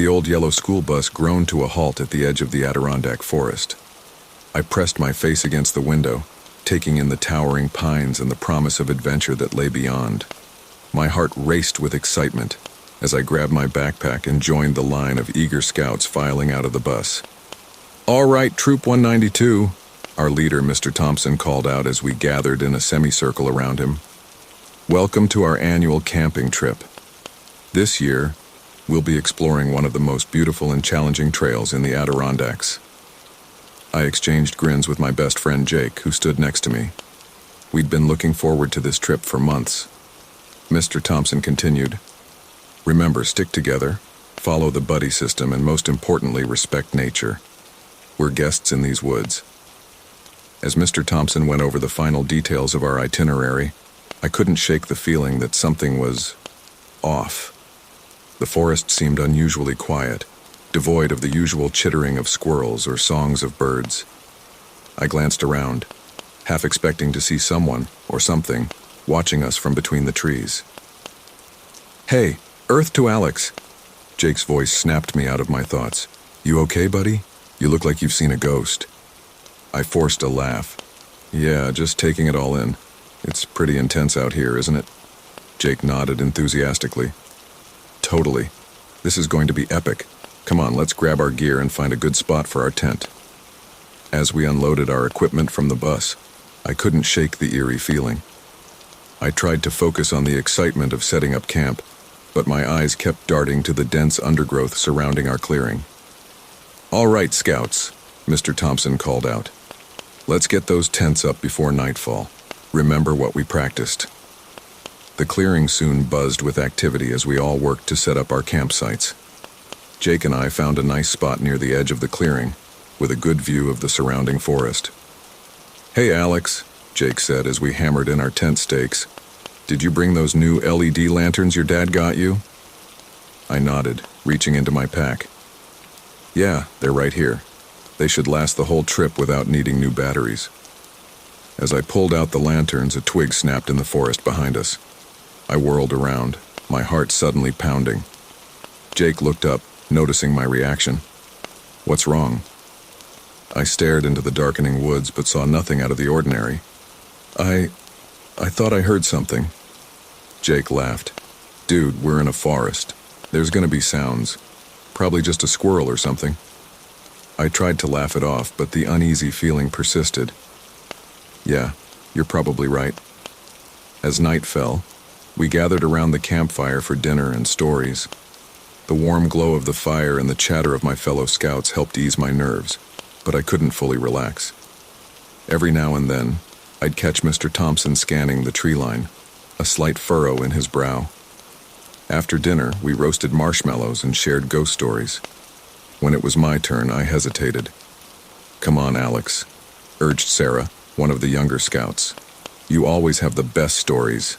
The old yellow school bus groaned to a halt at the edge of the Adirondack forest. I pressed my face against the window, taking in the towering pines and the promise of adventure that lay beyond. My heart raced with excitement as I grabbed my backpack and joined the line of eager scouts filing out of the bus. "All right, Troop 192, our leader, Mr. Thompson, called out as we gathered in a semicircle around him. "Welcome to our annual camping trip. This year, we'll be exploring one of the most beautiful and challenging trails in the Adirondacks." I exchanged grins with my best friend Jake, who stood next to me. We'd been looking forward to this trip for months. Mr. Thompson continued, "Remember, stick together, follow the buddy system, and most importantly, respect nature. We're guests in these woods." As Mr. Thompson went over the final details of our itinerary, I couldn't shake the feeling that something was off. The forest seemed unusually quiet, devoid of the usual chittering of squirrels or songs of birds. I glanced around, half expecting to see someone, or something, watching us from between the trees. "Hey, Earth to Alex!" Jake's voice snapped me out of my thoughts. "You okay, buddy? You look like you've seen a ghost." I forced a laugh. "Yeah, just taking it all in. It's pretty intense out here, isn't it?" Jake nodded enthusiastically. "Totally. This is going to be epic. Come on, let's grab our gear and find a good spot for our tent." As we unloaded our equipment from the bus, I couldn't shake the eerie feeling. I tried to focus on the excitement of setting up camp, but my eyes kept darting to the dense undergrowth surrounding our clearing. "All right, scouts," Mr. Thompson called out. "Let's get those tents up before nightfall. Remember what we practiced." The clearing soon buzzed with activity as we all worked to set up our campsites. Jake and I found a nice spot near the edge of the clearing, with a good view of the surrounding forest. "Hey, Alex," Jake said as we hammered in our tent stakes. "Did you bring those new LED lanterns your dad got you?" I nodded, reaching into my pack. "Yeah, they're right here. They should last the whole trip without needing new batteries." As I pulled out the lanterns, a twig snapped in the forest behind us. I whirled around, my heart suddenly pounding. Jake looked up, noticing my reaction. "What's wrong?" I stared into the darkening woods but saw nothing out of the ordinary. I thought I heard something." Jake laughed. "Dude, we're in a forest. There's gonna be sounds. Probably just a squirrel or something." I tried to laugh it off, but the uneasy feeling persisted. "Yeah, you're probably right." As night fell, we gathered around the campfire for dinner and stories. The warm glow of the fire and the chatter of my fellow scouts helped ease my nerves, but I couldn't fully relax. Every now and then, I'd catch Mr. Thompson scanning the tree line, a slight furrow in his brow. After dinner, we roasted marshmallows and shared ghost stories. When it was my turn, I hesitated. "Come on, Alex," urged Sarah, one of the younger scouts. "You always have the best stories."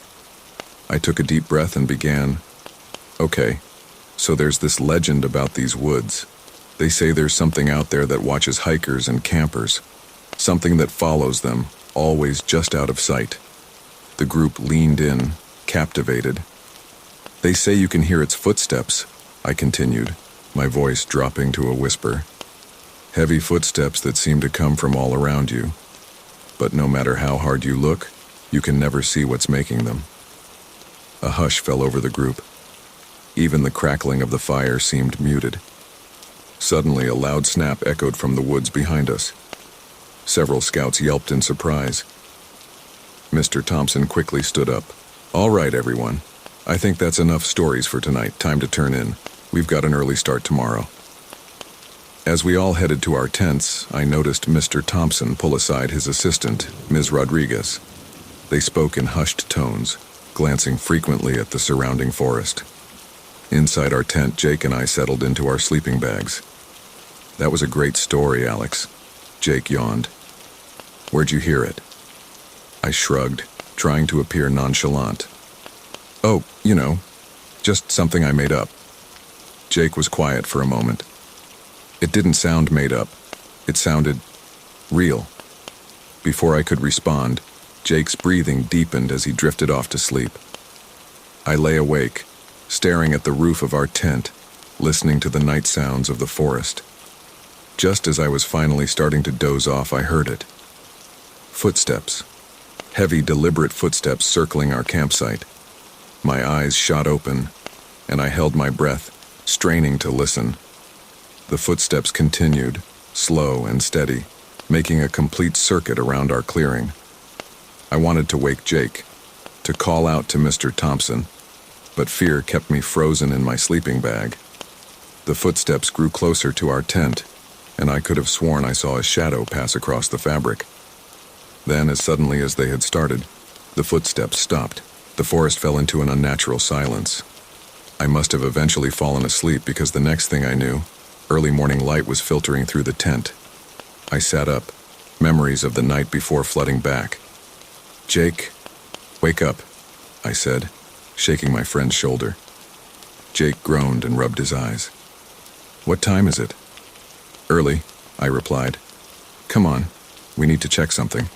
I took a deep breath and began. "Okay, so there's this legend about these woods. They say there's something out there that watches hikers and campers, something that follows them, always just out of sight." The group leaned in, captivated. "They say you can hear its footsteps," I continued, my voice dropping to a whisper. "Heavy footsteps that seem to come from all around you. But no matter how hard you look, you can never see what's making them." A hush fell over the group. Even the crackling of the fire seemed muted. Suddenly, a loud snap echoed from the woods behind us. Several scouts yelped in surprise. Mr. Thompson quickly stood up. "All right, everyone. I think that's enough stories for tonight. Time to turn in. We've got an early start tomorrow." As we all headed to our tents, I noticed Mr. Thompson pull aside his assistant, Ms. Rodriguez. They spoke in hushed tones, glancing frequently at the surrounding forest. Inside our tent, Jake and I settled into our sleeping bags. "That was a great story, Alex." Jake yawned. "Where'd you hear it?" I shrugged, trying to appear nonchalant. "Oh, just something I made up." Jake was quiet for a moment. It didn't sound made up. It sounded real. Before I could respond, Jake's breathing deepened as he drifted off to sleep. I lay awake, staring at the roof of our tent, listening to the night sounds of the forest. Just as I was finally starting to doze off, I heard it. Footsteps. Heavy, deliberate footsteps circling our campsite. My eyes shot open, and I held my breath, straining to listen. The footsteps continued, slow and steady, making a complete circuit around our clearing. I wanted to wake Jake, to call out to Mr. Thompson, but fear kept me frozen in my sleeping bag. The footsteps grew closer to our tent, and I could have sworn I saw a shadow pass across the fabric. Then, as suddenly as they had started, the footsteps stopped. The forest fell into an unnatural silence. I must have eventually fallen asleep because the next thing I knew, early morning light was filtering through the tent. I sat up, memories of the night before flooding back. "Jake, wake up," I said, shaking my friend's shoulder. Jake groaned and rubbed his eyes. "What time is it?" "Early," I replied. "Come on, we need to check something."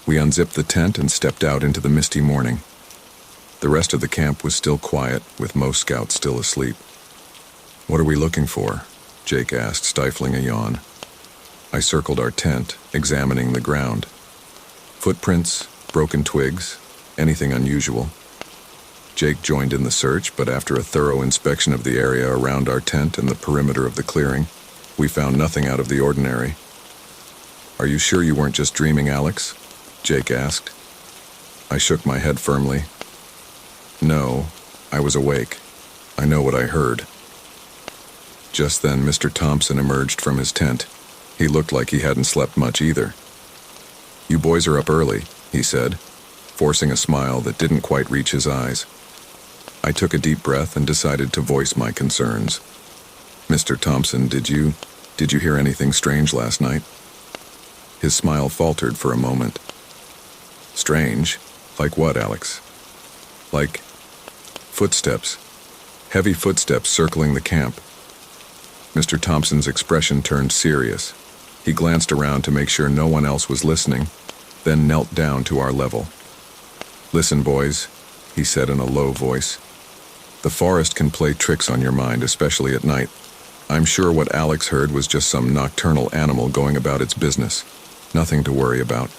We unzipped the tent and stepped out into the misty morning. The rest of the camp was still quiet, with most scouts still asleep. "What are we looking for?" Jake asked, stifling a yawn. I circled our tent, examining the ground. Footprints, broken twigs, anything unusual. Jake joined in the search, but after a thorough inspection of the area around our tent and the perimeter of the clearing, we found nothing out of the ordinary. "Are you sure you weren't just dreaming, Alex?" Jake asked. I shook my head firmly. "No, I was awake. I know what I heard." Just then, Mr. Thompson emerged from his tent. He looked like he hadn't slept much either. "You boys are up early," he said, forcing a smile that didn't quite reach his eyes. I took a deep breath and decided to voice my concerns. "Mr. Thompson, did you hear anything strange last night?" His smile faltered for a moment. "Strange? Like what, Alex?" "Like footsteps. Heavy footsteps circling the camp." Mr. Thompson's expression turned serious. He glanced around to make sure no one else was listening, then knelt down to our level. "Listen, boys," he said in a low voice. "The forest can play tricks on your mind, especially at night. I'm sure what Alex heard was just some nocturnal animal going about its business. Nothing to worry about."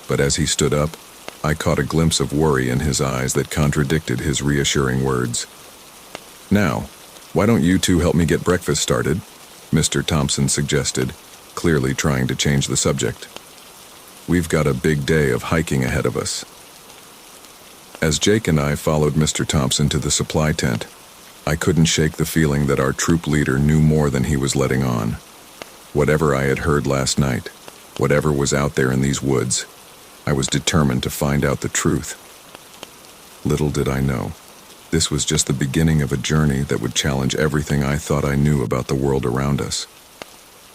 But as he stood up, I caught a glimpse of worry in his eyes that contradicted his reassuring words. "Now, why don't you two help me get breakfast started?" Mr. Thompson suggested, clearly trying to change the subject. "We've got a big day of hiking ahead of us." As Jake and I followed Mr. Thompson to the supply tent, I couldn't shake the feeling that our troop leader knew more than he was letting on. Whatever I had heard last night, whatever was out there in these woods, I was determined to find out the truth. Little did I know, this was just the beginning of a journey that would challenge everything I thought I knew about the world around us.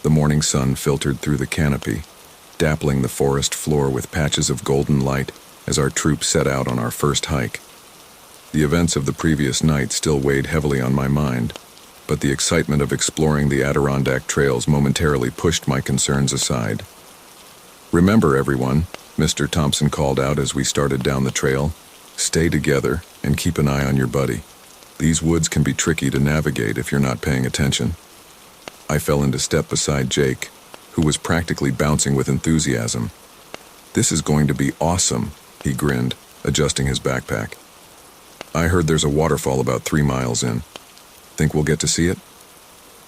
The morning sun filtered through the canopy, dappling the forest floor with patches of golden light as our troop set out on our first hike. The events of the previous night still weighed heavily on my mind, but the excitement of exploring the Adirondack trails momentarily pushed my concerns aside. "Remember, everyone," Mr. Thompson called out as we started down the trail, "stay together and keep an eye on your buddy. These woods can be tricky to navigate if you're not paying attention." I fell into step beside Jake, who was practically bouncing with enthusiasm. "This is going to be awesome," he grinned, adjusting his backpack. "I heard there's a waterfall about 3 miles in. Think we'll get to see it?"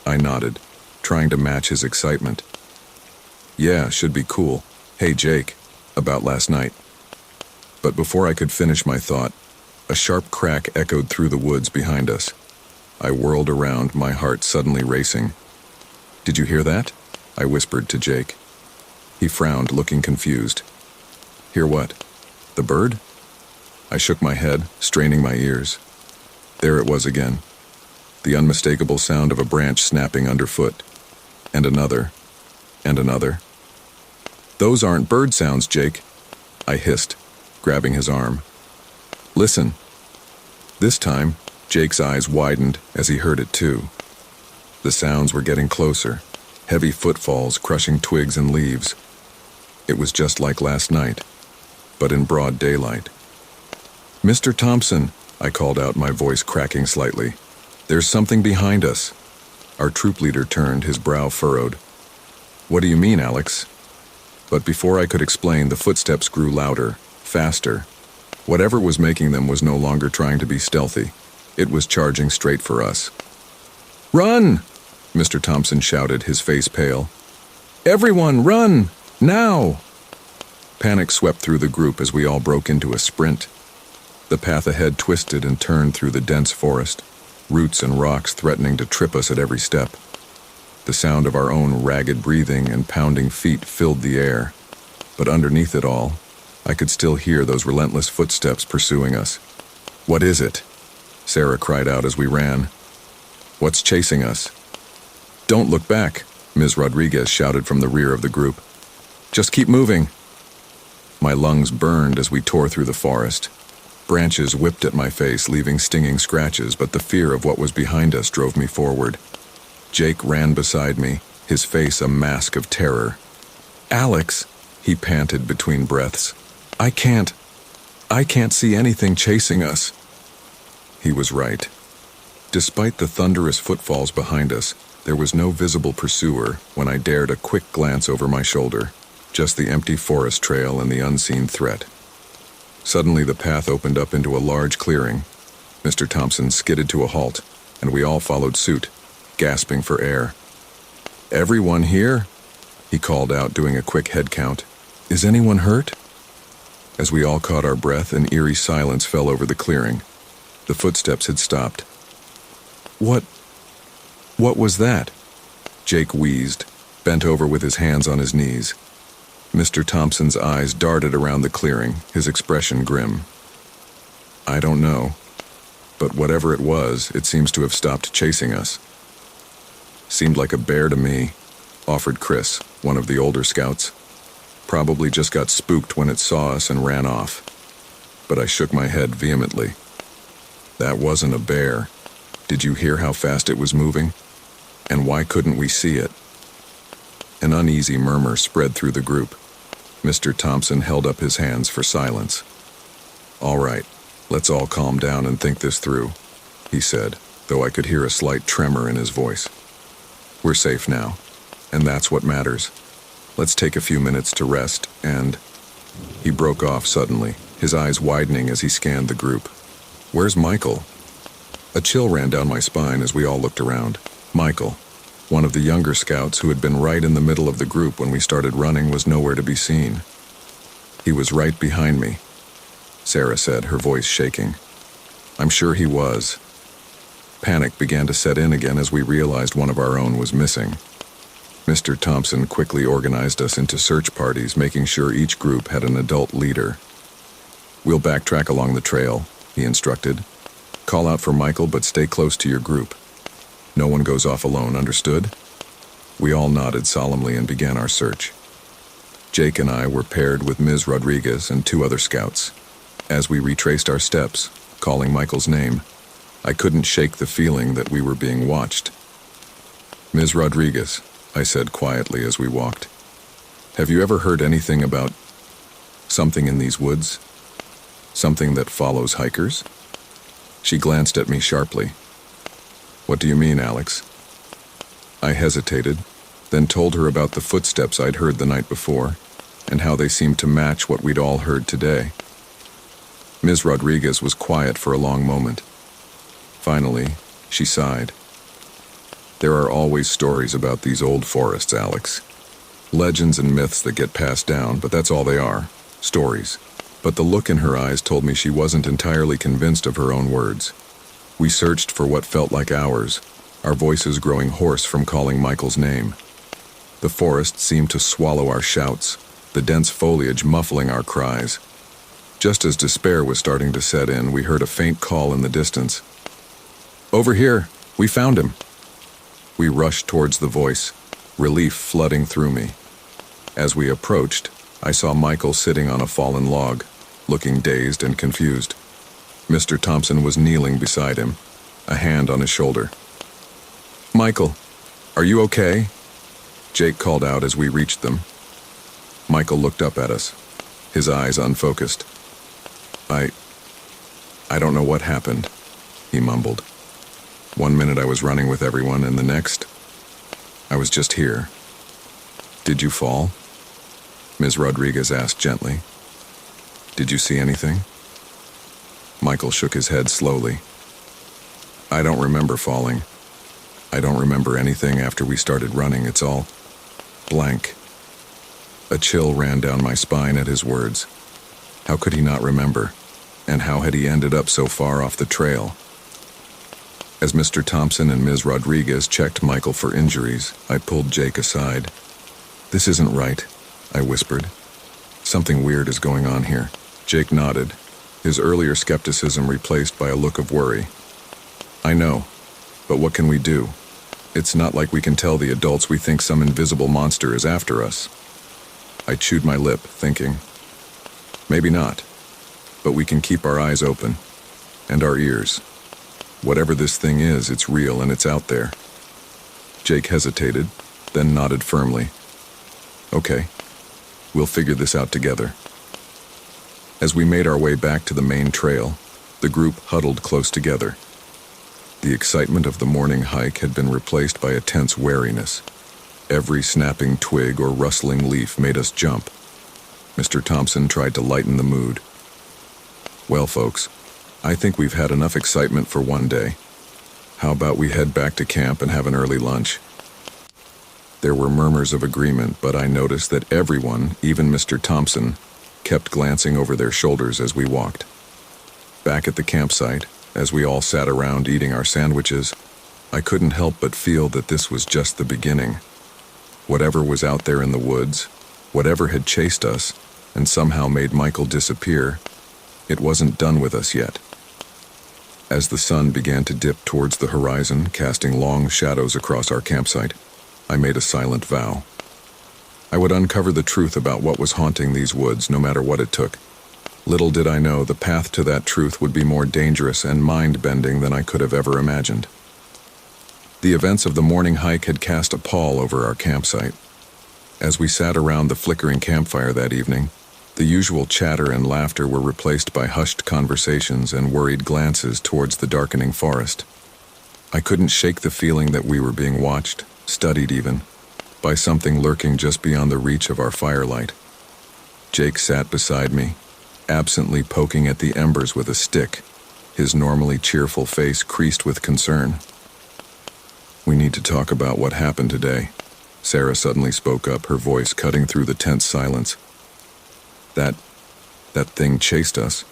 I nodded, trying to match his excitement. "Yeah, should be cool. Hey, Jake, about last night." But before I could finish my thought, a sharp crack echoed through the woods behind us. I whirled around, my heart suddenly racing. "Did you hear that?" I whispered to Jake. He frowned, looking confused. "Hear what? The bird?" I shook my head, straining my ears. There it was again, the unmistakable sound of a branch snapping underfoot. And another. And another. "Those aren't bird sounds, Jake," I hissed, grabbing his arm. "Listen." This time, Jake's eyes widened as he heard it too. The sounds were getting closer, heavy footfalls crushing twigs and leaves. It was just like last night, but in broad daylight. "Mr. Thompson," I called out, my voice cracking slightly. There's something behind us. Our troop leader turned, his brow furrowed. What do you mean, Alex? But before I could explain, the footsteps grew louder, faster. Whatever was making them was no longer trying to be stealthy. It was charging straight for us. Run! Mr. Thompson shouted, his face pale. Everyone, run! Now! Panic swept through the group as we all broke into a sprint. The path ahead twisted and turned through the dense forest, roots and rocks threatening to trip us at every step. The sound of our own ragged breathing and pounding feet filled the air, but underneath it all, I could still hear those relentless footsteps pursuing us. What is it? Sarah cried out as we ran. What's chasing us? Don't look back, Ms. Rodriguez shouted from the rear of the group. Just keep moving. My lungs burned as we tore through the forest. Branches whipped at my face, leaving stinging scratches, but the fear of what was behind us drove me forward. Jake ran beside me, his face a mask of terror. Alex, he panted between breaths. I can't see anything chasing us. He was right. Despite the thunderous footfalls behind us, there was no visible pursuer when I dared a quick glance over my shoulder, just the empty forest trail and the unseen threat. Suddenly the path opened up into a large clearing. Mr. Thompson skidded to a halt, and we all followed suit, gasping for air. Everyone here? He called out, doing a quick head count. Is anyone hurt? As we all caught our breath, an eerie silence fell over the clearing. The footsteps had stopped. What was that? Jake wheezed, bent over with his hands on his knees. Mr. Thompson's eyes darted around the clearing, his expression grim. I don't know, but whatever it was, it seems to have stopped chasing us. Seemed like a bear to me, offered Chris, one of the older scouts. Probably just got spooked when it saw us and ran off. But I shook my head vehemently. That wasn't a bear. Did you hear how fast it was moving? And why couldn't we see it? An uneasy murmur spread through the group. Mr. Thompson held up his hands for silence. All right, let's all calm down and think this through, he said, though I could hear a slight tremor in his voice. We're safe now, and that's what matters. Let's take a few minutes to rest and... He broke off suddenly, his eyes widening as he scanned the group. Where's Michael? A chill ran down my spine as we all looked around. Michael, one of the younger scouts who had been right in the middle of the group when we started running, was nowhere to be seen. He was right behind me, Sarah said, her voice shaking. I'm sure he was. Panic began to set in again as we realized one of our own was missing. Mr. Thompson quickly organized us into search parties, making sure each group had an adult leader. We'll backtrack along the trail, he instructed. Call out for Michael, but stay close to your group. No one goes off alone, understood? We all nodded solemnly and began our search. Jake and I were paired with Ms. Rodriguez and 2 other scouts. As we retraced our steps, calling Michael's name, I couldn't shake the feeling that we were being watched. Ms. Rodriguez, I said quietly as we walked, have you ever heard anything about something in these woods? Something that follows hikers? She glanced at me sharply. What do you mean, Alex? I hesitated, then told her about the footsteps I'd heard the night before, and how they seemed to match what we'd all heard today. Ms. Rodriguez was quiet for a long moment. Finally, she sighed. There are always stories about these old forests, Alex. Legends and myths that get passed down, but that's all they are, stories. But the look in her eyes told me she wasn't entirely convinced of her own words. We searched for what felt like hours, our voices growing hoarse from calling Michael's name. The forest seemed to swallow our shouts, the dense foliage muffling our cries. Just as despair was starting to set in, we heard a faint call in the distance. Over here! We found him! We rushed towards the voice, relief flooding through me. As we approached, I saw Michael sitting on a fallen log, looking dazed and confused. Mr. Thompson was kneeling beside him, a hand on his shoulder. Michael, are you okay? Jake called out as we reached them. Michael looked up at us, his eyes unfocused. I don't know what happened, he mumbled. One minute I was running with everyone, and the next, I was just here. Did you fall? Ms. Rodriguez asked gently. Did you see anything? Michael shook his head slowly. I don't remember falling. I don't remember anything after we started running. It's all blank. A chill ran down my spine at his words. How could he not remember? And how had he ended up so far off the trail? As Mr. Thompson and Ms. Rodriguez checked Michael for injuries, I pulled Jake aside. This isn't right, I whispered. Something weird is going on here. Jake nodded, his earlier skepticism replaced by a look of worry. I know, but what can we do? It's not like we can tell the adults we think some invisible monster is after us. I chewed my lip, thinking, maybe not, but we can keep our eyes open, and our ears. Whatever this thing is, it's real and it's out there. Jake hesitated, then nodded firmly. Okay, we'll figure this out together. As we made our way back to the main trail, the group huddled close together. The excitement of the morning hike had been replaced by a tense wariness. Every snapping twig or rustling leaf made us jump. Mr. Thompson tried to lighten the mood. Well, folks, I think we've had enough excitement for one day. How about we head back to camp and have an early lunch? There were murmurs of agreement, but I noticed that everyone, even Mr. Thompson, kept glancing over their shoulders as we walked. Back at the campsite, as we all sat around eating our sandwiches, I couldn't help but feel that this was just the beginning. Whatever was out there in the woods, whatever had chased us, and somehow made Michael disappear, it wasn't done with us yet. As the sun began to dip towards the horizon, casting long shadows across our campsite, I made a silent vow. I would uncover the truth about what was haunting these woods, no matter what it took. Little did I know the path to that truth would be more dangerous and mind-bending than I could have ever imagined. The events of the morning hike had cast a pall over our campsite. As we sat around the flickering campfire that evening, the usual chatter and laughter were replaced by hushed conversations and worried glances towards the darkening forest. I couldn't shake the feeling that we were being watched, studied even, by something lurking just beyond the reach of our firelight. Jake sat beside me, absently poking at the embers with a stick, his normally cheerful face creased with concern. We need to talk about what happened today. Sarah suddenly spoke up, her voice cutting through the tense silence. That thing chased us.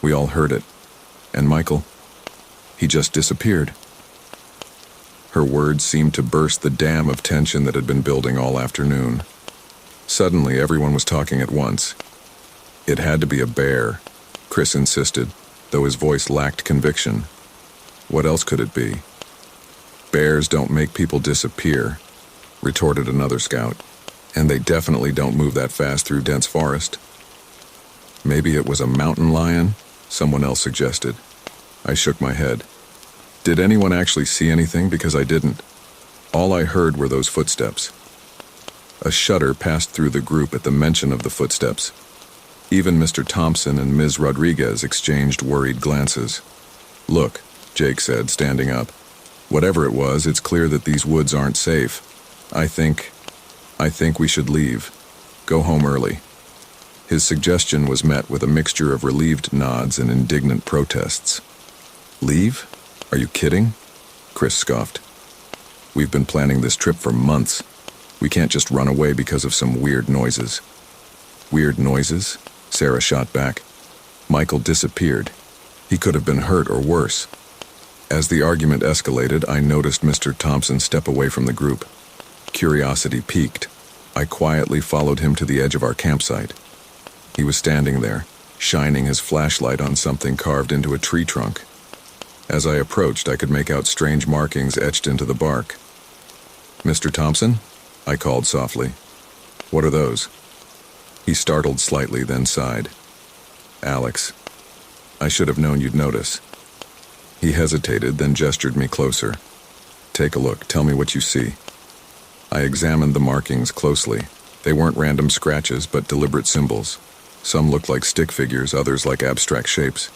We all heard it. And Michael, he just disappeared. Her words seemed to burst the dam of tension that had been building all afternoon. Suddenly, everyone was talking at once. It had to be a bear, Chris insisted, though his voice lacked conviction. What else could it be? Bears don't make people disappear, retorted another scout, and they definitely don't move that fast through dense forest. Maybe it was a mountain lion, someone else suggested. I shook my head. Did anyone actually see anything? Because I didn't. All I heard were those footsteps. A shudder passed through the group at the mention of the footsteps. Even Mr. Thompson and Ms. Rodriguez exchanged worried glances. Look, Jake said, standing up. Whatever it was, it's clear that these woods aren't safe. I think we should leave. Go home early. His suggestion was met with a mixture of relieved nods and indignant protests. Leave? Are you kidding? Chris scoffed. We've been planning this trip for months. We can't just run away because of some weird noises. Weird noises? Sarah shot back. Michael disappeared. He could have been hurt or worse. As the argument escalated, I noticed Mr. Thompson step away from the group. Curiosity piqued. I quietly followed him to the edge of our campsite. He was standing there, shining his flashlight on something carved into a tree trunk. As I approached, I could make out strange markings etched into the bark. Mr. Thompson? I called softly. What are those? He startled slightly, then sighed. Alex, I should have known you'd notice. He hesitated, then gestured me closer. Take a look, tell me what you see. I examined the markings closely. They weren't random scratches, but deliberate symbols. Some looked like stick figures, others like abstract shapes.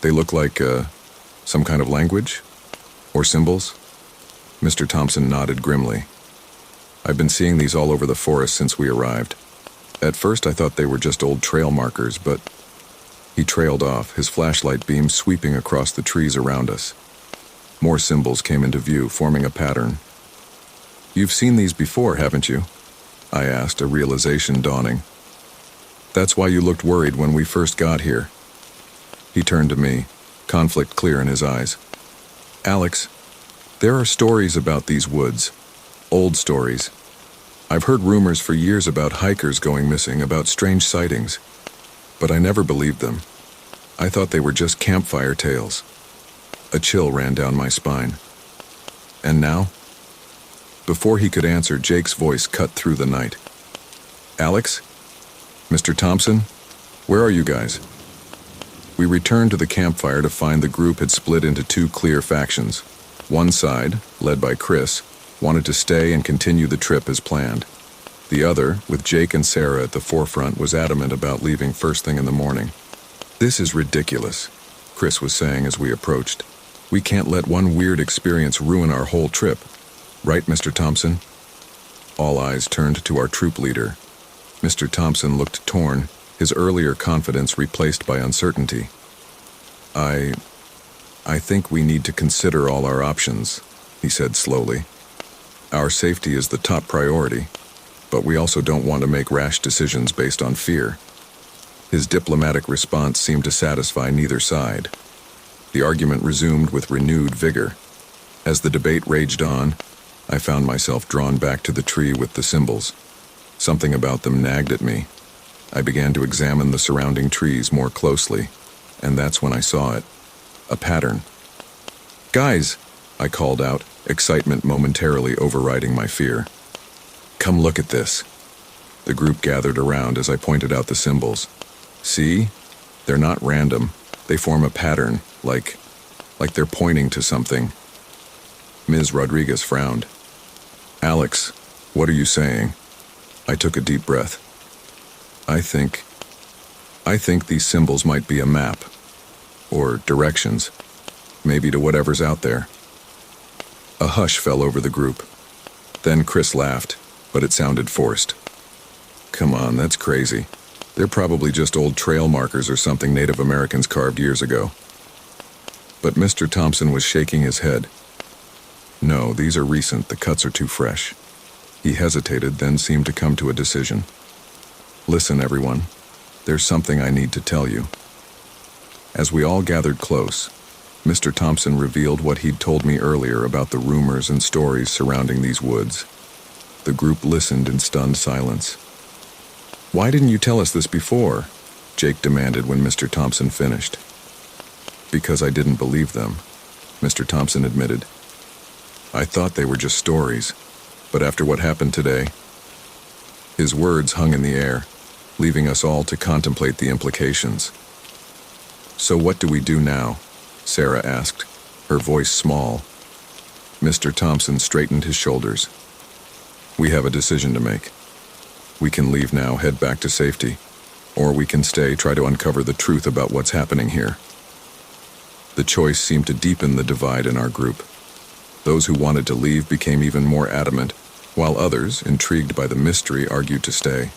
They look like, some kind of language? Or symbols? Mr. Thompson nodded grimly. I've been seeing these all over the forest since we arrived. At first I thought they were just old trail markers, but... He trailed off, his flashlight beam sweeping across the trees around us. More symbols came into view, forming a pattern. You've seen these before, haven't you? I asked, a realization dawning. That's why you looked worried when we first got here. He turned to me, conflict clear in his eyes. Alex, there are stories about these woods. Old stories. I've heard rumors for years about hikers going missing, about strange sightings. But I never believed them. I thought they were just campfire tales. A chill ran down my spine. And now? Before he could answer, Jake's voice cut through the night. Alex? Mr. Thompson? Where are you guys? We returned to the campfire to find the group had split into two clear factions. One side, led by Chris, wanted to stay and continue the trip as planned. The other, with Jake and Sarah at the forefront, was adamant about leaving first thing in the morning. This is ridiculous, Chris was saying as we approached. We can't let one weird experience ruin our whole trip. Right, Mr. Thompson? All eyes turned to our troop leader. Mr. Thompson looked torn, his earlier confidence replaced by uncertainty. I think we need to consider all our options, he said slowly. Our safety is the top priority, but we also don't want to make rash decisions based on fear. His diplomatic response seemed to satisfy neither side. The argument resumed with renewed vigor. As the debate raged on, I found myself drawn back to the tree with the symbols. Something about them nagged at me. I began to examine the surrounding trees more closely, and that's when I saw it. A pattern. Guys, I called out, excitement momentarily overriding my fear. Come look at this. The group gathered around as I pointed out the symbols. See? They're not random. They form a pattern, like they're pointing to something. Ms. Rodriguez frowned. Alex, what are you saying? I took a deep breath. I think these symbols might be a map. Or directions. Maybe to whatever's out there. A hush fell over the group. Then Chris laughed, but it sounded forced. Come on, that's crazy. They're probably just old trail markers or something Native Americans carved years ago. But Mr. Thompson was shaking his head. No, these are recent, the cuts are too fresh. He hesitated, then seemed to come to a decision. Listen, everyone. There's something I need to tell you. As we all gathered close, Mr. Thompson revealed what he'd told me earlier about the rumors and stories surrounding these woods. The group listened in stunned silence. Why didn't you tell us this before? Jake demanded when Mr. Thompson finished. Because I didn't believe them, Mr. Thompson admitted. I thought they were just stories, but after what happened today... His words hung in the air, leaving us all to contemplate the implications. So what do we do now? Sarah asked, her voice small. Mr. Thompson straightened his shoulders. We have a decision to make. We can leave now, head back to safety, or we can stay, try to uncover the truth about what's happening here. The choice seemed to deepen the divide in our group. Those who wanted to leave became even more adamant, while others, intrigued by the mystery, argued to stay.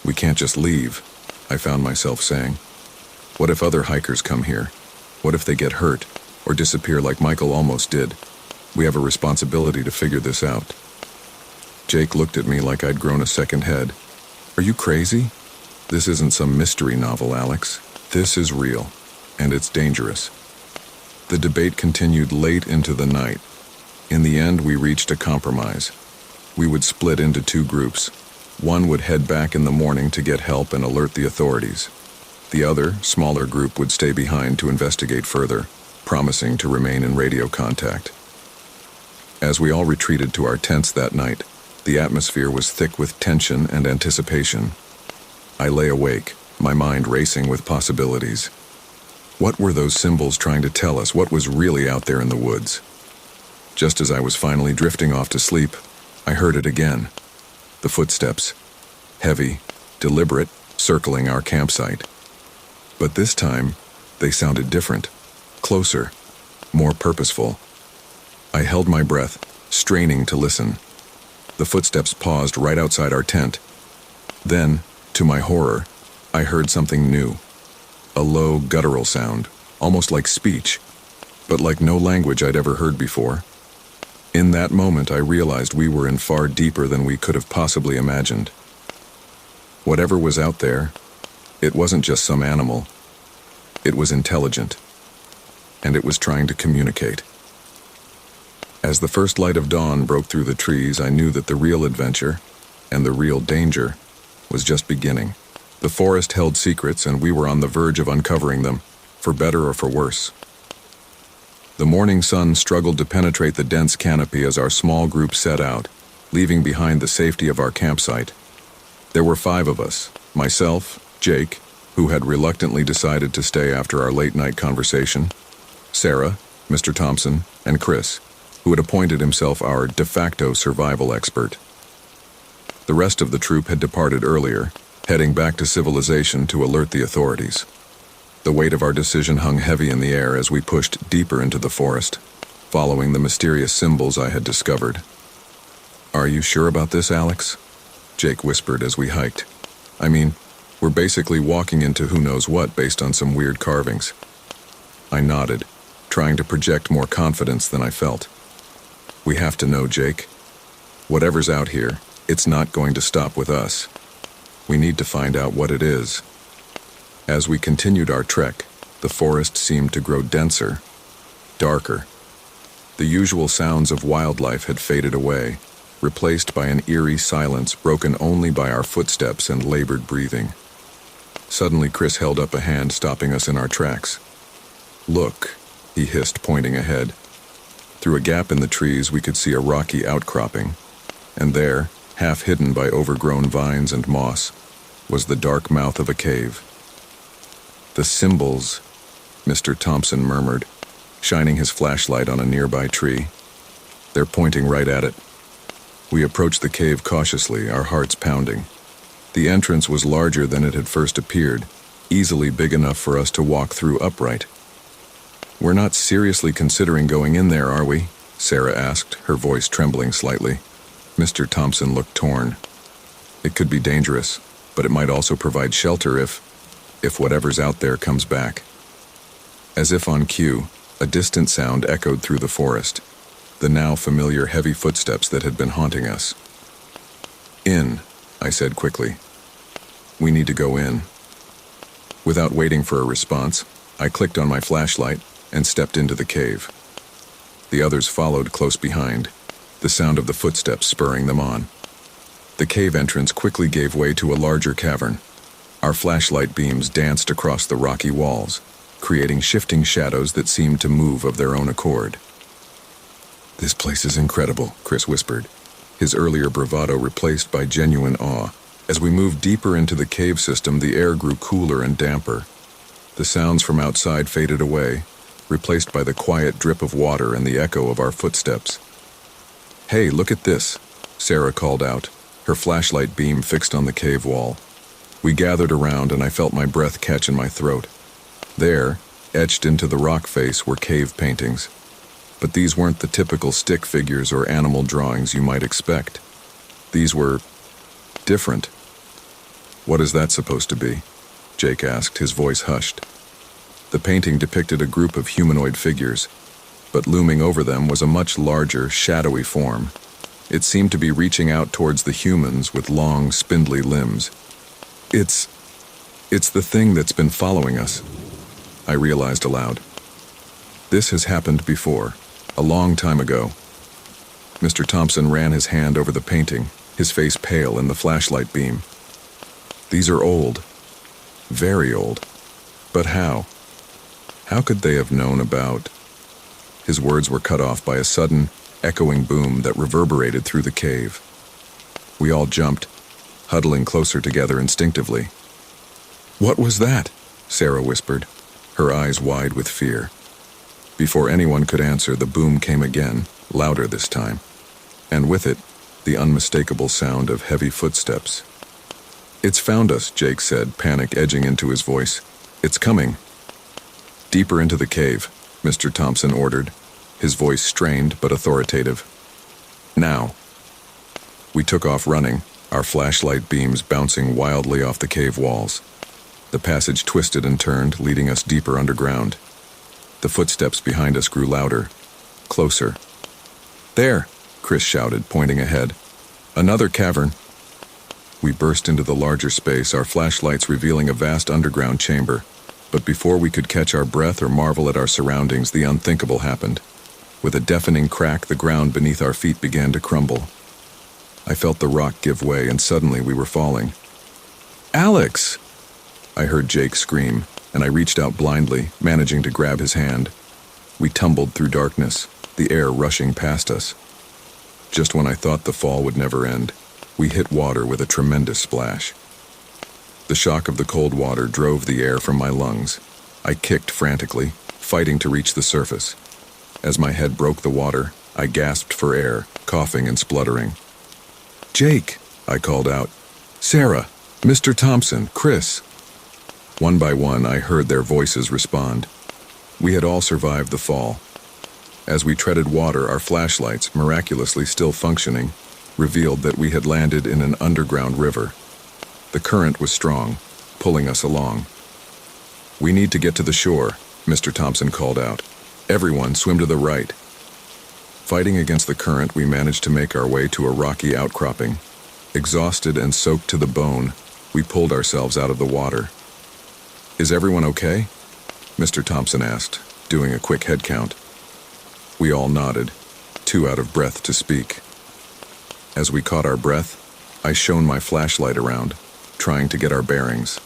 We can't just leave, I found myself saying. What if other hikers come here? What if they get hurt, or disappear like Michael almost did? We have a responsibility to figure this out. Jake looked at me like I'd grown a second head. Are you crazy? This isn't some mystery novel, Alex. This is real, and it's dangerous. The debate continued late into the night. In the end, we reached a compromise. We would split into two groups. One would head back in the morning to get help and alert the authorities. The other, smaller group would stay behind to investigate further, promising to remain in radio contact. As we all retreated to our tents that night, the atmosphere was thick with tension and anticipation. I lay awake, my mind racing with possibilities. What were those symbols trying to tell us? What was really out there in the woods? Just as I was finally drifting off to sleep, I heard it again. The footsteps, heavy, deliberate, circling our campsite. But this time, they sounded different, closer, more purposeful. I held my breath, straining to listen. The footsteps paused right outside our tent. Then, to my horror, I heard something new. A low, guttural sound, almost like speech, but like no language I'd ever heard before. In that moment, I realized we were in far deeper than we could have possibly imagined. Whatever was out there, it wasn't just some animal. It was intelligent, and it was trying to communicate. As the first light of dawn broke through the trees, I knew that the real adventure, and the real danger, was just beginning. The forest held secrets, and we were on the verge of uncovering them, for better or for worse. The morning sun struggled to penetrate the dense canopy as our small group set out, leaving behind the safety of our campsite. There were 5 of us, myself, Jake, who had reluctantly decided to stay after our late-night conversation, Sarah, Mr. Thompson, and Chris, who had appointed himself our de facto survival expert. The rest of the troop had departed earlier, heading back to civilization to alert the authorities. The weight of our decision hung heavy in the air as we pushed deeper into the forest, following the mysterious symbols I had discovered. "Are you sure about this, Alex?" Jake whispered as we hiked. "I mean, we're basically walking into who knows what based on some weird carvings." I nodded, trying to project more confidence than I felt. "We have to know, Jake. Whatever's out here, it's not going to stop with us. We need to find out what it is." As we continued our trek, the forest seemed to grow denser, darker. The usual sounds of wildlife had faded away, replaced by an eerie silence broken only by our footsteps and labored breathing. Suddenly, Chris held up a hand, stopping us in our tracks. "Look," he hissed, pointing ahead. Through a gap in the trees, we could see a rocky outcropping, and there, half hidden by overgrown vines and moss, was the dark mouth of a cave. "The symbols," Mr. Thompson murmured, shining his flashlight on a nearby tree. "They're pointing right at it." We approached the cave cautiously, our hearts pounding. The entrance was larger than it had first appeared, easily big enough for us to walk through upright. "We're not seriously considering going in there, are we?" Sarah asked, her voice trembling slightly. Mr. Thompson looked torn. "It could be dangerous, but it might also provide shelter if whatever's out there comes back." As if on cue, a distant sound echoed through the forest, the now familiar heavy footsteps that had been haunting us. "In," I said quickly. "We need to go in." Without waiting for a response, I clicked on my flashlight and stepped into the cave. The others followed close behind, the sound of the footsteps spurring them on. The cave entrance quickly gave way to a larger cavern. Our flashlight beams danced across the rocky walls, creating shifting shadows that seemed to move of their own accord. "This place is incredible," Chris whispered, his earlier bravado replaced by genuine awe. As we moved deeper into the cave system, the air grew cooler and damper. The sounds from outside faded away, replaced by the quiet drip of water and the echo of our footsteps. "Hey, look at this," Sarah called out, her flashlight beam fixed on the cave wall. We gathered around, and I felt my breath catch in my throat. There, etched into the rock face, were cave paintings. But these weren't the typical stick figures or animal drawings you might expect. These were different. "What is that supposed to be?" Jake asked, his voice hushed. The painting depicted a group of humanoid figures, but looming over them was a much larger, shadowy form. It seemed to be reaching out towards the humans with long, spindly limbs. It's the thing that's been following us," I realized aloud. "This has happened before, a long time ago." Mr. Thompson ran his hand over the painting, his face pale in the flashlight beam. "These are old. Very old. But how? How could they have known about—" His words were cut off by a sudden, echoing boom that reverberated through the cave. We all jumped, huddling closer together instinctively. "What was that?" Sarah whispered, her eyes wide with fear. Before anyone could answer, the boom came again, louder this time, and with it, the unmistakable sound of heavy footsteps. "It's found us," Jake said, panic edging into his voice. "It's coming." "Deeper into the cave," Mr. Thompson ordered, his voice strained but authoritative. Now. We took off running, our flashlight beams bouncing wildly off the cave walls. The passage twisted and turned, leading us deeper underground. The footsteps behind us grew louder, closer. "There!" Chris shouted, pointing ahead. "Another cavern." We burst into the larger space, our flashlights revealing a vast underground chamber. But before we could catch our breath or marvel at our surroundings, the unthinkable happened. With a deafening crack, the ground beneath our feet began to crumble. I felt the rock give way, and suddenly we were falling. "Alex!" I heard Jake scream, and I reached out blindly, managing to grab his hand. We tumbled through darkness, the air rushing past us. Just when I thought the fall would never end, we hit water with a tremendous splash. The shock of the cold water drove the air from my lungs. I kicked frantically, fighting to reach the surface. As my head broke the water, I gasped for air, coughing and spluttering. "Jake!" I called out. "Sarah! Mr. Thompson! Chris!" One by one, I heard their voices respond. We had all survived the fall. As we treaded water, our flashlights, miraculously still functioning, revealed that we had landed in an underground river. The current was strong, pulling us along. "We need to get to the shore," Mr. Thompson called out. "Everyone, swim to the right." Fighting against the current, we managed to make our way to a rocky outcropping. Exhausted and soaked to the bone, we pulled ourselves out of the water. "Is everyone okay?" Mr. Thompson asked, doing a quick head count. We all nodded, too out of breath to speak. As we caught our breath, I shone my flashlight around, trying to get our bearings.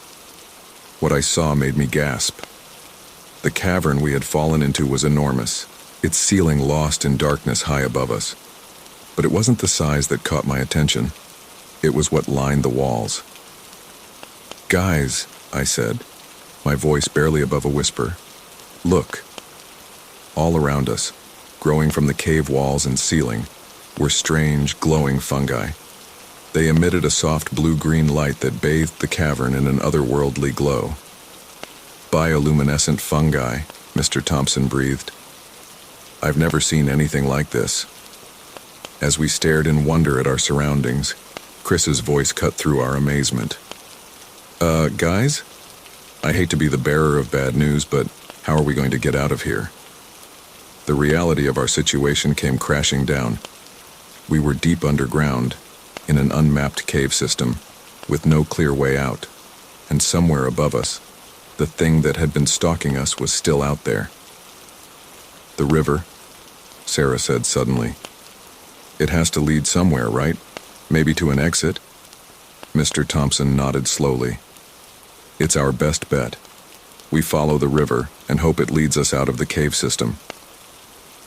What I saw made me gasp. The cavern we had fallen into was enormous, its ceiling lost in darkness high above us. But it wasn't the size that caught my attention. It was what lined the walls. "Guys," I said, my voice barely above a whisper. "Look." All around us, growing from the cave walls and ceiling, were strange, glowing fungi. They emitted a soft blue-green light that bathed the cavern in an otherworldly glow. "Bioluminescent fungi," Mr. Thompson breathed. "I've never seen anything like this." As we stared in wonder at our surroundings, Chris's voice cut through our amazement. Guys? I hate to be the bearer of bad news, but how are we going to get out of here?" The reality of our situation came crashing down. We were deep underground, in an unmapped cave system, with no clear way out, and somewhere above us, the thing that had been stalking us was still out there. "The river," Sarah said suddenly. "It has to lead somewhere, right? Maybe to an exit?" Mr. Thompson nodded slowly. "It's our best bet. We follow the river and hope it leads us out of the cave system."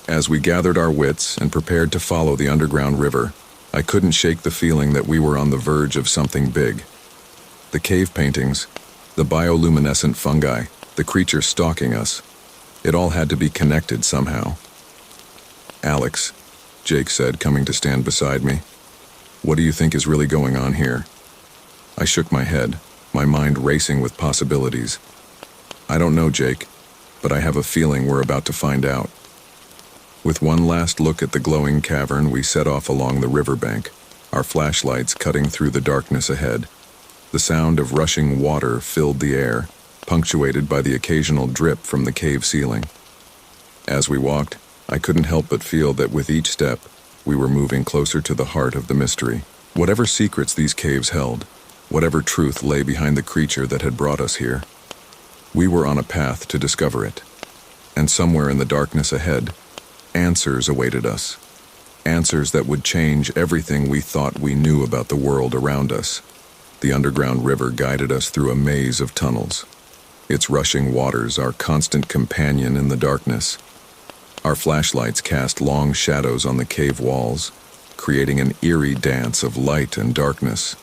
As we gathered our wits and prepared to follow the underground river, I couldn't shake the feeling that we were on the verge of something big. The cave paintings, the bioluminescent fungi, the creature stalking us, it all had to be connected somehow. "Alex," Jake said, coming to stand beside me, "what do you think is really going on here?" I shook my head, my mind racing with possibilities. "I don't know, Jake, but I have a feeling we're about to find out." With one last look at the glowing cavern, we set off along the riverbank, our flashlights cutting through the darkness ahead. The sound of rushing water filled the air, punctuated by the occasional drip from the cave ceiling. As we walked, I couldn't help but feel that with each step, we were moving closer to the heart of the mystery. Whatever secrets these caves held, whatever truth lay behind the creature that had brought us here, we were on a path to discover it. And somewhere in the darkness ahead, answers awaited us. Answers that would change everything we thought we knew about the world around us. The underground river guided us through a maze of tunnels. Its rushing waters, our constant companion in the darkness. Our flashlights cast long shadows on the cave walls, creating an eerie dance of light and darkness.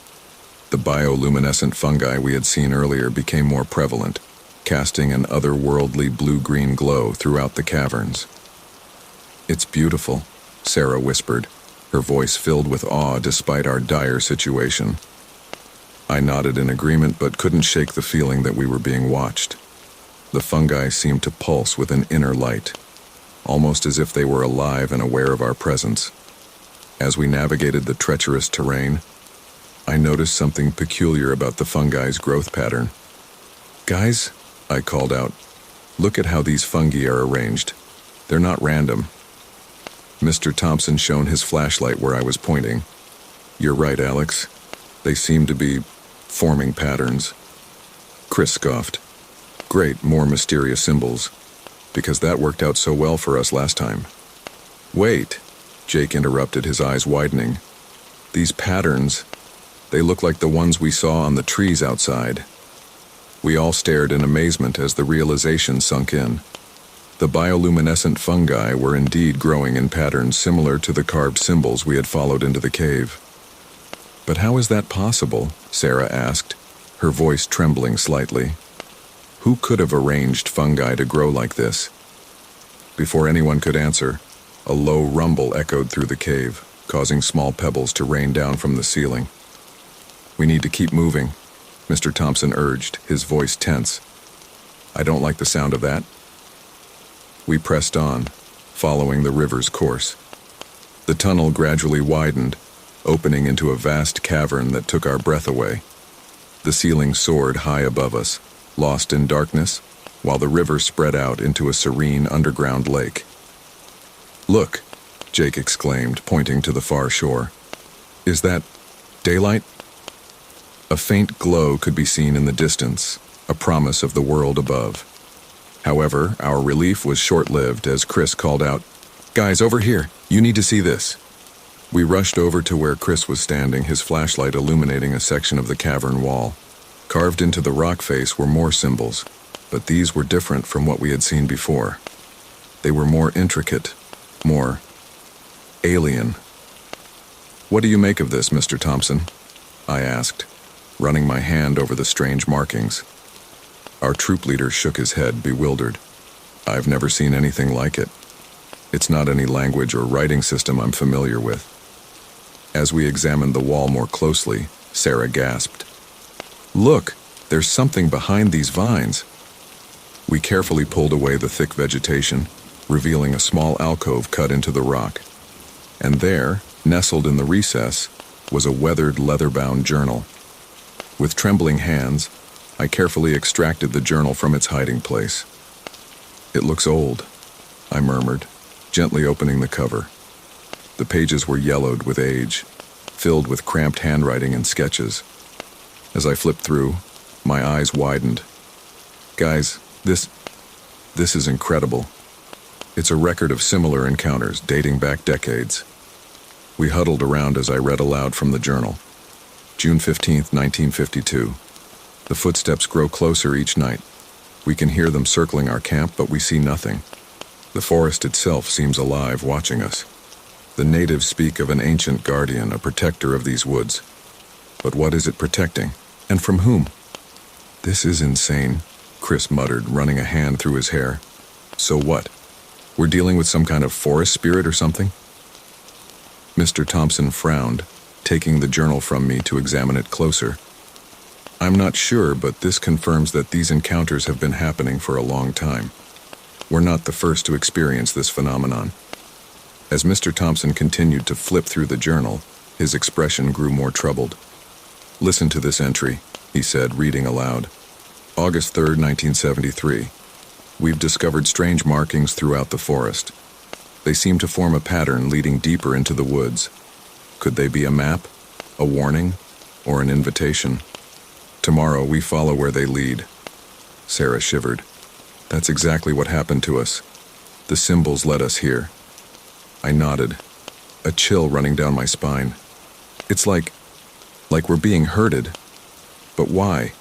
The bioluminescent fungi we had seen earlier became more prevalent, casting an otherworldly blue-green glow throughout the caverns. "It's beautiful," Sarah whispered, her voice filled with awe despite our dire situation. I nodded in agreement but couldn't shake the feeling that we were being watched. The fungi seemed to pulse with an inner light, almost as if they were alive and aware of our presence. As we navigated the treacherous terrain, I noticed something peculiar about the fungi's growth pattern. "Guys," I called out, "look at how these fungi are arranged. They're not random." Mr. Thompson shone his flashlight where I was pointing. "You're right, Alex. They seem to be forming patterns." Chris scoffed. "Great, more mysterious symbols. Because that worked out so well for us last time." "Wait," Jake interrupted, his eyes widening. "These patterns, they look like the ones we saw on the trees outside." We all stared in amazement as the realization sunk in. The bioluminescent fungi were indeed growing in patterns similar to the carved symbols we had followed into the cave. "But how is that possible?" Sarah asked, her voice trembling slightly. "Who could have arranged fungi to grow like this?" Before anyone could answer, a low rumble echoed through the cave, causing small pebbles to rain down from the ceiling. "We need to keep moving," Mr. Thompson urged, his voice tense. "I don't like the sound of that." We pressed on, following the river's course. The tunnel gradually widened, opening into a vast cavern that took our breath away. The ceiling soared high above us, lost in darkness, while the river spread out into a serene underground lake. "Look," Jake exclaimed, pointing to the far shore. "Is that daylight?" A faint glow could be seen in the distance, a promise of the world above. However, our relief was short-lived as Chris called out, "Guys, over here! You need to see this!" We rushed over to where Chris was standing, his flashlight illuminating a section of the cavern wall. Carved into the rock face were more symbols, but these were different from what we had seen before. They were more intricate, more alien. "What do you make of this, Mr. Thompson?" I asked, running my hand over the strange markings. Our troop leader shook his head, bewildered. "I've never seen anything like it. It's not any language or writing system I'm familiar with." As we examined the wall more closely, Sarah gasped. "Look, there's something behind these vines." We carefully pulled away the thick vegetation, revealing a small alcove cut into the rock. And there, nestled in the recess, was a weathered leather-bound journal. With trembling hands, I carefully extracted the journal from its hiding place. "It looks old," I murmured, gently opening the cover. The pages were yellowed with age, filled with cramped handwriting and sketches. As I flipped through, my eyes widened. "Guys, this is incredible. It's a record of similar encounters dating back decades." We huddled around as I read aloud from the journal. June 15th, 1952. "The footsteps grow closer each night. We can hear them circling our camp, but we see nothing. The forest itself seems alive, watching us. The natives speak of an ancient guardian, a protector of these woods. But what is it protecting? And from whom?" "This is insane," Chris muttered, running a hand through his hair. "So what? We're dealing with some kind of forest spirit or something?" Mr. Thompson frowned, taking the journal from me to examine it closer. "I'm not sure, but this confirms that these encounters have been happening for a long time. We're not the first to experience this phenomenon." As Mr. Thompson continued to flip through the journal, his expression grew more troubled. "Listen to this entry," he said, reading aloud. "August 3rd, 1973. We've discovered strange markings throughout the forest. They seem to form a pattern leading deeper into the woods. Could they be a map, a warning, or an invitation? Tomorrow we follow where they lead." Sarah shivered. "That's exactly what happened to us. The symbols led us here." I nodded, a chill running down my spine. "It's like we're being herded. But why?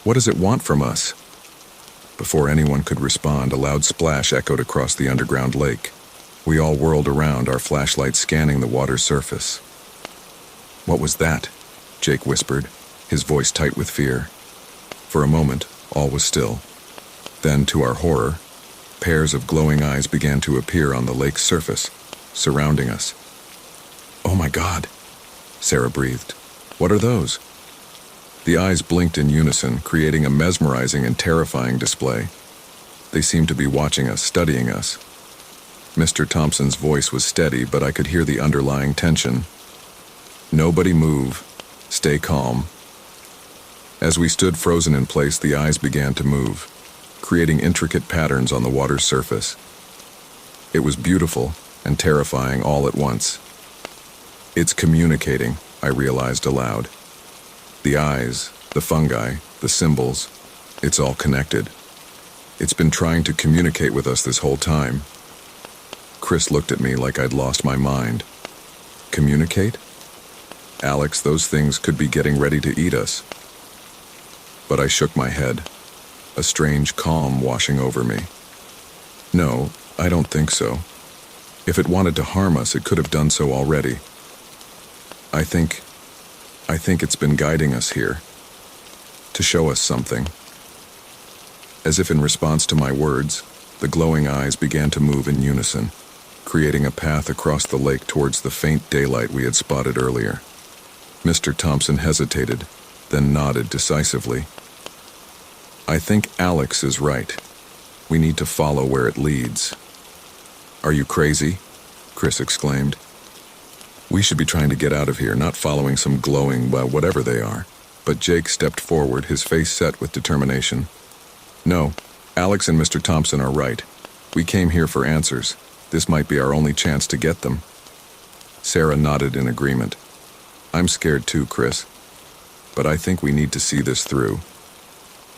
What does it want from us?" Before anyone could respond, a loud splash echoed across the underground lake. We all whirled around, our flashlights scanning the water's surface. "What was that?" Jake whispered, his voice tight with fear. For a moment, all was still. Then, to our horror, pairs of glowing eyes began to appear on the lake's surface, surrounding us. "Oh my God," Sarah breathed. "What are those?" The eyes blinked in unison, creating a mesmerizing and terrifying display. They seemed to be watching us, studying us. Mr. Thompson's voice was steady, but I could hear the underlying tension. Nobody move. Stay calm. As we stood frozen in place, the eyes began to move, creating intricate patterns on the water's surface. It was beautiful and terrifying all at once. It's communicating, I realized aloud. The eyes, the fungi, the symbols, it's all connected. It's been trying to communicate with us this whole time. Chris looked at me like I'd lost my mind. Communicate? Alex, those things could be getting ready to eat us. But I shook my head, a strange calm washing over me. No, I don't think so. If it wanted to harm us, it could have done so already. I think it's been guiding us here, to show us something. As if in response to my words, the glowing eyes began to move in unison, creating a path across the lake towards the faint daylight we had spotted earlier. Mr. Thompson hesitated, then nodded decisively. I think Alex is right. We need to follow where it leads. Are you crazy? Chris exclaimed. We should be trying to get out of here, not following some glowing, well, whatever they are. But Jake stepped forward, his face set with determination. No, Alex and Mr. Thompson are right. We came here for answers. This might be our only chance to get them. Sarah nodded in agreement. I'm scared too, Chris. But I think we need to see this through.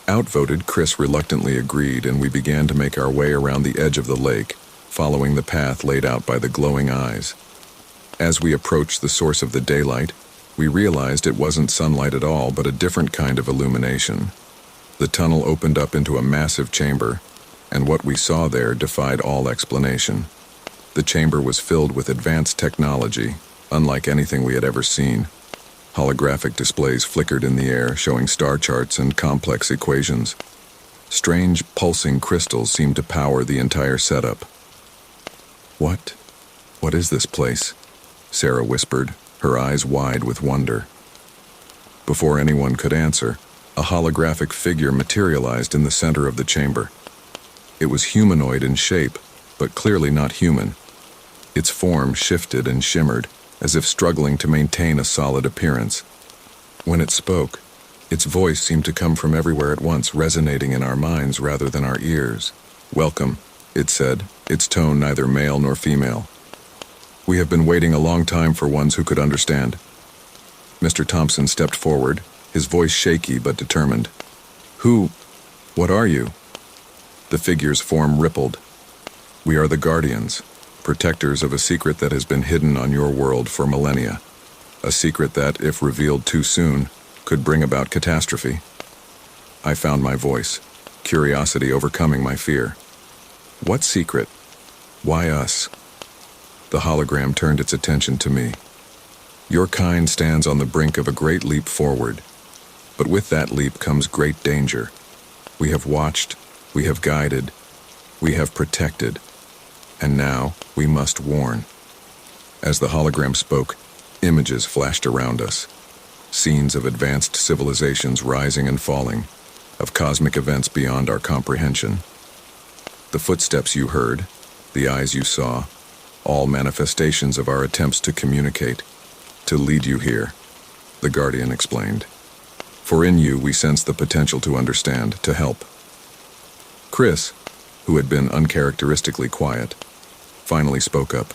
Outvoted, Chris reluctantly agreed, and we began to make our way around the edge of the lake, following the path laid out by the glowing eyes. As we approached the source of the daylight, we realized it wasn't sunlight at all, but a different kind of illumination. The tunnel opened up into a massive chamber, and what we saw there defied all explanation. The chamber was filled with advanced technology, unlike anything we had ever seen. Holographic displays flickered in the air, showing star charts and complex equations. Strange, pulsing crystals seemed to power the entire setup. What is this place? Sarah whispered, her eyes wide with wonder. Before anyone could answer, a holographic figure materialized in the center of the chamber. It was humanoid in shape, but clearly not human. Its form shifted and shimmered, as if struggling to maintain a solid appearance. When it spoke, its voice seemed to come from everywhere at once, resonating in our minds rather than our ears. Welcome, it said, its tone neither male nor female. We have been waiting a long time for ones who could understand. Mr. Thompson stepped forward, his voice shaky but determined. What are you? The figure's form rippled. We are the Guardians, protectors of a secret that has been hidden on your world for millennia. A secret that, if revealed too soon, could bring about catastrophe. I found my voice, curiosity overcoming my fear. What secret? Why us? The hologram turned its attention to me. Your kind stands on the brink of a great leap forward. But with that leap comes great danger. We have watched, we have guided, we have protected, and now we must warn. As the hologram spoke, images flashed around us. Scenes of advanced civilizations rising and falling, of cosmic events beyond our comprehension. The footsteps you heard, the eyes you saw, all manifestations of our attempts to communicate, to lead you here, the Guardian explained. For in you we sense the potential to understand, to help. Chris, who had been uncharacteristically quiet, finally spoke up.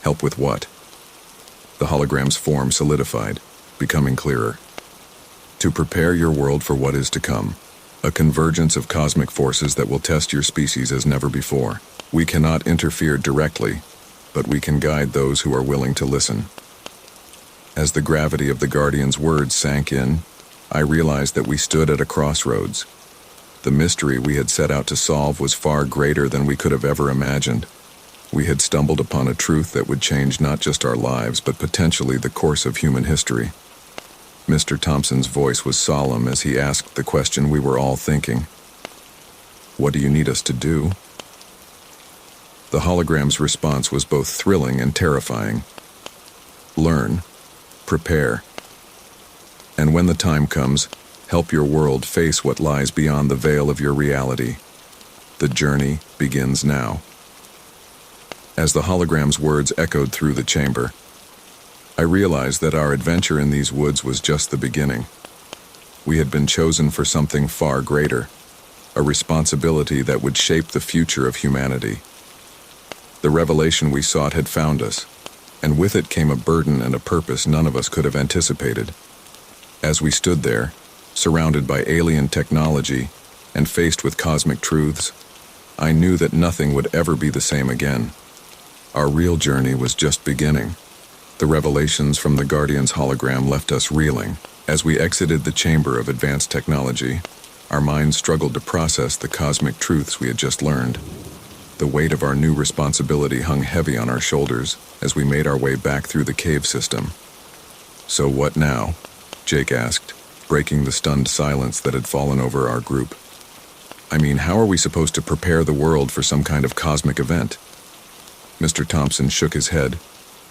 Help with what? The hologram's form solidified, becoming clearer. To prepare your world for what is to come, a convergence of cosmic forces that will test your species as never before. We cannot interfere directly, but we can guide those who are willing to listen. As the gravity of the Guardian's words sank in, I realized that we stood at a crossroads. The mystery we had set out to solve was far greater than we could have ever imagined. We had stumbled upon a truth that would change not just our lives, but potentially the course of human history. Mr. Thompson's voice was solemn as he asked the question we were all thinking. What do you need us to do? The hologram's response was both thrilling and terrifying. Learn, prepare, and when the time comes, help your world face what lies beyond the veil of your reality. The journey begins now. As the hologram's words echoed through the chamber, I realized that our adventure in these woods was just the beginning. We had been chosen for something far greater, a responsibility that would shape the future of humanity. The revelation we sought had found us, and with it came a burden and a purpose none of us could have anticipated. As we stood there, surrounded by alien technology and faced with cosmic truths, I knew that nothing would ever be the same again. Our real journey was just beginning. The revelations from the Guardian's hologram left us reeling. As we exited the chamber of advanced technology, our minds struggled to process the cosmic truths we had just learned. The weight of our new responsibility hung heavy on our shoulders as we made our way back through the cave system. "So what now?" Jake asked, breaking the stunned silence that had fallen over our group. "I mean, how are we supposed to prepare the world for some kind of cosmic event?" Mr. Thompson shook his head,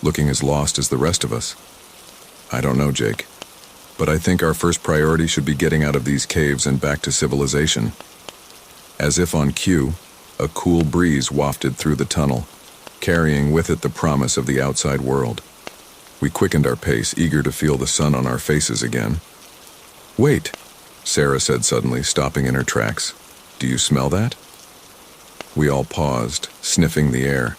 looking as lost as the rest of us. "I don't know, Jake. But I think our first priority should be getting out of these caves and back to civilization." As if on cue, a cool breeze wafted through the tunnel, carrying with it the promise of the outside world. We quickened our pace, eager to feel the sun on our faces again. "Wait," Sarah said suddenly, stopping in her tracks. "Do you smell that?" We all paused, sniffing the air.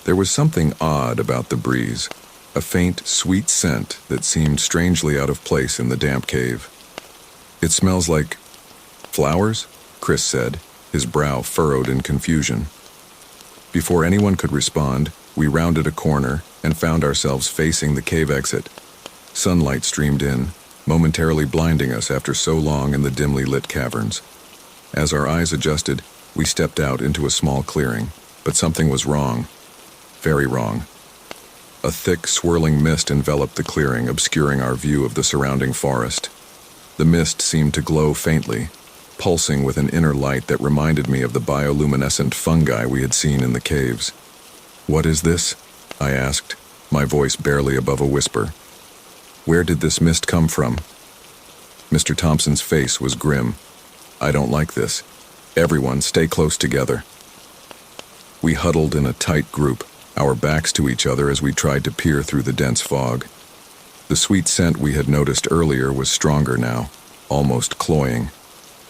There was something odd about the breeze, a faint, sweet scent that seemed strangely out of place in the damp cave. "It smells like flowers," Chris said, his brow furrowed in confusion. Before anyone could respond, we rounded a corner and found ourselves facing the cave exit. Sunlight streamed in, momentarily blinding us after so long in the dimly lit caverns. As our eyes adjusted, we stepped out into a small clearing, but something was wrong. Very wrong. A thick, swirling mist enveloped the clearing, obscuring our view of the surrounding forest. The mist seemed to glow faintly, pulsing with an inner light that reminded me of the bioluminescent fungi we had seen in the caves. "What is this?" I asked, my voice barely above a whisper. "Where did this mist come from?" Mr. Thompson's face was grim. "I don't like this. Everyone, stay close together." We huddled in a tight group, our backs to each other as we tried to peer through the dense fog. The sweet scent we had noticed earlier was stronger now, almost cloying.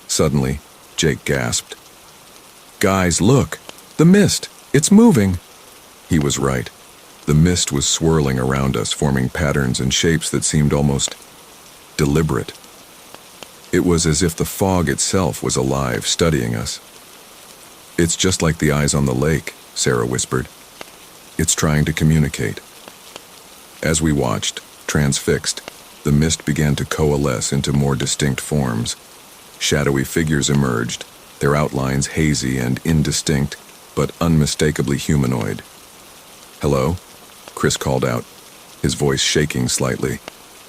Suddenly, Jake gasped. "Guys, look! The mist! It's moving!" He was right. The mist was swirling around us, forming patterns and shapes that seemed almost deliberate. It was as if the fog itself was alive, studying us. "It's just like the eyes on the lake," Sarah whispered. "It's trying to communicate." As we watched, transfixed, the mist began to coalesce into more distinct forms. Shadowy figures emerged, their outlines hazy and indistinct, but unmistakably humanoid. "Hello?" Chris called out, his voice shaking slightly.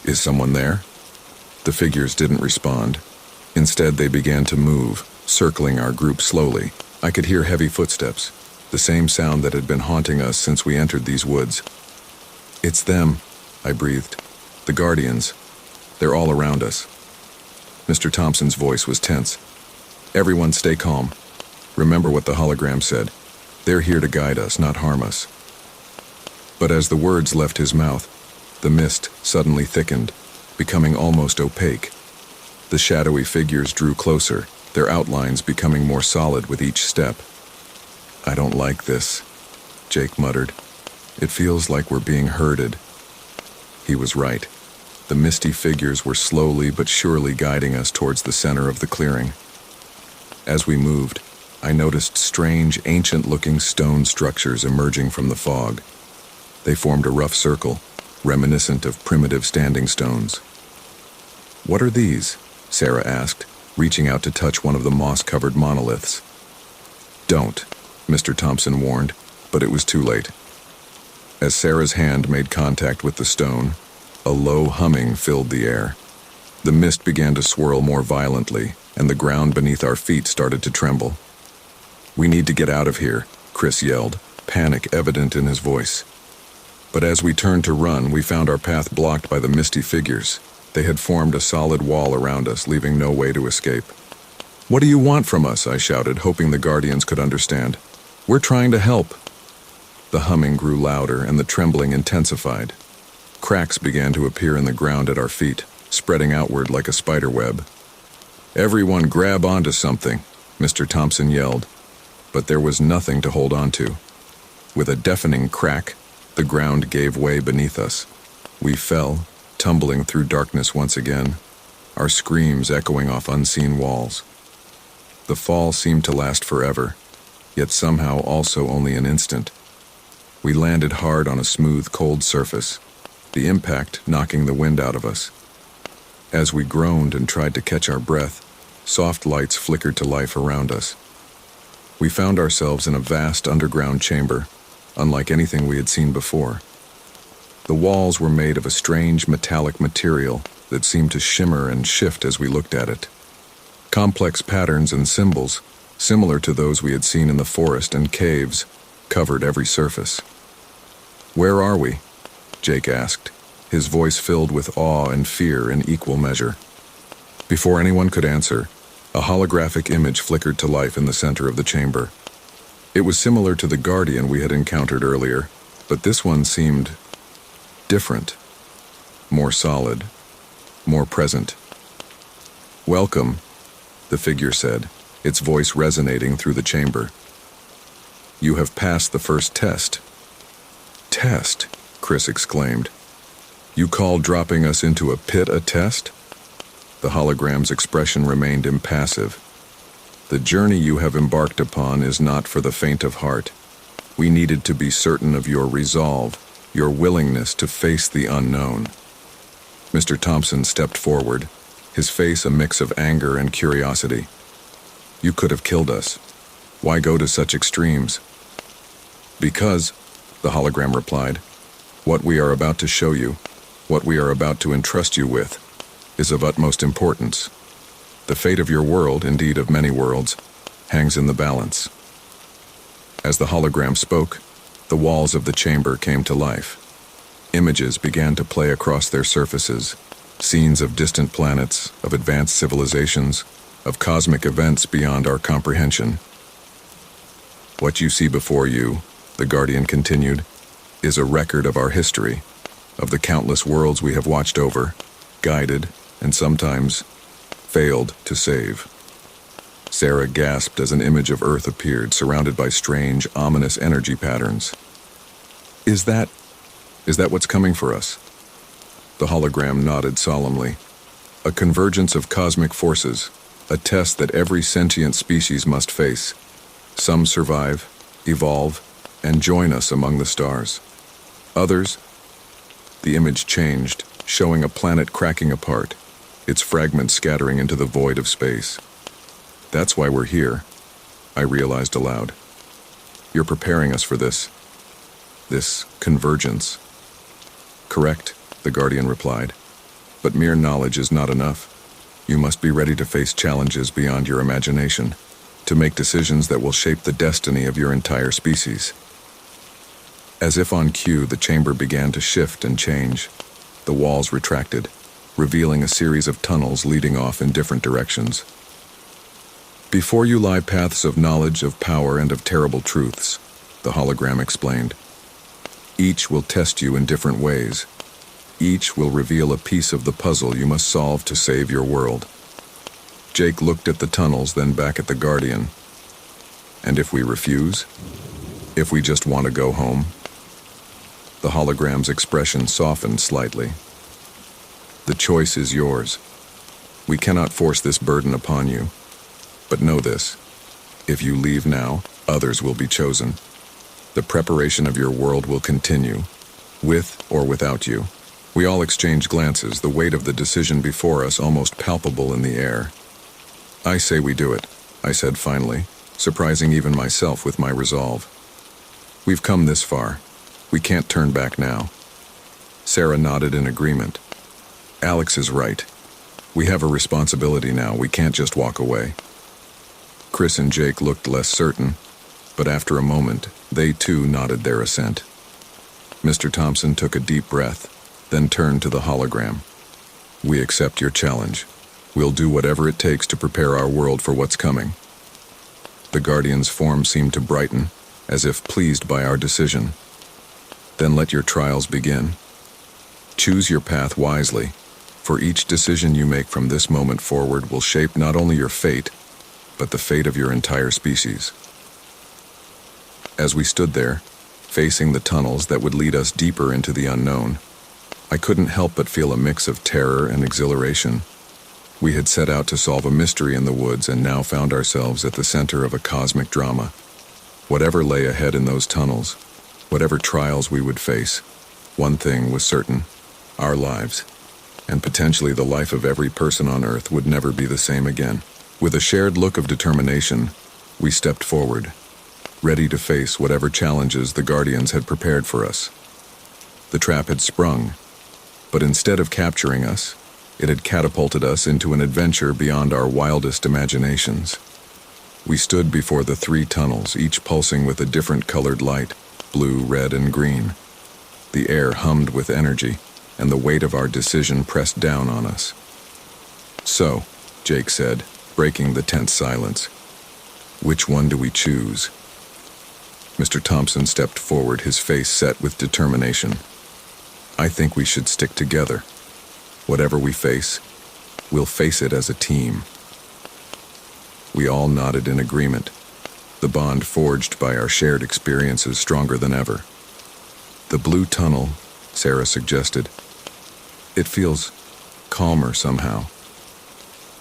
"Is someone there?" The figures didn't respond. Instead, they began to move, circling our group slowly. I could hear heavy footsteps, the same sound that had been haunting us since we entered these woods. "It's them," I breathed. "The Guardians. They're all around us." Mr. Thompson's voice was tense. "Everyone stay calm. Remember what the hologram said. They're here to guide us, not harm us." But as the words left his mouth, the mist suddenly thickened, becoming almost opaque. The shadowy figures drew closer, their outlines becoming more solid with each step. "I don't like this," Jake muttered. "It feels like we're being herded." He was right. The misty figures were slowly but surely guiding us towards the center of the clearing. As we moved, I noticed strange, ancient-looking stone structures emerging from the fog. They formed a rough circle, reminiscent of primitive standing stones. "What are these?" Sarah asked, reaching out to touch one of the moss-covered monoliths. "Don't," Mr. Thompson warned, but it was too late. As Sarah's hand made contact with the stone, a low humming filled the air. The mist began to swirl more violently, and the ground beneath our feet started to tremble. "We need to get out of here," Chris yelled, panic evident in his voice. But as we turned to run, we found our path blocked by the misty figures. They had formed a solid wall around us, leaving no way to escape. "What do you want from us?" I shouted, hoping the Guardians could understand. "We're trying to help." The humming grew louder and the trembling intensified. Cracks began to appear in the ground at our feet, spreading outward like a spider web. "Everyone grab onto something," Mr. Thompson yelled, but there was nothing to hold on to. With a deafening crack, the ground gave way beneath us. We fell, tumbling through darkness once again, our screams echoing off unseen walls. The fall seemed to last forever, yet somehow also only an instant. We landed hard on a smooth, cold surface, the impact knocking the wind out of us. As we groaned and tried to catch our breath, soft lights flickered to life around us. We found ourselves in a vast underground chamber, unlike anything we had seen before. The walls were made of a strange metallic material that seemed to shimmer and shift as we looked at it. Complex patterns and symbols, similar to those we had seen in the forest and caves, covered every surface. "Where are we?" Jake asked, his voice filled with awe and fear in equal measure. Before anyone could answer, a holographic image flickered to life in the center of the chamber. It was similar to the Guardian we had encountered earlier, but this one seemed different, more solid, more present. "Welcome," the figure said, its voice resonating through the chamber. "You have passed the first test." "Test?" Chris exclaimed. "You call dropping us into a pit a test?" The hologram's expression remained impassive. "The journey you have embarked upon is not for the faint of heart. We needed to be certain of your resolve, your willingness to face the unknown." Mr. Thompson stepped forward, his face a mix of anger and curiosity. "You could have killed us. Why go to such extremes?" "Because," the hologram replied, "what we are about to show you, what we are about to entrust you with, is of utmost importance. The fate of your world, indeed of many worlds, hangs in the balance." As the hologram spoke, the walls of the chamber came to life. Images began to play across their surfaces, scenes of distant planets, of advanced civilizations, of cosmic events beyond our comprehension. "What you see before you," the Guardian continued, "is a record of our history, of the countless worlds we have watched over, guided, and sometimes failed to save." Sarah gasped as an image of Earth appeared, surrounded by strange, ominous energy patterns. Is that what's coming for us?" The hologram nodded solemnly. "A convergence of cosmic forces, a test that every sentient species must face. Some survive, evolve, and join us among the stars. Others—" The image changed, showing a planet cracking apart, its fragments scattering into the void of space. "That's why we're here," I realized aloud. "You're preparing us for this convergence." "Correct," the Guardian replied. "But mere knowledge is not enough. You must be ready to face challenges beyond your imagination, to make decisions that will shape the destiny of your entire species." As if on cue, the chamber began to shift and change. The walls retracted, revealing a series of tunnels leading off in different directions. "Before you lie paths of knowledge, of power, and of terrible truths," the hologram explained. "Each will test you in different ways. Each will reveal a piece of the puzzle you must solve to save your world." Jake looked at the tunnels, then back at the Guardian. "And if we refuse? If we just want to go home?" The hologram's expression softened slightly. "The choice is yours. We cannot force this burden upon you. But know this, if you leave now, others will be chosen. The preparation of your world will continue, with or without you." We all exchanged glances, the weight of the decision before us almost palpable in the air. "I say we do it," I said finally, surprising even myself with my resolve. "We've come this far. We can't turn back now." Sarah nodded in agreement. "Alex is right. We have a responsibility now. We can't just walk away." Chris and Jake looked less certain, but after a moment, they too nodded their assent. Mr. Thompson took a deep breath, then turned to the hologram. "We accept your challenge. We'll do whatever it takes to prepare our world for what's coming." The Guardian's form seemed to brighten, as if pleased by our decision. Then let your trials begin. Choose your path wisely, for each decision you make from this moment forward will shape not only your fate, but the fate of your entire species. As we stood there, facing the tunnels that would lead us deeper into the unknown, I couldn't help but feel a mix of terror and exhilaration. We had set out to solve a mystery in the woods and now found ourselves at the center of a cosmic drama. Whatever lay ahead in those tunnels, whatever trials we would face, one thing was certain: our lives, and potentially the life of every person on Earth, would never be the same again. With a shared look of determination, we stepped forward, ready to face whatever challenges the Guardians had prepared for us. The trap had sprung, but instead of capturing us, it had catapulted us into an adventure beyond our wildest imaginations. We stood before the 3 tunnels, each pulsing with a different colored light: blue, red, and green. The air hummed with energy, and the weight of our decision pressed down on us. "So," Jake said, breaking the tense silence, "which one do we choose?" Mr. Thompson stepped forward, his face set with determination. "I think we should stick together. Whatever we face, we'll face it as a team." We all nodded in agreement, the bond forged by our shared experiences stronger than ever. "The blue tunnel," Sarah suggested. "It feels calmer somehow."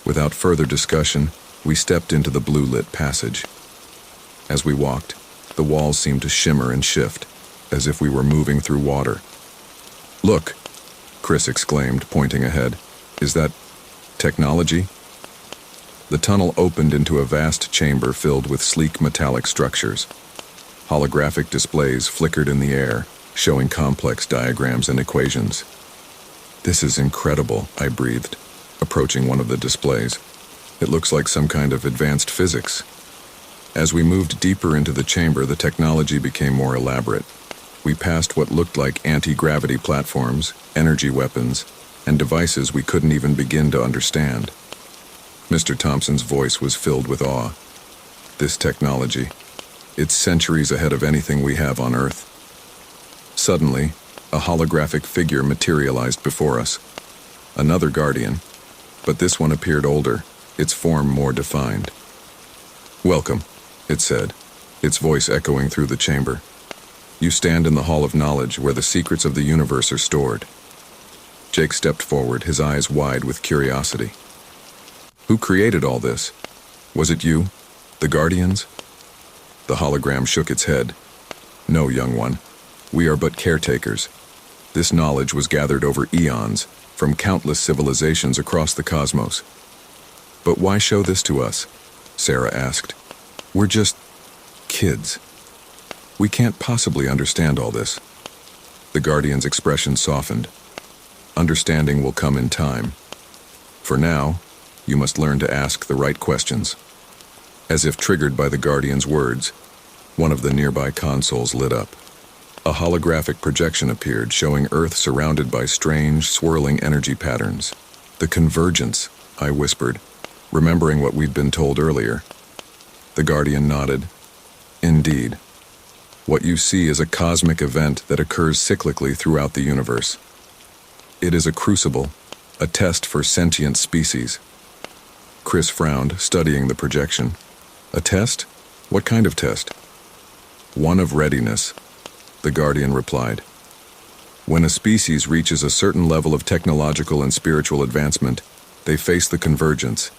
Without further discussion, we stepped into the blue-lit passage. As we walked, the walls seemed to shimmer and shift, as if we were moving through water. "Look!" Chris exclaimed, pointing ahead. "Is that technology?" The tunnel opened into a vast chamber filled with sleek metallic structures. Holographic displays flickered in the air, showing complex diagrams and equations. "This is incredible," I breathed, approaching one of the displays. "It looks like some kind of advanced physics." As we moved deeper into the chamber, the technology became more elaborate. We passed what looked like anti-gravity platforms, energy weapons, and devices we couldn't even begin to understand. Mr. Thompson's voice was filled with awe. "This technology, it's centuries ahead of anything we have on Earth." Suddenly, a holographic figure materialized before us. Another Guardian, but this one appeared older, its form more defined. "Welcome," it said, its voice echoing through the chamber. "You stand in the Hall of Knowledge, where the secrets of the universe are stored." Jake stepped forward, his eyes wide with curiosity. "Who created all this? Was it you? The Guardians?" The hologram shook its head. "No, young one. We are but caretakers. This knowledge was gathered over eons, from countless civilizations across the cosmos." "But why show this to us?" Sarah asked. "We're just kids. We can't possibly understand all this." The Guardian's expression softened. "Understanding will come in time. For now, you must learn to ask the right questions." As if triggered by the Guardian's words, one of the nearby consoles lit up. A holographic projection appeared, showing Earth surrounded by strange, swirling energy patterns. "The convergence," I whispered, remembering what we'd been told earlier. The Guardian nodded. "Indeed. What you see is a cosmic event that occurs cyclically throughout the universe. It is a crucible, a test for sentient species." Chris frowned, studying the projection. "A test? What kind of test?" "One of readiness," the Guardian replied. "When a species reaches a certain level of technological and spiritual advancement, they face the convergence.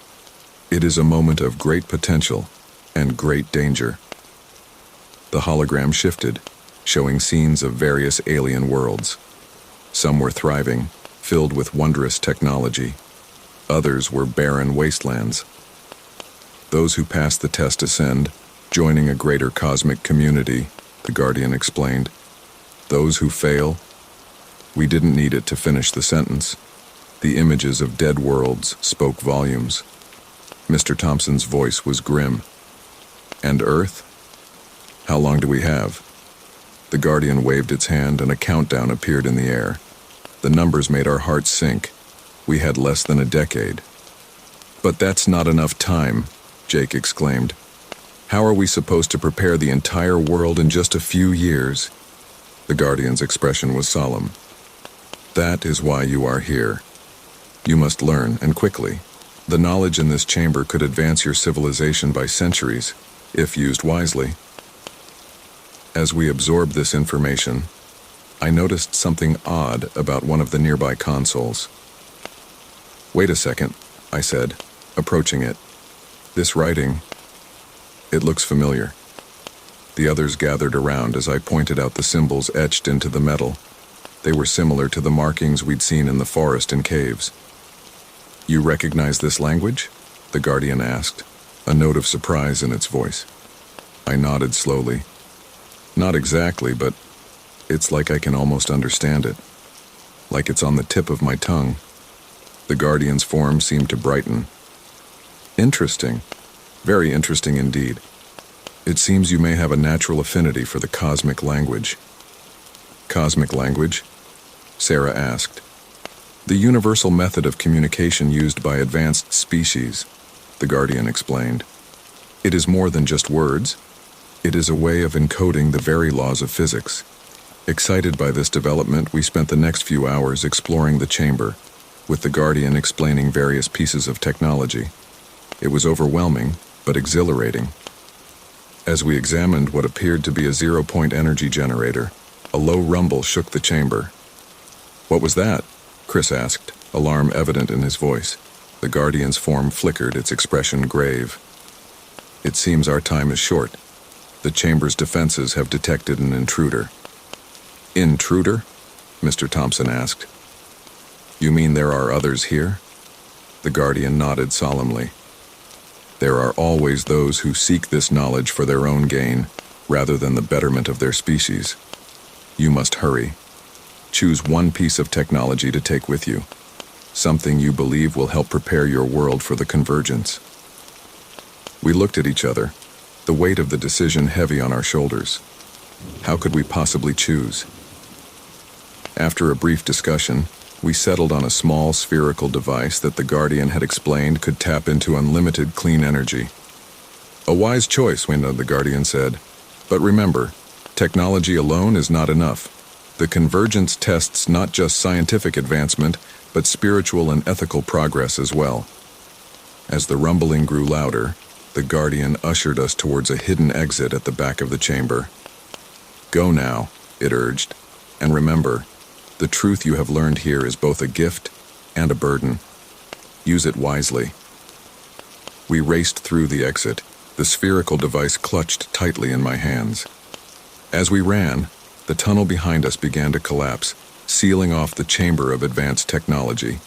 It is a moment of great potential and great danger." The hologram shifted, showing scenes of various alien worlds. Some were thriving, filled with wondrous technology. Others were barren wastelands. "Those who pass the test ascend, joining a greater cosmic community," the Guardian explained. "Those who fail..." We didn't need it to finish the sentence. The images of dead worlds spoke volumes. Mr. Thompson's voice was grim. "And Earth? How long do we have?" The Guardian waved its hand and a countdown appeared in the air. The numbers made our hearts sink. We had less than a decade. "But that's not enough time," Jake exclaimed. How are we supposed to prepare the entire world in just a few years? The Guardian's expression was solemn. That is why you are here. You must learn, and quickly. The knowledge in this chamber could advance your civilization by centuries, if used wisely. As we absorbed this information, I noticed something odd about one of the nearby consoles. Wait a second, I said, approaching it. This writing, it looks familiar. The others gathered around as I pointed out the symbols etched into the metal. They were similar to the markings we'd seen in the forest and caves. You recognize this language? The Guardian asked, a note of surprise in its voice. I nodded slowly. Not exactly, but it's like I can almost understand it. Like it's on the tip of my tongue. The Guardian's form seemed to brighten. Interesting. Very interesting indeed. It seems you may have a natural affinity for the cosmic language. Cosmic language? Sarah asked. The universal method of communication used by advanced species, the Guardian explained. It is more than just words. It is a way of encoding the very laws of physics. Excited by this development, we spent the next few hours exploring the chamber, with the Guardian explaining various pieces of technology. It was overwhelming, but exhilarating. As we examined what appeared to be a zero-point energy generator, a low rumble shook the chamber. What was that? Chris asked, alarm evident in his voice. The Guardian's form flickered, its expression grave. It seems our time is short. The chamber's defenses have detected an intruder. Intruder? Mr. Thompson asked. You mean there are others here? The Guardian nodded solemnly. There are always those who seek this knowledge for their own gain, rather than the betterment of their species. You must hurry. Choose one piece of technology to take with you. Something you believe will help prepare your world for the convergence. We looked at each other, the weight of the decision heavy on our shoulders. How could we possibly choose? After a brief discussion, we settled on a small spherical device that the Guardian had explained could tap into unlimited clean energy. A wise choice, the Guardian said. But remember, technology alone is not enough. The convergence tests not just scientific advancement, but spiritual and ethical progress as well. As the rumbling grew louder, the Guardian ushered us towards a hidden exit at the back of the chamber. Go now, it urged, and remember, the truth you have learned here is both a gift and a burden. Use it wisely. We raced through the exit, the spherical device clutched tightly in my hands. As we ran, the tunnel behind us began to collapse, sealing off the chamber of advanced technology.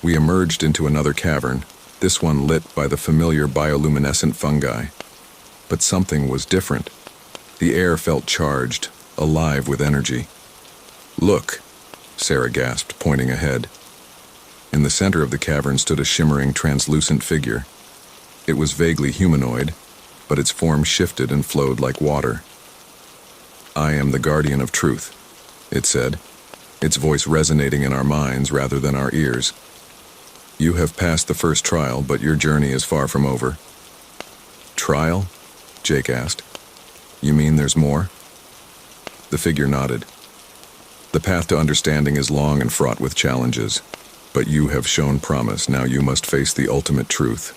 We emerged into another cavern, this one lit by the familiar bioluminescent fungi. But something was different. The air felt charged, alive with energy. Look, Sarah gasped, pointing ahead. In the center of the cavern stood a shimmering, translucent figure. It was vaguely humanoid, but its form shifted and flowed like water. I am the Guardian of Truth, it said, its voice resonating in our minds rather than our ears. You have passed the first trial, but your journey is far from over. Trial? Jake asked. You mean there's more? The figure nodded. The path to understanding is long and fraught with challenges, but you have shown promise. Now you must face the ultimate truth.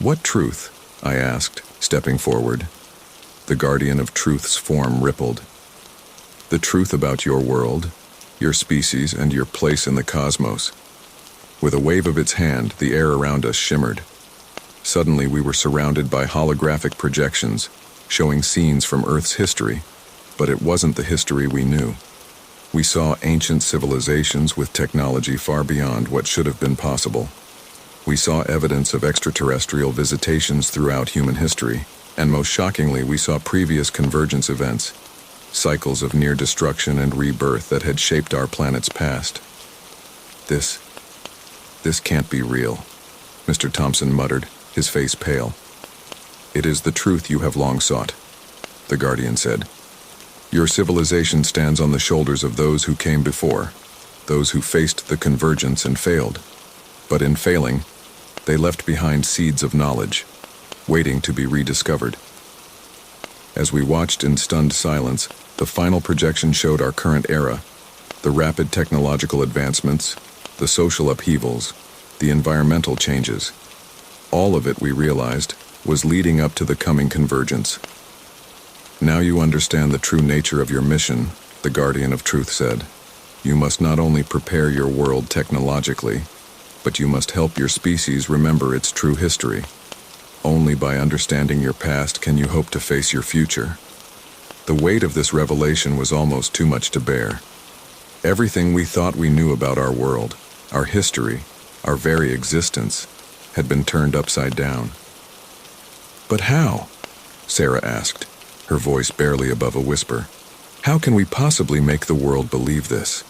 What truth? I asked, stepping forward. The Guardian of Truth's form rippled. The truth about your world, your species, and your place in the cosmos. With a wave of its hand, the air around us shimmered. Suddenly we were surrounded by holographic projections, showing scenes from Earth's history, but it wasn't the history we knew. We saw ancient civilizations with technology far beyond what should have been possible. We saw evidence of extraterrestrial visitations throughout human history, and most shockingly, we saw previous convergence events, cycles of near destruction and rebirth that had shaped our planet's past. This can't be real, Mr. Thompson muttered, his face pale. It is the truth you have long sought, the Guardian said. Your civilization stands on the shoulders of those who came before, those who faced the convergence and failed. But in failing, they left behind seeds of knowledge. waiting to be rediscovered. As we watched in stunned silence, the final projection showed our current era, the rapid technological advancements, the social upheavals, the environmental changes. All of it, we realized, was leading up to the coming convergence. Now you understand the true nature of your mission, the Guardian of Truth said. You must not only prepare your world technologically, but you must help your species remember its true history. Only by understanding your past can you hope to face your future. The weight of this revelation was almost too much to bear. Everything we thought we knew about our world, our history, our very existence, had been turned upside down. But how? Sarah asked, her voice barely above a whisper. How can we possibly make the world believe this?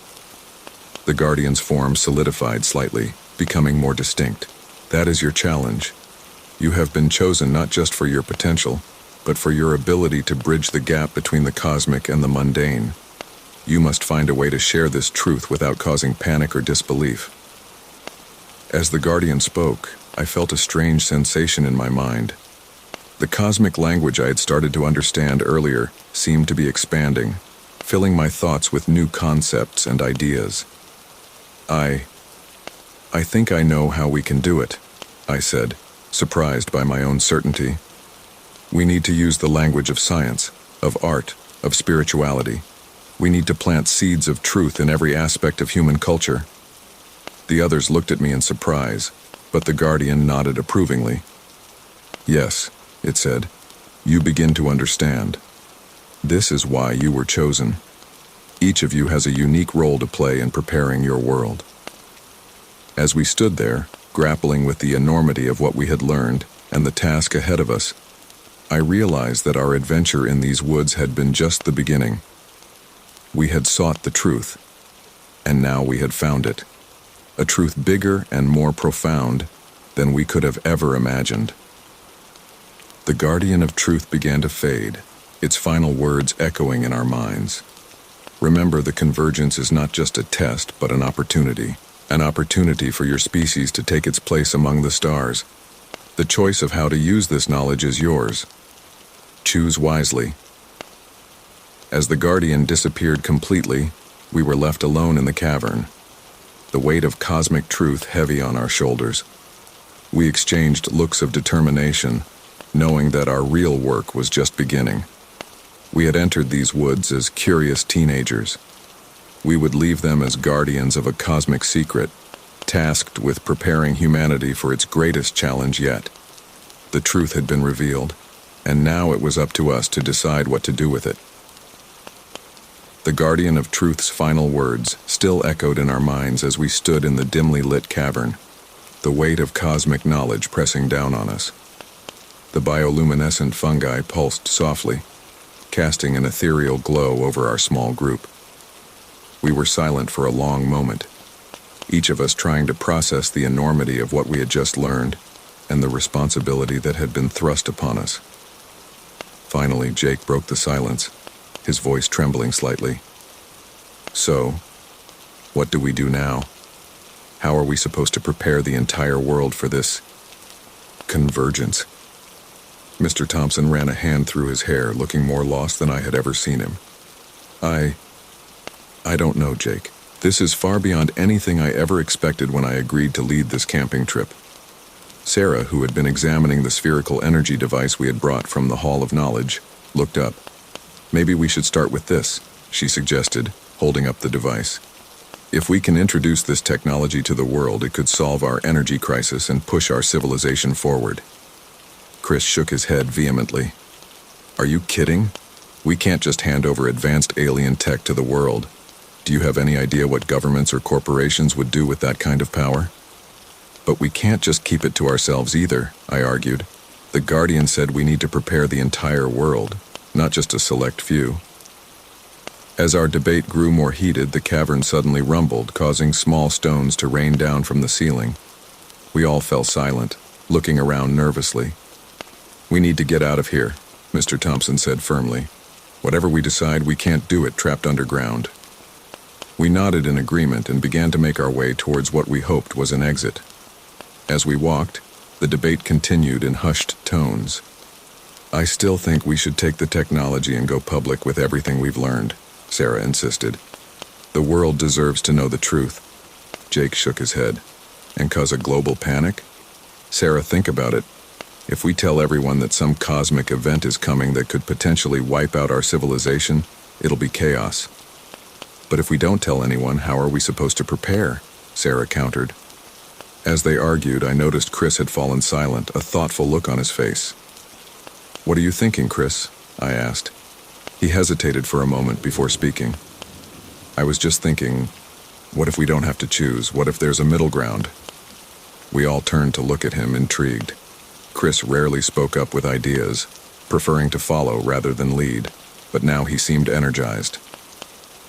The Guardian's form solidified slightly, becoming more distinct. That is your challenge. You have been chosen not just for your potential, but for your ability to bridge the gap between the cosmic and the mundane. You must find a way to share this truth without causing panic or disbelief. As the Guardian spoke, I felt a strange sensation in my mind. The cosmic language I had started to understand earlier seemed to be expanding, filling my thoughts with new concepts and ideas. I think I know how we can do it, I said, surprised by my own certainty. We need to use the language of science, of art, of spirituality. We need to plant seeds of truth in every aspect of human culture. The others looked at me in surprise, but the Guardian nodded approvingly. Yes, it said, you begin to understand. This is why you were chosen. Each of you has a unique role to play in preparing your world. As we stood there, grappling with the enormity of what we had learned and the task ahead of us, I realized that our adventure in these woods had been just the beginning. We had sought the truth, and now we had found it. A truth bigger and more profound than we could have ever imagined. The Guardian of Truth began to fade, its final words echoing in our minds. Remember, the convergence is not just a test, but an opportunity for your species to take its place among the stars. The choice of how to use this knowledge is yours. Choose wisely. As the Guardian disappeared completely, we were left alone in the cavern, the weight of cosmic truth heavy on our shoulders. We exchanged looks of determination, knowing that our real work was just beginning. We had entered these woods as curious teenagers. We would leave them as guardians of a cosmic secret, tasked with preparing humanity for its greatest challenge yet. The truth had been revealed, and now it was up to us to decide what to do with it. The Guardian of Truth's final words still echoed in our minds as we stood in the dimly lit cavern, the weight of cosmic knowledge pressing down on us. The bioluminescent fungi pulsed softly, casting an ethereal glow over our small group. We were silent for a long moment, each of us trying to process the enormity of what we had just learned and the responsibility that had been thrust upon us. Finally, Jake broke the silence, his voice trembling slightly. So, what do we do now? How are we supposed to prepare the entire world for this convergence? Mr. Thompson ran a hand through his hair, looking more lost than I had ever seen him. I don't know, Jake. This is far beyond anything I ever expected when I agreed to lead this camping trip. Sarah, who had been examining the spherical energy device we had brought from the Hall of Knowledge, looked up. Maybe we should start with this, she suggested, holding up the device. If we can introduce this technology to the world, it could solve our energy crisis and push our civilization forward. Chris shook his head vehemently. Are you kidding? We can't just hand over advanced alien tech to the world. Do you have any idea what governments or corporations would do with that kind of power? But we can't just keep it to ourselves either, I argued. The Guardian said we need to prepare the entire world, not just a select few. As our debate grew more heated, the cavern suddenly rumbled, causing small stones to rain down from the ceiling. We all fell silent, looking around nervously. We need to get out of here, Mr. Thompson said firmly. Whatever we decide, we can't do it trapped underground. We nodded in agreement and began to make our way towards what we hoped was an exit. As we walked, The debate continued in hushed tones. "I still think we should take the technology and go public with everything we've learned," Sarah insisted. "The world deserves to know the truth." Jake shook his head. "And cause a global panic?" "Sarah, think about it. If we tell everyone that some cosmic event is coming that could potentially wipe out our civilization, it'll be chaos." "But if we don't tell anyone, how are we supposed to prepare?" Sarah countered. As they argued, I noticed Chris had fallen silent, a thoughtful look on his face. "What are you thinking, Chris?" I asked. He hesitated for a moment before speaking. "I was just thinking, what if we don't have to choose? What if there's a middle ground?" We all turned to look at him, intrigued. Chris rarely spoke up with ideas, preferring to follow rather than lead, but now he seemed energized.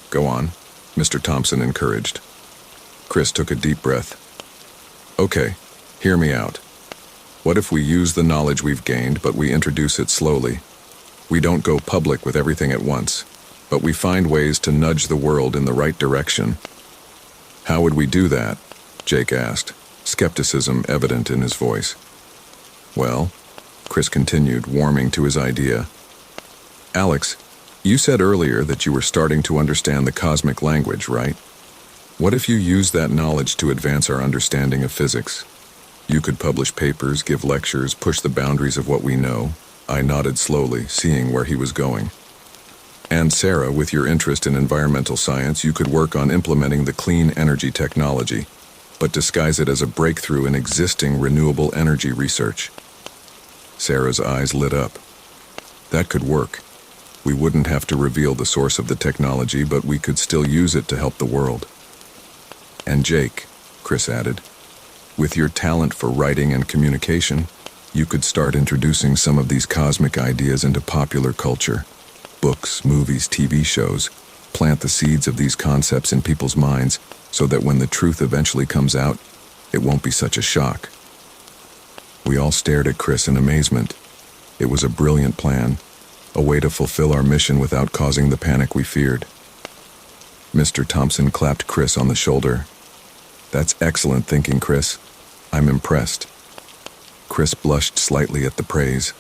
"Go on," Mr. Thompson encouraged. Chris took a deep breath. "Okay, hear me out. What if we use the knowledge we've gained, but we introduce it slowly? We don't go public with everything at once, but we find ways to nudge the world in the right direction." "How would we do that?" Jake asked, skepticism evident in his voice. "Well," Chris continued, warming to his idea. "Alex, you said earlier that you were starting to understand the cosmic language, right? What if you use that knowledge to advance our understanding of physics? You could publish papers, give lectures, push the boundaries of what we know." I nodded slowly, seeing where he was going. "And Sarah, with your interest in environmental science, you could work on implementing the clean energy technology, but disguise it as a breakthrough in existing renewable energy research." Sarah's eyes lit up. "That could work. We wouldn't have to reveal the source of the technology, but we could still use it to help the world." "And Jake," Chris added, "with your talent for writing and communication, you could start introducing some of these cosmic ideas into popular culture. Books, movies, TV shows. Plant the seeds of these concepts in people's minds so that when the truth eventually comes out, it won't be such a shock." We all stared at Chris in amazement. It was a brilliant plan, a way to fulfill our mission without causing the panic we feared. Mr. Thompson clapped Chris on the shoulder. "That's excellent thinking, Chris. I'm impressed." Chris blushed slightly at the praise.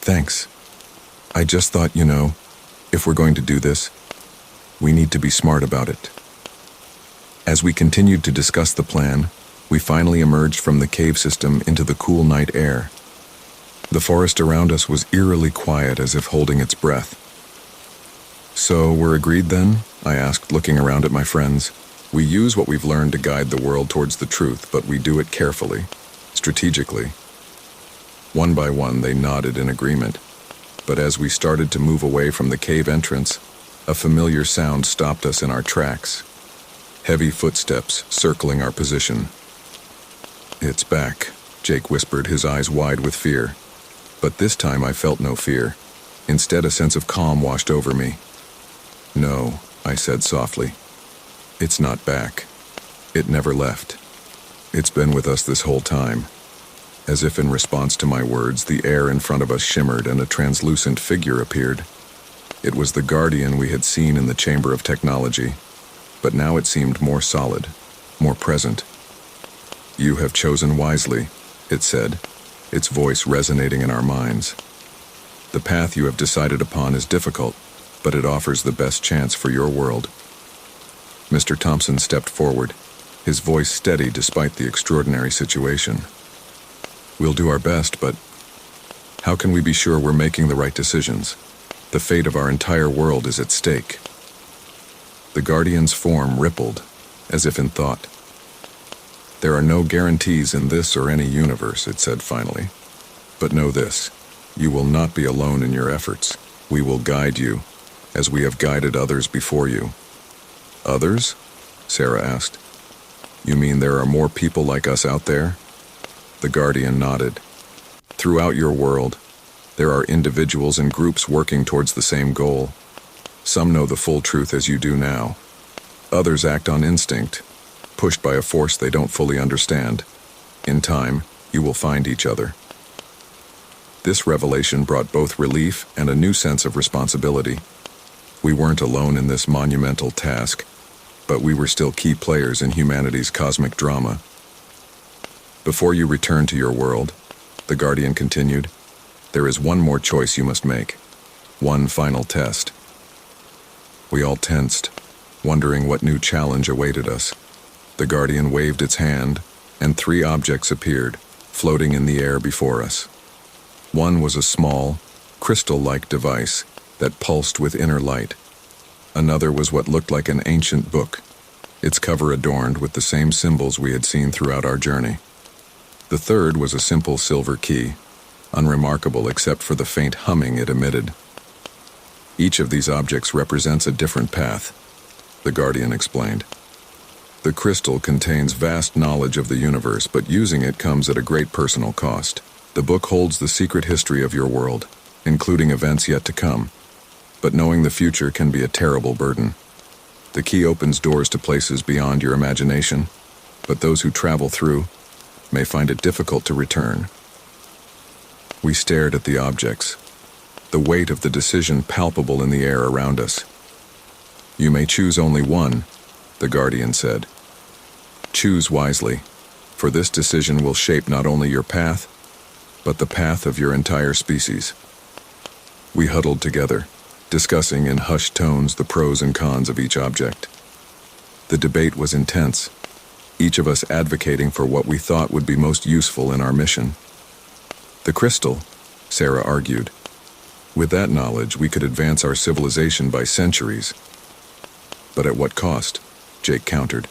"Thanks. I just thought, if we're going to do this, we need to be smart about it." As we continued to discuss the plan, we finally emerged from the cave system into the cool night air. The forest around us was eerily quiet, as if holding its breath. "So we're agreed then?" I asked, looking around at my friends. "We use what we've learned to guide the world towards the truth, but we do it carefully, strategically." One by one, they nodded in agreement. But as we started to move away from the cave entrance, a familiar sound stopped us in our tracks. Heavy footsteps circling our position. "It's back," Jake whispered, his eyes wide with fear. But this time I felt no fear. Instead, a sense of calm washed over me. "No," I said softly. "It's not back. It never left. It's been with us this whole time." As if in response to my words, the air in front of us shimmered and a translucent figure appeared. It was the Guardian we had seen in the Chamber of Technology, but now it seemed more solid, more present. "You have chosen wisely," it said, its voice resonating in our minds. "The path you have decided upon is difficult, but it offers the best chance for your world." Mr. Thompson stepped forward, his voice steady despite the extraordinary situation. "We'll do our best, but how can we be sure we're making the right decisions? The fate of our entire world is at stake." The Guardian's form rippled, as if in thought. "There are no guarantees in this or any universe," it said finally. "But know this, you will not be alone in your efforts. We will guide you, as we have guided others before you." "Others?" Sarah asked. "You mean there are more people like us out there?" The Guardian nodded. "Throughout your world, there are individuals and groups working towards the same goal. Some know the full truth as you do now. Others act on instinct, pushed by a force they don't fully understand. In time, you will find each other." This revelation brought both relief and a new sense of responsibility. We weren't alone in this monumental task, but we were still key players in humanity's cosmic drama. Before you return to your world, the Guardian continued, there is one more choice you must make. One final test. We all tensed, wondering what new challenge awaited us. The Guardian waved its hand, and 3 objects appeared, floating in the air before us. One was a small, crystal-like device that pulsed with inner light. Another was what looked like an ancient book, its cover adorned with the same symbols we had seen throughout our journey. The third was a simple silver key, unremarkable except for the faint humming it emitted. Each of these objects represents a different path, the Guardian explained. The crystal contains vast knowledge of the universe, but using it comes at a great personal cost. The book holds the secret history of your world, including events yet to come. But knowing the future can be a terrible burden. The key opens doors to places beyond your imagination, but those who travel through may find it difficult to return. We stared at the objects, the weight of the decision palpable in the air around us. You may choose only one, the Guardian said. Choose wisely, for this decision will shape not only your path, but the path of your entire species. We huddled together, discussing in hushed tones the pros and cons of each object. The debate was intense, each of us advocating for what we thought would be most useful in our mission. The crystal, Sarah argued. With that knowledge, we could advance our civilization by centuries. But at what cost? Jake countered.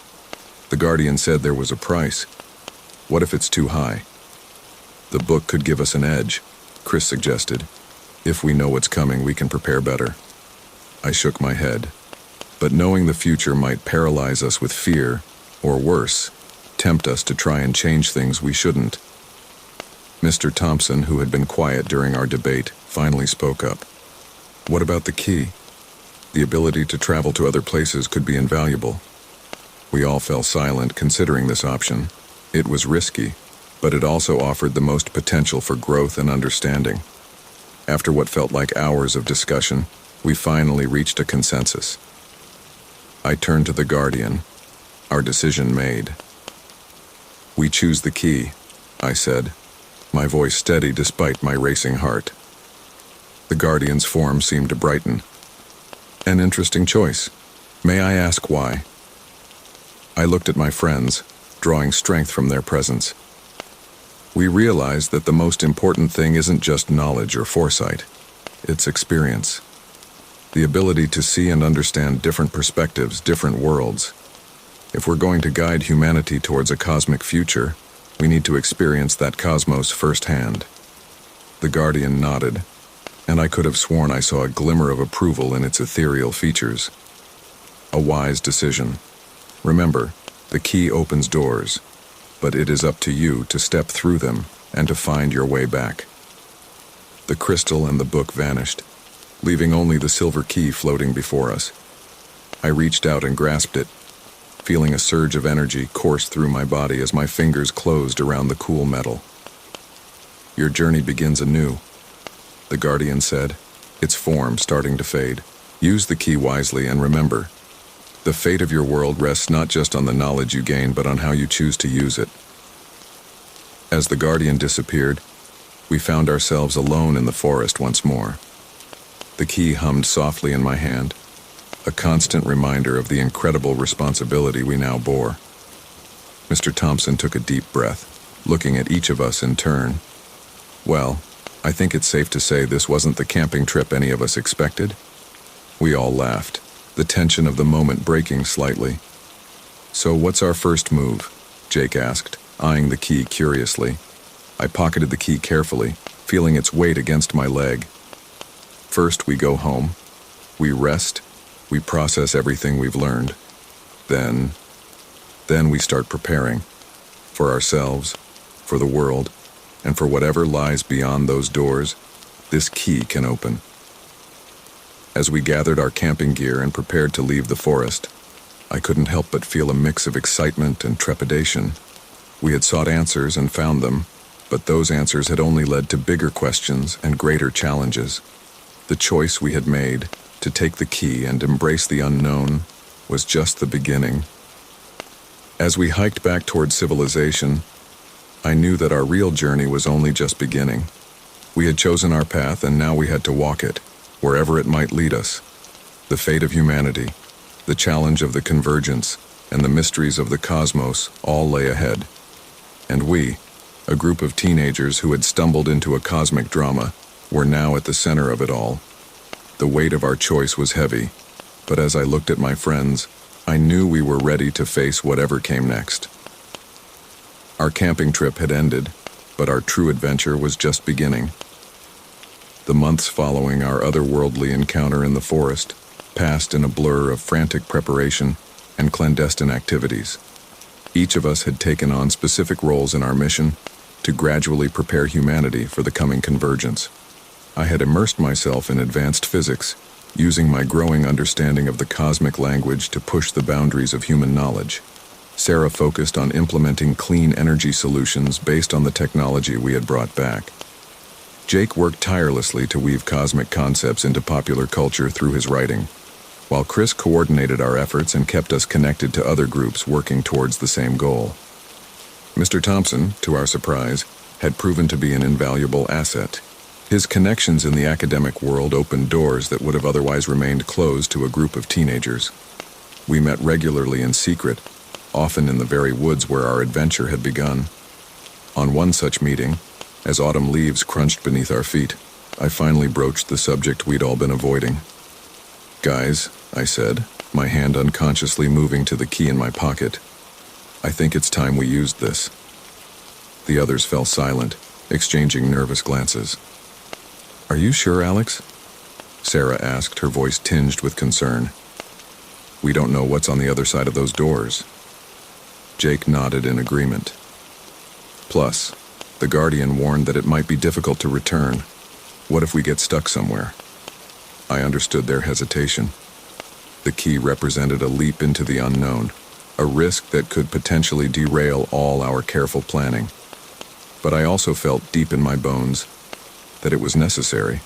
The Guardian said there was a price. What if it's too high? The book could give us an edge, Chris suggested. If we know what's coming, we can prepare better. I shook my head. But knowing the future might paralyze us with fear, or worse, tempt us to try and change things we shouldn't. Mr. Thompson, who had been quiet during our debate, finally spoke up. What about the key? The ability to travel to other places could be invaluable. We all fell silent considering this option. It was risky, but it also offered the most potential for growth and understanding. After what felt like hours of discussion, we finally reached a consensus. I turned to the Guardian, our decision made. We choose the key, I said, my voice steady despite my racing heart. The Guardian's form seemed to brighten. An interesting choice. May I ask why? I looked at my friends, drawing strength from their presence. We realized that the most important thing isn't just knowledge or foresight. It's experience. The ability to see and understand different perspectives, different worlds. If we're going to guide humanity towards a cosmic future, we need to experience that cosmos firsthand. The Guardian nodded, and I could have sworn I saw a glimmer of approval in its ethereal features. A wise decision. Remember, the key opens doors, but it is up to you to step through them and to find your way back. The crystal and the book vanished, leaving only the silver key floating before us. I reached out and grasped it, feeling a surge of energy course through my body as my fingers closed around the cool metal. Your journey begins anew, the Guardian said, its form starting to fade. Use the key wisely and remember, the fate of your world rests not just on the knowledge you gain, but on how you choose to use it. As the Guardian disappeared, we found ourselves alone in the forest once more. The key hummed softly in my hand, a constant reminder of the incredible responsibility we now bore. Mr. Thompson took a deep breath, looking at each of us in turn. Well, I think it's safe to say this wasn't the camping trip any of us expected. We all laughed, the tension of the moment breaking slightly. So what's our first move? Jake asked, eyeing the key curiously. I pocketed the key carefully, feeling its weight against my leg. First, we go home. We rest. We process everything we've learned. Then we start preparing. For ourselves, for the world, and for whatever lies beyond those doors, this key can open. As we gathered our camping gear and prepared to leave the forest, I couldn't help but feel a mix of excitement and trepidation. We had sought answers and found them, but those answers had only led to bigger questions and greater challenges. The choice we had made, to take the key and embrace the unknown, was just the beginning. As we hiked back toward civilization, I knew that our real journey was only just beginning. We had chosen our path and now we had to walk it, wherever it might lead us. The fate of humanity, the challenge of the convergence, and the mysteries of the cosmos all lay ahead. And we, a group of teenagers who had stumbled into a cosmic drama, were now at the center of it all. The weight of our choice was heavy, but as I looked at my friends, I knew we were ready to face whatever came next. Our camping trip had ended, but our true adventure was just beginning. The months following our otherworldly encounter in the forest passed in a blur of frantic preparation and clandestine activities. Each of us had taken on specific roles in our mission to gradually prepare humanity for the coming convergence. I had immersed myself in advanced physics, using my growing understanding of the cosmic language to push the boundaries of human knowledge. Sarah focused on implementing clean energy solutions based on the technology we had brought back. Jake worked tirelessly to weave cosmic concepts into popular culture through his writing, while Chris coordinated our efforts and kept us connected to other groups working towards the same goal. Mr. Thompson, to our surprise, had proven to be an invaluable asset. His connections in the academic world opened doors that would have otherwise remained closed to a group of teenagers. We met regularly in secret, often in the very woods where our adventure had begun. On one such meeting, as autumn leaves crunched beneath our feet, I finally broached the subject we'd all been avoiding. "Guys," I said, my hand unconsciously moving to the key in my pocket, "I think it's time we used this." The others fell silent, exchanging nervous glances. "Are you sure, Alex?" Sarah asked, her voice tinged with concern. "We don't know what's on the other side of those doors." Jake nodded in agreement. "Plus, the Guardian warned that it might be difficult to return. What if we get stuck somewhere?" I understood their hesitation. The key represented a leap into the unknown, a risk that could potentially derail all our careful planning. But I also felt deep in my bones that it was necessary.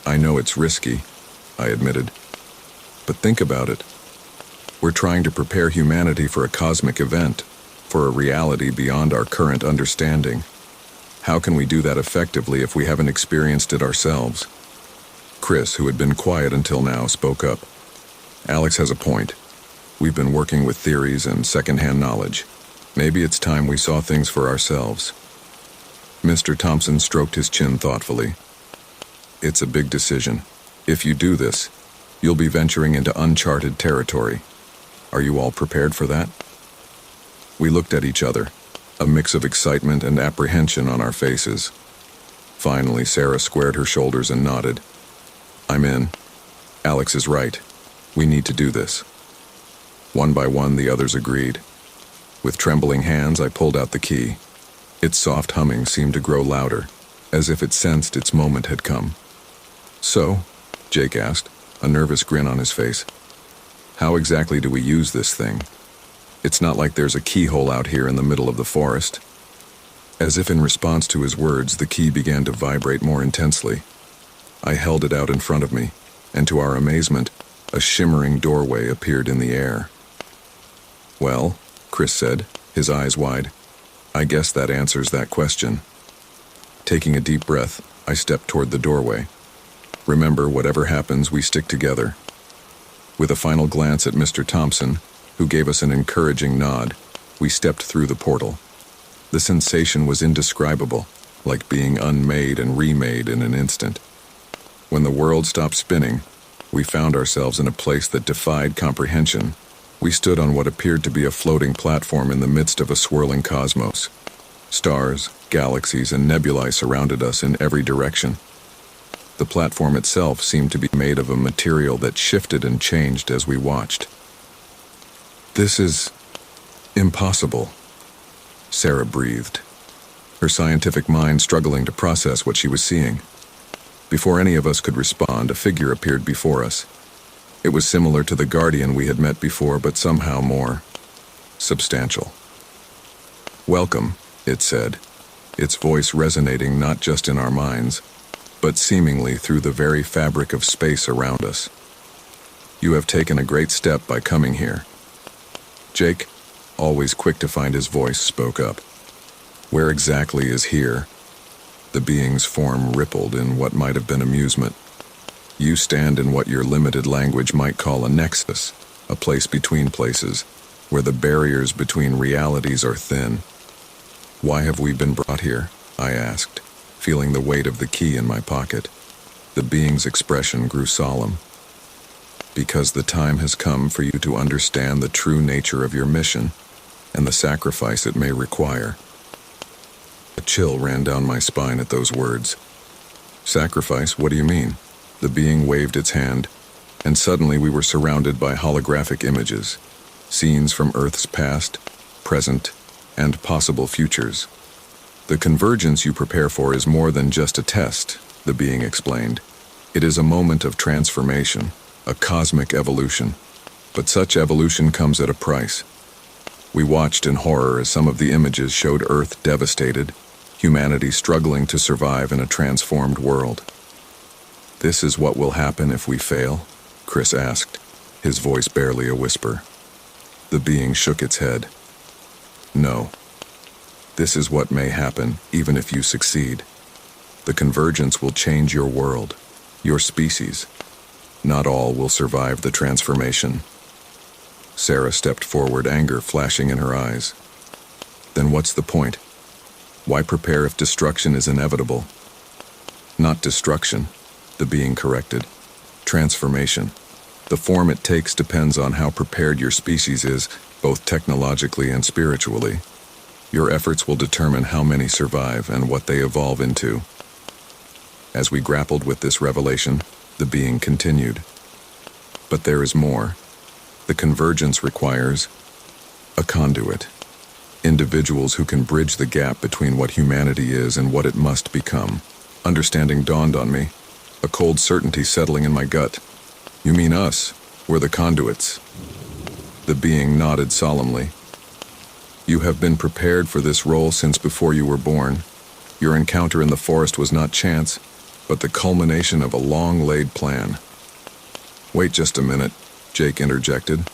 "I know it's risky," I admitted. "But think about it. We're trying to prepare humanity for a cosmic event, for a reality beyond our current understanding. How can we do that effectively if we haven't experienced it ourselves?" Chris, who had been quiet until now, spoke up. "Alex has a point. We've been working with theories and secondhand knowledge. Maybe it's time we saw things for ourselves." Mr. Thompson stroked his chin thoughtfully. "It's a big decision. If you do this, you'll be venturing into uncharted territory. Are you all prepared for that?" We looked at each other, a mix of excitement and apprehension on our faces. Finally, Sarah squared her shoulders and nodded. "I'm in. Alex is right. We need to do this." One by one, the others agreed. With trembling hands, I pulled out the key. Its soft humming seemed to grow louder, as if it sensed its moment had come. "So," Jake asked, a nervous grin on his face, "how exactly do we use this thing? It's not like there's a keyhole out here in the middle of the forest." As if in response to his words, the key began to vibrate more intensely. I held it out in front of me, and to our amazement, a shimmering doorway appeared in the air. "Well," Chris said, his eyes wide, "I guess that answers that question." Taking a deep breath, I stepped toward the doorway. "Remember, whatever happens, we stick together." With a final glance at Mr. Thompson, who gave us an encouraging nod, we stepped through the portal. The sensation was indescribable, like being unmade and remade in an instant. When the world stopped spinning, we found ourselves in a place that defied comprehension. We stood on what appeared to be a floating platform in the midst of a swirling cosmos. Stars, galaxies, and nebulae surrounded us in every direction. The platform itself seemed to be made of a material that shifted and changed as we watched. "This is impossible," Sarah breathed, her scientific mind struggling to process what she was seeing. Before any of us could respond, a figure appeared before us. It was similar to the Guardian we had met before, but somehow more substantial. "Welcome," it said, its voice resonating not just in our minds, but seemingly through the very fabric of space around us. "You have taken a great step by coming here." Jake, always quick to find his voice, spoke up. Where exactly is here? The being's form rippled in what might have been amusement. You stand in what your limited language might call a nexus, a place between places, where the barriers between realities are thin. Why have we been brought here? I asked, feeling the weight of the key in my pocket. The being's expression grew solemn. Because the time has come for you to understand the true nature of your mission and the sacrifice it may require. A chill ran down my spine at those words. Sacrifice? What do you mean? The being waved its hand, and suddenly we were surrounded by holographic images, scenes from Earth's past, present, and possible futures. The convergence you prepare for is more than just a test, the being explained. It is a moment of transformation, a cosmic evolution. But such evolution comes at a price. We watched in horror as some of the images showed Earth devastated, humanity struggling to survive in a transformed world. This is what will happen if we fail? Chris asked, his voice barely a whisper. The being shook its head. No. This is what may happen, even if you succeed. The convergence will change your world, your species. Not all will survive the transformation. Sarah stepped forward, anger flashing in her eyes. Then what's the point? Why prepare if destruction is inevitable? Not destruction, the being corrected. Transformation. The form it takes depends on how prepared your species is, both technologically and spiritually. Your efforts will determine how many survive and what they evolve into. As we grappled with this revelation, the being continued. But there is more. The convergence requires a conduit. Individuals who can bridge the gap between what humanity is and what it must become. Understanding dawned on me, a cold certainty settling in my gut. You mean us? We're the conduits. The being nodded solemnly. You have been prepared for this role since before you were born. Your encounter in the forest was not chance, but the culmination of a long-laid plan. Wait just a minute, Jake interjected,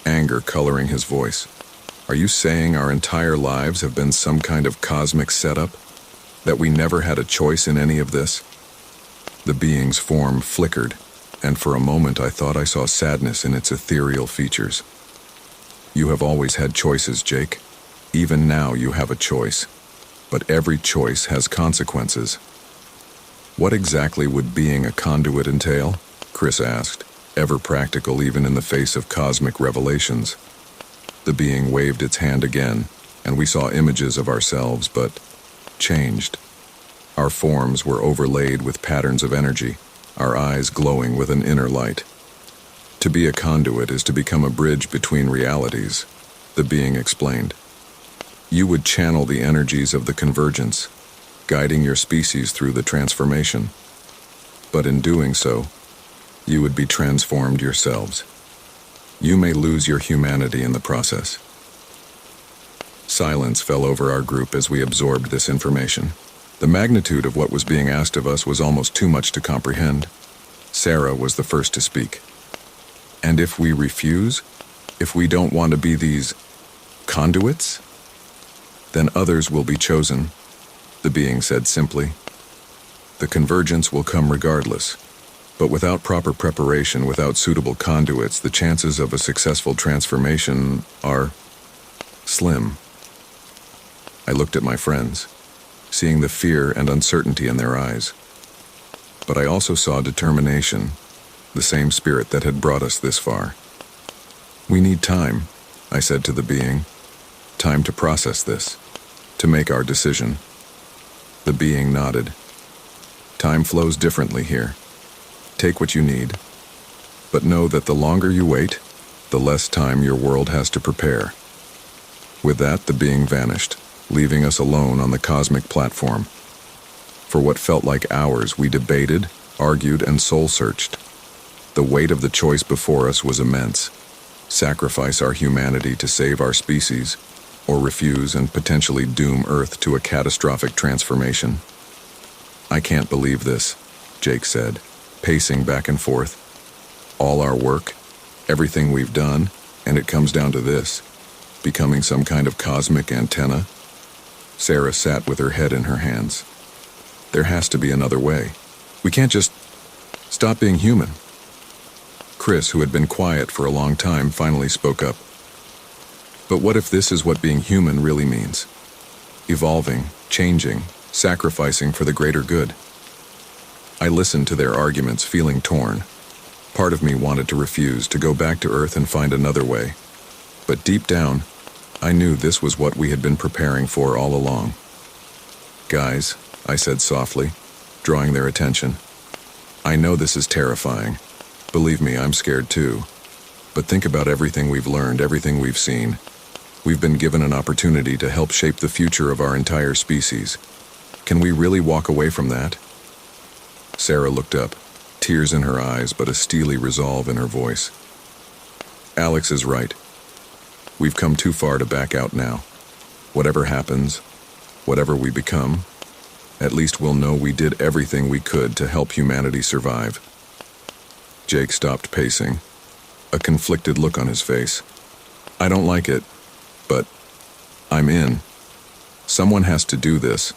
anger coloring his voice. Are you saying our entire lives have been some kind of cosmic setup? That we never had a choice in any of this? The being's form flickered, and for a moment I thought I saw sadness in its ethereal features. You have always had choices, Jake. Even now you have a choice. But every choice has consequences. What exactly would being a conduit entail? Chris asked, ever practical even in the face of cosmic revelations. The being waved its hand again, and we saw images of ourselves, but changed. Our forms were overlaid with patterns of energy, our eyes glowing with an inner light. To be a conduit is to become a bridge between realities, the being explained. You would channel the energies of the convergence, guiding your species through the transformation. But in doing so, you would be transformed yourselves. You may lose your humanity in the process. Silence fell over our group as we absorbed this information. The magnitude of what was being asked of us was almost too much to comprehend. Sarah was the first to speak. And if we refuse, if we don't want to be these conduits, then others will be chosen, the being said simply. The convergence will come regardless, but without proper preparation, without suitable conduits, the chances of a successful transformation are slim. I looked at my friends, seeing the fear and uncertainty in their eyes. But I also saw determination, the same spirit that had brought us this far. We need time, I said to the being. Time to process this, to make our decision. The being nodded. Time flows differently here. Take what you need, but know that the longer you wait, the less time your world has to prepare. With that, the being vanished, leaving us alone on the cosmic platform. For what felt like hours, we debated, argued, and soul-searched. The weight of the choice before us was immense. Sacrifice our humanity to save our species, or refuse and potentially doom Earth to a catastrophic transformation. I can't believe this, Jake said, pacing back and forth. All our work, everything we've done, and it comes down to this, becoming some kind of cosmic antenna. Sarah sat with her head in her hands. There has to be another way. We can't just stop being human. Chris, who had been quiet for a long time, finally spoke up. But what if this is what being human really means? Evolving, changing, sacrificing for the greater good. I listened to their arguments, feeling torn. Part of me wanted to refuse, to go back to Earth and find another way. But deep down, I knew this was what we had been preparing for all along. Guys, I said softly, drawing their attention. I know this is terrifying. Believe me, I'm scared too. But think about everything we've learned, everything we've seen. We've been given an opportunity to help shape the future of our entire species. Can we really walk away from that? Sarah looked up, tears in her eyes, but a steely resolve in her voice. Alex is right. We've come too far to back out now. Whatever happens, whatever we become, at least we'll know we did everything we could to help humanity survive. Jake stopped pacing, a conflicted look on his face. I don't like it, but I'm in. Someone has to do this,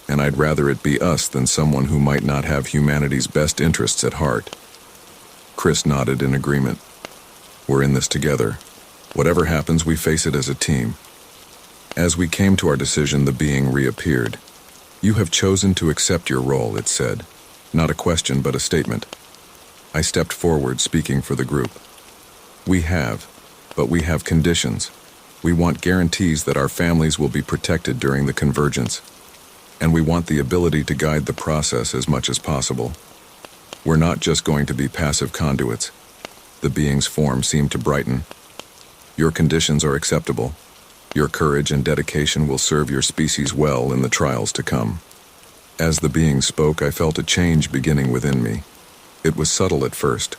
and I'd rather it be us than someone who might not have humanity's best interests at heart. Chris nodded in agreement. We're in this together. Whatever happens, we face it as a team. As we came to our decision, the being reappeared. You have chosen to accept your role, it said. Not a question, but a statement. I stepped forward, speaking for the group. We have, but we have conditions. We want guarantees that our families will be protected during the convergence. And we want the ability to guide the process as much as possible. We're not just going to be passive conduits. The being's form seemed to brighten. Your conditions are acceptable. Your courage and dedication will serve your species well in the trials to come. As the being spoke, I felt a change beginning within me. It was subtle at first,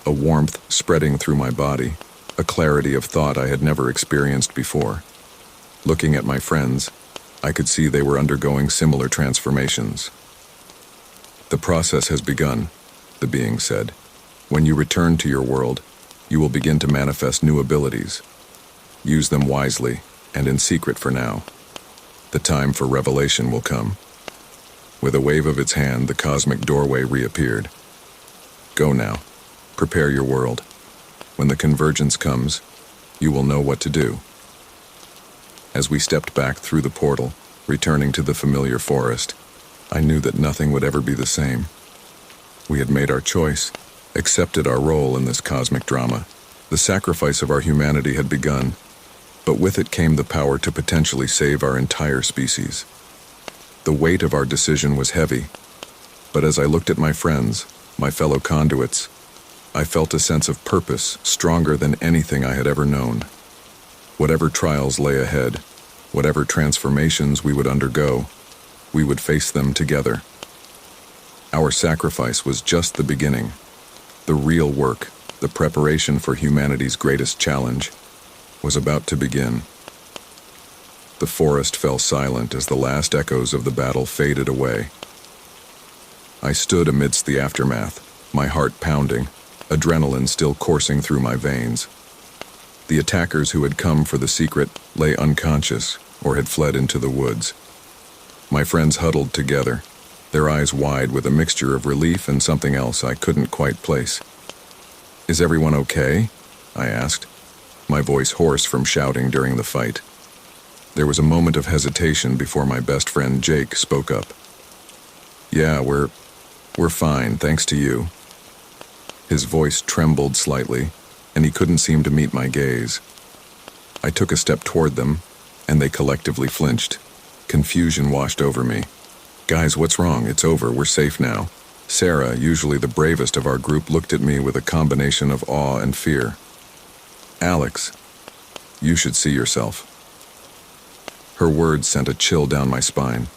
a warmth spreading through my body, a clarity of thought I had never experienced before. Looking at my friends, I could see they were undergoing similar transformations. The process has begun, the being said. When you return to your world, you will begin to manifest new abilities. Use them wisely and in secret for now. The time for revelation will come. With a wave of its hand, the cosmic doorway reappeared. Go now. Prepare your world. When the convergence comes, you will know what to do. As we stepped back through the portal, returning to the familiar forest, I knew that nothing would ever be the same. We had made our choice, accepted our role in this cosmic drama. The sacrifice of our humanity had begun, but with it came the power to potentially save our entire species. The weight of our decision was heavy, but as I looked at my friends, my fellow conduits, I felt a sense of purpose stronger than anything I had ever known. Whatever trials lay ahead, whatever transformations we would undergo, we would face them together. Our sacrifice was just the beginning. The real work, the preparation for humanity's greatest challenge, was about to begin. The forest fell silent as the last echoes of the battle faded away. I stood amidst the aftermath, my heart pounding, adrenaline still coursing through my veins. The attackers who had come for the secret lay unconscious or had fled into the woods. My friends huddled together, their eyes wide with a mixture of relief and something else I couldn't quite place. "Is everyone okay?" I asked, my voice hoarse from shouting during the fight. There was a moment of hesitation before my best friend Jake spoke up. "Yeah, we're fine, thanks to you." His voice trembled slightly, and he couldn't seem to meet my gaze. I took a step toward them, and they collectively flinched. Confusion washed over me. "Guys, what's wrong? It's over, we're safe now." Sarah, usually the bravest of our group, looked at me with a combination of awe and fear. "Alex, you should see yourself." Her words sent a chill down my spine.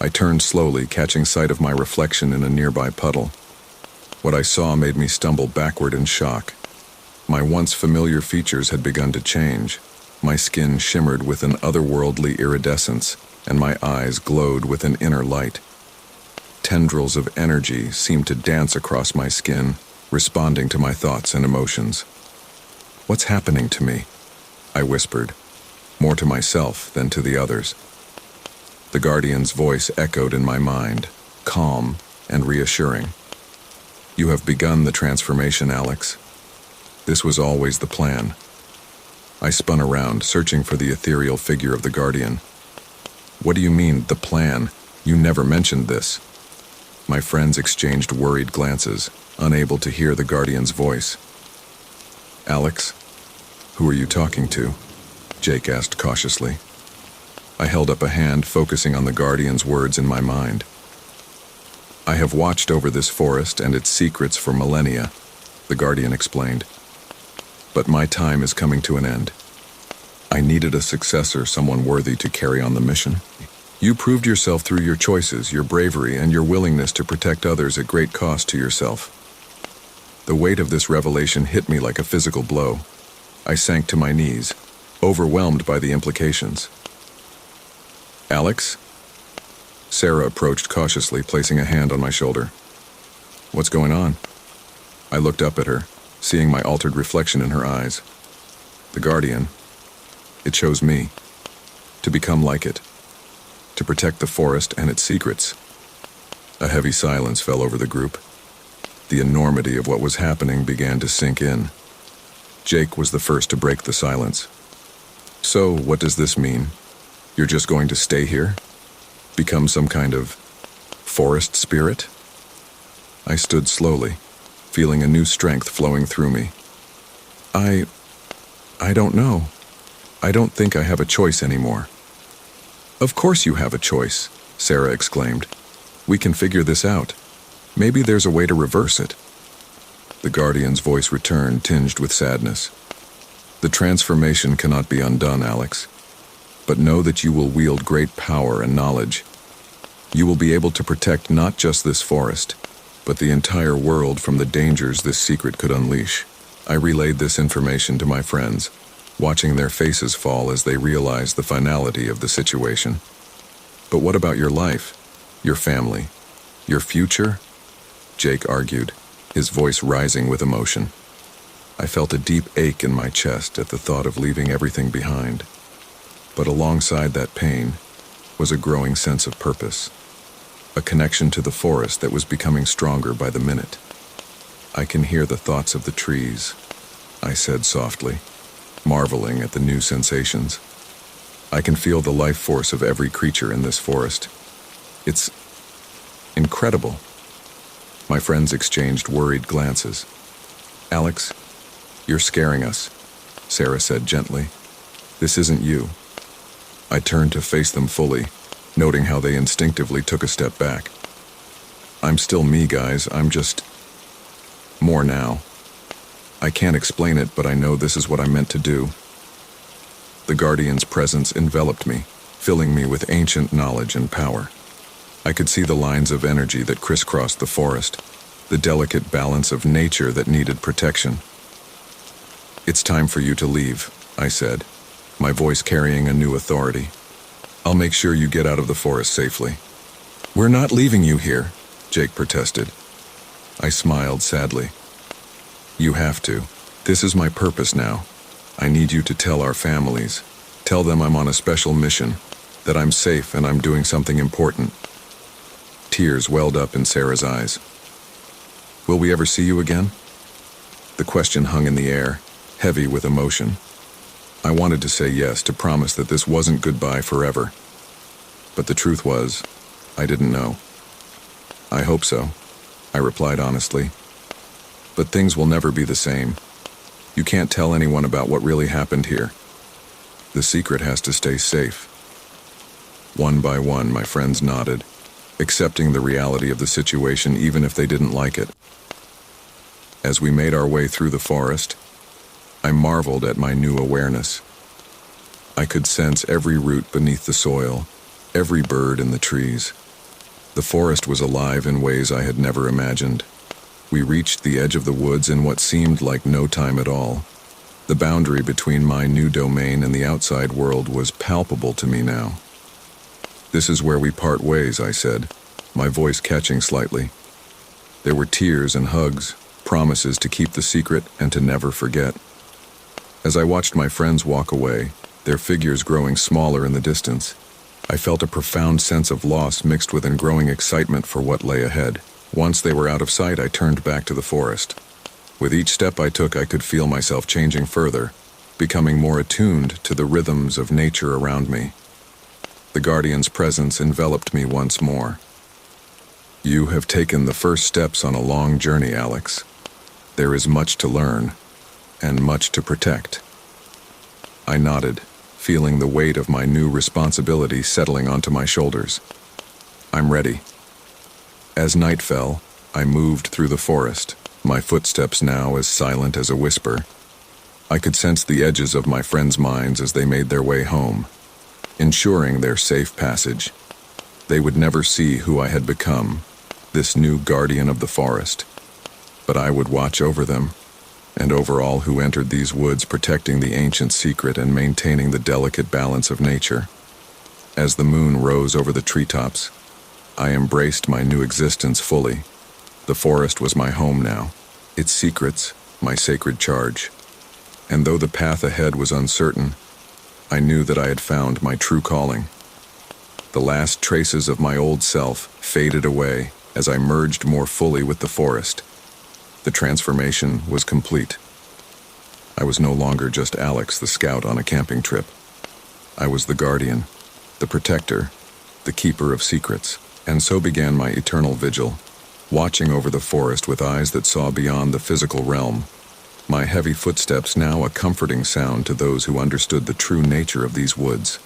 I turned slowly, catching sight of my reflection in a nearby puddle. What I saw made me stumble backward in shock. My once familiar features had begun to change. My skin shimmered with an otherworldly iridescence, and my eyes glowed with an inner light. Tendrils of energy seemed to dance across my skin, responding to my thoughts and emotions. "What's happening to me?" I whispered, more to myself than to the others. The Guardian's voice echoed in my mind, calm and reassuring. You have begun the transformation, Alex. This was always the plan. I spun around, searching for the ethereal figure of the Guardian. What do you mean, the plan? You never mentioned this. My friends exchanged worried glances, unable to hear the Guardian's voice. Alex, who are you talking to? Jake asked cautiously. I held up a hand, focusing on the Guardian's words in my mind. I have watched over this forest and its secrets for millennia, the Guardian explained. But my time is coming to an end. I needed a successor, someone worthy to carry on the mission. You proved yourself through your choices, your bravery, and your willingness to protect others at great cost to yourself. The weight of this revelation hit me like a physical blow. I sank to my knees, overwhelmed by the implications. Alex? Sarah approached cautiously, placing a hand on my shoulder. What's going on? I looked up at her, seeing my altered reflection in her eyes. The Guardian. It chose me. To become like it. To protect the forest and its secrets. A heavy silence fell over the group. The enormity of what was happening began to sink in. Jake was the first to break the silence. So, what does this mean? You're just going to stay here? Become some kind of forest spirit? I stood slowly, feeling a new strength flowing through me. I don't know. I don't think I have a choice anymore. Of course you have a choice, Sarah exclaimed. We can figure this out. Maybe there's a way to reverse it. The Guardian's voice returned, tinged with sadness. The transformation cannot be undone, Alex. But know that you will wield great power and knowledge. You will be able to protect not just this forest, but the entire world from the dangers this secret could unleash. I relayed this information to my friends, watching their faces fall as they realized the finality of the situation. But what about your life, your family, your future? Jake argued, his voice rising with emotion. I felt a deep ache in my chest at the thought of leaving everything behind. But alongside that pain was a growing sense of purpose, a connection to the forest that was becoming stronger by the minute. I can hear the thoughts of the trees, I said softly, marveling at the new sensations. I can feel the life force of every creature in this forest. It's incredible. My friends exchanged worried glances. Alex, you're scaring us, Sarah said gently. This isn't you. I turned to face them fully, noting how they instinctively took a step back. I'm still me, guys. I'm just more now. I can't explain it, but I know this is what I'm meant to do. The Guardian's presence enveloped me, filling me with ancient knowledge and power. I could see the lines of energy that crisscrossed the forest, the delicate balance of nature that needed protection. It's time for you to leave, I said, my voice carrying a new authority. I'll make sure you get out of the forest safely. We're not leaving you here, Jake protested. I smiled sadly. You have to. This is my purpose now. I need you to tell our families. Tell them I'm on a special mission, that I'm safe and I'm doing something important. Tears welled up in Sarah's eyes. Will we ever see you again? The question hung in the air, heavy with emotion. I wanted to say yes, to promise that this wasn't goodbye forever. But the truth was, I didn't know. I hope so, I replied honestly. But things will never be the same. You can't tell anyone about what really happened here. The secret has to stay safe. One by one, my friends nodded, accepting the reality of the situation even if they didn't like it. As we made our way through the forest, I marveled at my new awareness. I could sense every root beneath the soil, every bird in the trees. The forest was alive in ways I had never imagined. We reached the edge of the woods in what seemed like no time at all. The boundary between my new domain and the outside world was palpable to me now. This is where we part ways, I said, my voice catching slightly. There were tears and hugs, promises to keep the secret and to never forget. As I watched my friends walk away, their figures growing smaller in the distance, I felt a profound sense of loss mixed with growing excitement for what lay ahead. Once they were out of sight, I turned back to the forest. With each step I took, I could feel myself changing further, becoming more attuned to the rhythms of nature around me. The Guardian's presence enveloped me once more. You have taken the first steps on a long journey, Alex. There is much to learn, and much to protect. I nodded, feeling the weight of my new responsibility settling onto my shoulders. I'm ready. As night fell, I moved through the forest, my footsteps now as silent as a whisper. I could sense the edges of my friends' minds as they made their way home, ensuring their safe passage. They would never see who I had become, this new guardian of the forest, but I would watch over them, and over all who entered these woods, protecting the ancient secret and maintaining the delicate balance of nature. As the moon rose over the treetops, I embraced my new existence fully. The forest was my home now, its secrets, my sacred charge. And though the path ahead was uncertain, I knew that I had found my true calling. The last traces of my old self faded away as I merged more fully with the forest. The transformation was complete. I was no longer just Alex, the scout on a camping trip. I was the guardian, the protector, the keeper of secrets, and so began my eternal vigil, watching over the forest with eyes that saw beyond the physical realm. My heavy footsteps now a comforting sound to those who understood the true nature of these woods.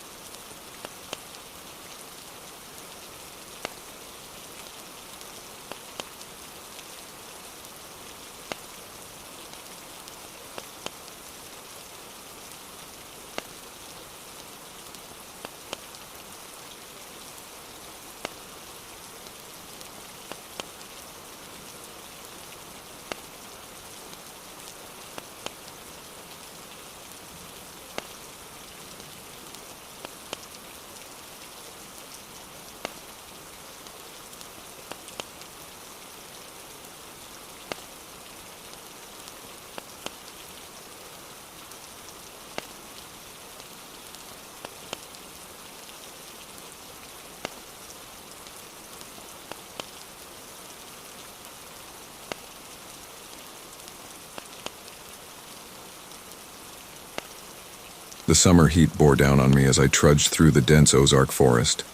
The summer heat bore down on me as I trudged through the dense Ozark forest.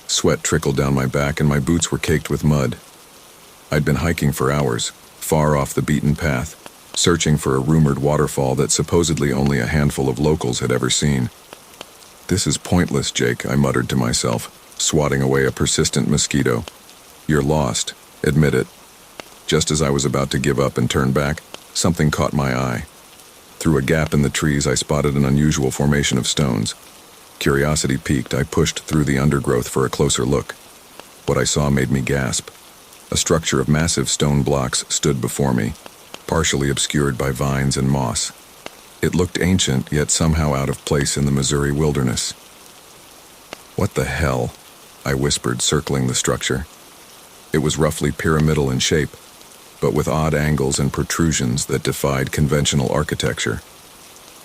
Sweat trickled down my back and my boots were caked with mud. I'd been hiking for hours, far off the beaten path, searching for a rumored waterfall that supposedly only a handful of locals had ever seen. "This is pointless, Jake," I muttered to myself, swatting away a persistent mosquito. "You're lost. Admit it." Just as I was about to give up and turn back, something caught my eye. Through a gap in the trees, I spotted an unusual formation of stones. Curiosity piqued, I pushed through the undergrowth for a closer look. What I saw made me gasp. A structure of massive stone blocks stood before me, partially obscured by vines and moss. It looked ancient, yet somehow out of place in the Missouri wilderness. "What the hell?" I whispered, circling the structure. It was roughly pyramidal in shape, but with odd angles and protrusions that defied conventional architecture.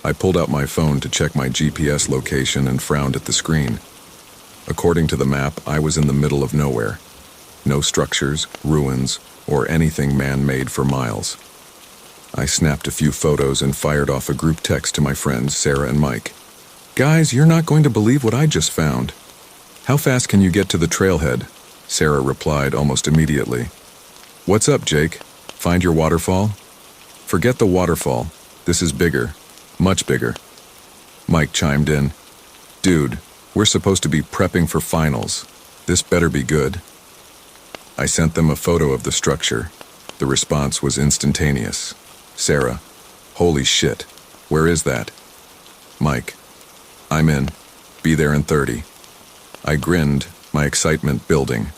I pulled out my phone to check my GPS location and frowned at the screen. According to the map, I was in the middle of nowhere. No structures, ruins, or anything man-made for miles. I snapped a few photos and fired off a group text to my friends, Sarah and Mike. "Guys, you're not going to believe what I just found." "How fast can you get to the trailhead?" Sarah replied almost immediately. "What's up, Jake? Find your waterfall?" "Forget the waterfall. This is bigger. Much bigger." Mike chimed in. "Dude, we're supposed to be prepping for finals. This better be good." I sent them a photo of the structure. The response was instantaneous. Sarah, "Holy shit. Where is that?" Mike, "I'm in. Be there in 30. I grinned, my excitement building.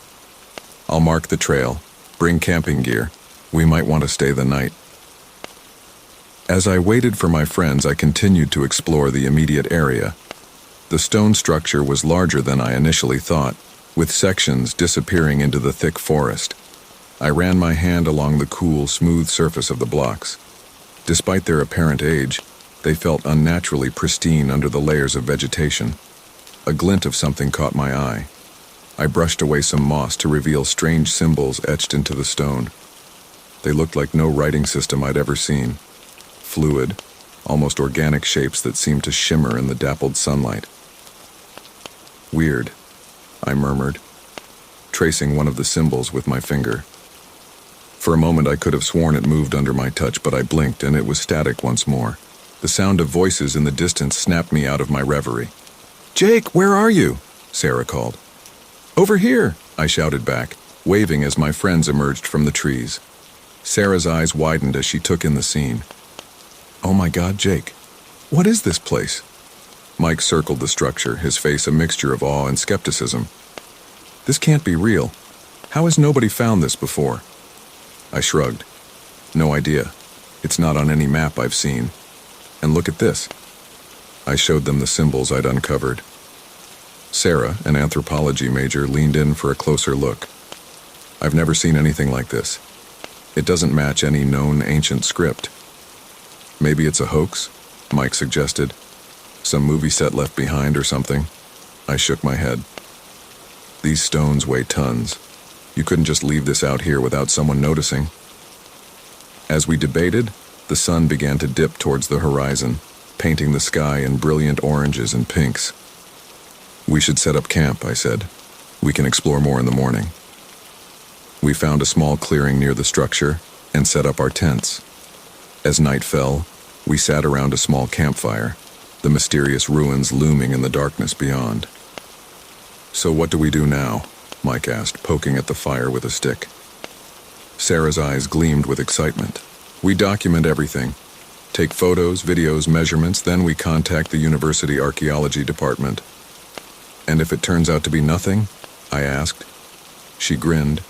"I'll mark the trail. Bring camping gear. We might want to stay the night." As I waited for my friends, I continued to explore the immediate area. The stone structure was larger than I initially thought, with sections disappearing into the thick forest. I ran my hand along the cool, smooth surface of the blocks. Despite their apparent age, they felt unnaturally pristine under the layers of vegetation. A glint of something caught my eye. I brushed away some moss to reveal strange symbols etched into the stone. They looked like no writing system I'd ever seen. Fluid, almost organic shapes that seemed to shimmer in the dappled sunlight. Weird, I murmured, tracing one of the symbols with my finger. For a moment I could have sworn it moved under my touch, but I blinked and it was static once more. The sound of voices in the distance snapped me out of my reverie. "Jake, where are you?" Sarah called. "Over here," I shouted back, waving as my friends emerged from the trees. Sarah's eyes widened as she took in the scene. "Oh my God, Jake, what is this place?" Mike circled the structure, his face a mixture of awe and skepticism. "This can't be real. How has nobody found this before?" I shrugged. "No idea. It's not on any map I've seen. And look at this." I showed them the symbols I'd uncovered. Sarah, an anthropology major, leaned in for a closer look. "I've never seen anything like this. It doesn't match any known ancient script." "Maybe it's a hoax?" Mike suggested. "Some movie set left behind or something?" I shook my head. "These stones weigh tons. You couldn't just leave this out here without someone noticing." As we debated, the sun began to dip towards the horizon, painting the sky in brilliant oranges and pinks. "We should set up camp," I said. "We can explore more in the morning." We found a small clearing near the structure and set up our tents. As night fell, we sat around a small campfire, the mysterious ruins looming in the darkness beyond. "So what do we do now?" Mike asked, poking at the fire with a stick. Sarah's eyes gleamed with excitement. "We document everything. Take photos, videos, measurements, then we contact the university archaeology department." "And if it turns out to be nothing?" I asked. She grinned.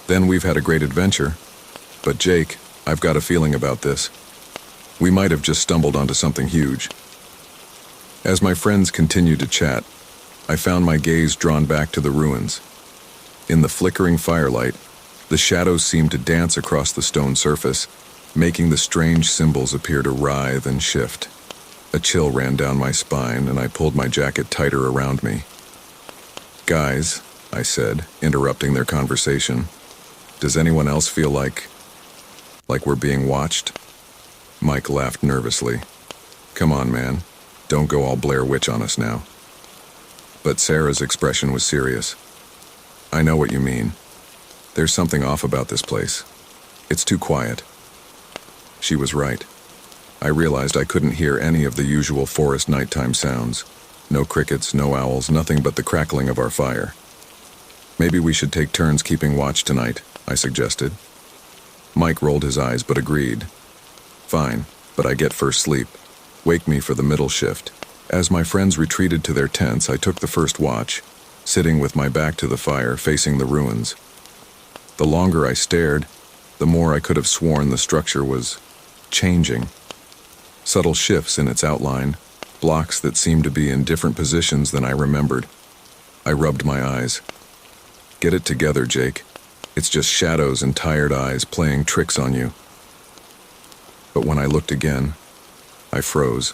"Then we've had a great adventure. But Jake, I've got a feeling about this. We might have just stumbled onto something huge." As my friends continued to chat, I found my gaze drawn back to the ruins. In the flickering firelight, the shadows seemed to dance across the stone surface, making the strange symbols appear to writhe and shift. A chill ran down my spine, and I pulled my jacket tighter around me. "Guys," I said, interrupting their conversation, "does anyone else feel like we're being watched?" Mike laughed nervously. "Come on, man. Don't go all Blair Witch on us now." But Sarah's expression was serious. "I know what you mean. There's something off about this place. It's too quiet." She was right. I realized I couldn't hear any of the usual forest nighttime sounds. No crickets, no owls, nothing but the crackling of our fire. "Maybe we should take turns keeping watch tonight," I suggested. Mike rolled his eyes but agreed. "Fine, but I get first sleep. Wake me for the middle shift." As my friends retreated to their tents, I took the first watch, sitting with my back to the fire, facing the ruins. The longer I stared, the more I could have sworn the structure was changing. Subtle shifts in its outline, blocks that seemed to be in different positions than I remembered. I rubbed my eyes. "Get it together, Jake. It's just shadows and tired eyes playing tricks on you." But when I looked again, I froze.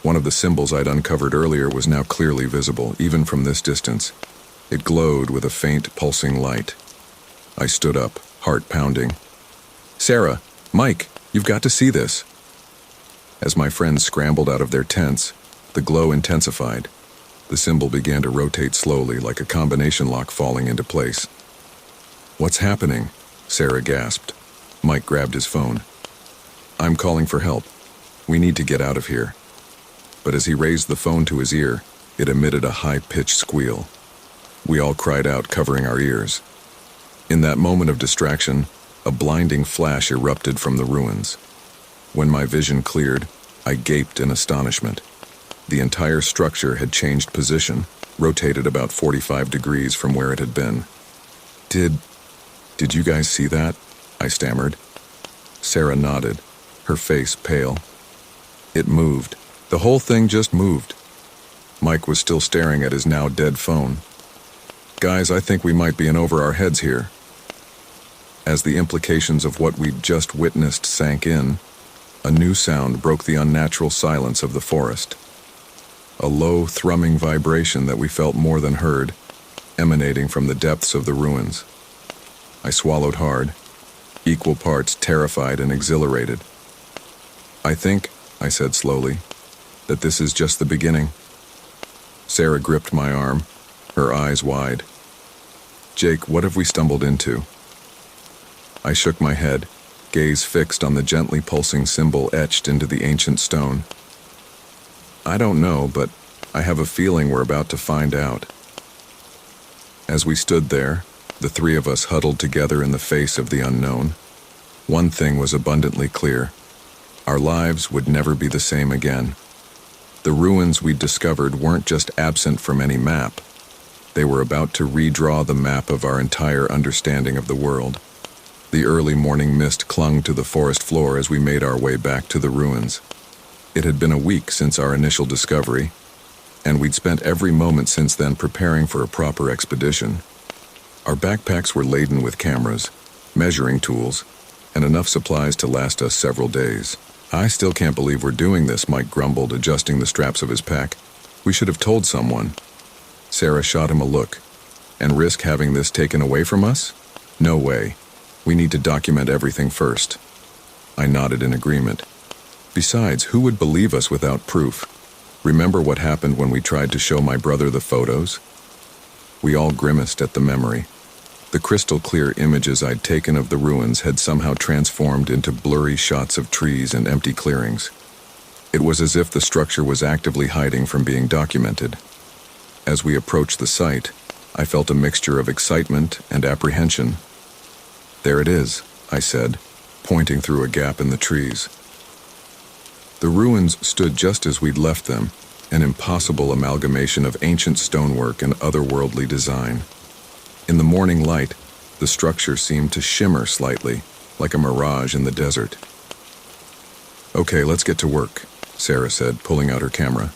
One of the symbols I'd uncovered earlier was now clearly visible, even from this distance. It glowed with a faint, pulsing light. I stood up, heart pounding. "Sarah, Mike, you've got to see this." As my friends scrambled out of their tents, the glow intensified. The symbol began to rotate slowly, like a combination lock falling into place. "What's happening?" Sarah gasped. Mike grabbed his phone. "I'm calling for help. We need to get out of here." But as he raised the phone to his ear, it emitted a high-pitched squeal. We all cried out, covering our ears. In that moment of distraction, a blinding flash erupted from the ruins. When my vision cleared, I gaped in astonishment. The entire structure had changed position, rotated about 45 degrees from where it had been. Did you guys see that?" I stammered. Sarah nodded, her face pale. "It moved. The whole thing just moved." Mike was still staring at his now dead phone. "Guys, I think we might be in over our heads here." As the implications of what we'd just witnessed sank in, a new sound broke the unnatural silence of the forest. a low, thrumming vibration that we felt more than heard, emanating from the depths of the ruins. I swallowed hard, equal parts terrified and exhilarated. "I think," I said slowly, "that this is just the beginning." Sarah gripped my arm, her eyes wide. "Jake, what have we stumbled into?" I shook my head, gaze fixed on the gently pulsing symbol etched into the ancient stone. "I don't know, but I have a feeling we're about to find out." As we stood there, the three of us huddled together in the face of the unknown, one thing was abundantly clear. Our lives would never be the same again. The ruins we'd discovered weren't just absent from any map. They were about to redraw the map of our entire understanding of the world. The early morning mist clung to the forest floor as we made our way back to the ruins. It had been a week since our initial discovery, and we'd spent every moment since then preparing for a proper expedition. Our backpacks were laden with cameras, measuring tools, and enough supplies to last us several days. "I still can't believe we're doing this," Mike grumbled, adjusting the straps of his pack. "We should have told someone." Sarah shot him a look. "And risk having this taken away from us? No way. We need to document everything first." I nodded in agreement. "Besides, who would believe us without proof? Remember what happened when we tried to show my brother the photos?" We all grimaced at the memory. The crystal-clear images I'd taken of the ruins had somehow transformed into blurry shots of trees and empty clearings. It was as if the structure was actively hiding from being documented. As we approached the site, I felt a mixture of excitement and apprehension. "There it is," I said, pointing through a gap in the trees. The ruins stood just as we'd left them, an impossible amalgamation of ancient stonework and otherworldly design. In the morning light, the structure seemed to shimmer slightly, like a mirage in the desert. "Okay, let's get to work," Sarah said, pulling out her camera.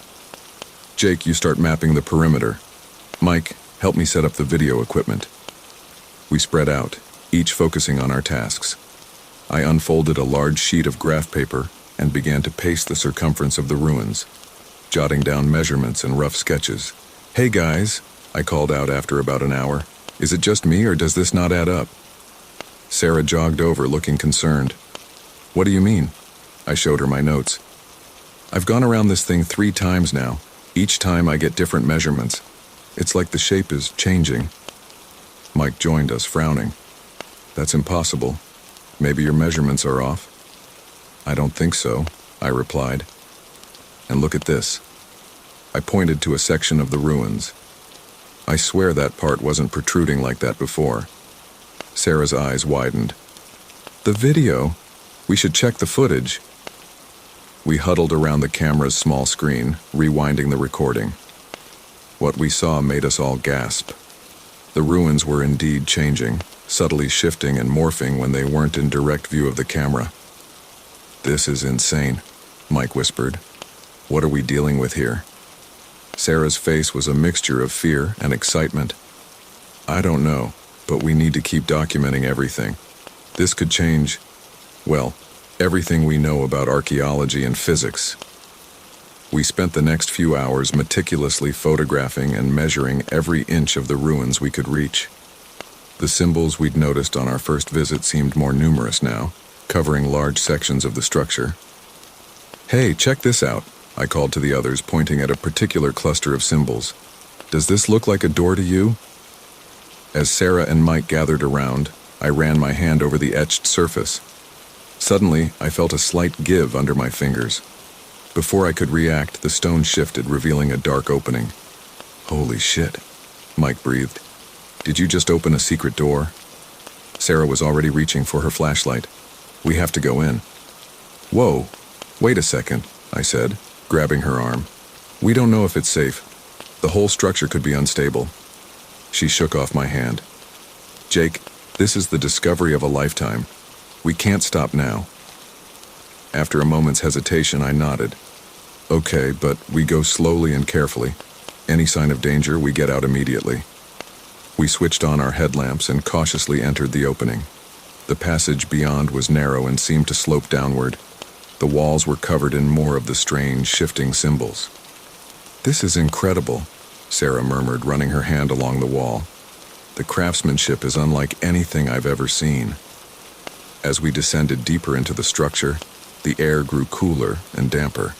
"Jake, you start mapping the perimeter. Mike, help me set up the video equipment." We spread out, each focusing on our tasks. I unfolded a large sheet of graph paper and began to pace the circumference of the ruins, jotting down measurements and rough sketches. "Hey guys," I called out after about an hour. "Is it just me or does this not add up?" Sarah jogged over, looking concerned. "What do you mean?" I showed her my notes. "I've gone around this thing 3 times now. Each time I get different measurements. It's like the shape is changing." Mike joined us, frowning. "That's impossible. Maybe your measurements are off." "I don't think so," I replied. "And look at this." I pointed to a section of the ruins. "I swear that part wasn't protruding like that before." Sarah's eyes widened. "The video? We should check the footage." We huddled around the camera's small screen, rewinding the recording. What we saw made us all gasp. The ruins were indeed changing, subtly shifting and morphing when they weren't in direct view of the camera. "This is insane," Mike whispered. "What are we dealing with here?" Sarah's face was a mixture of fear and excitement. "I don't know, but we need to keep documenting everything. This could change, well, everything we know about archaeology and physics." We spent the next few hours meticulously photographing and measuring every inch of the ruins we could reach. The symbols we'd noticed on our first visit seemed more numerous now, covering large sections of the structure. "Hey, check this out," I called to the others, pointing at a particular cluster of symbols. "Does this look like a door to you?" As Sarah and Mike gathered around, I ran my hand over the etched surface. Suddenly, I felt a slight give under my fingers. Before I could react, the stone shifted, revealing a dark opening. "Holy shit," Mike breathed. "Did you just open a secret door?" Sarah was already reaching for her flashlight. "We have to go in." "Whoa, wait a second," I said, grabbing her arm. "We don't know if it's safe. The whole structure could be unstable." She shook off my hand. "Jake, this is the discovery of a lifetime. We can't stop now." After a moment's hesitation, I nodded. "Okay, but we go slowly and carefully. Any sign of danger, we get out immediately." We switched on our headlamps and cautiously entered the opening. The passage beyond was narrow and seemed to slope downward. The walls were covered in more of the strange, shifting symbols. "This is incredible," Sarah murmured, running her hand along the wall. "The craftsmanship is unlike anything I've ever seen." As we descended deeper into the structure, the air grew cooler and damper.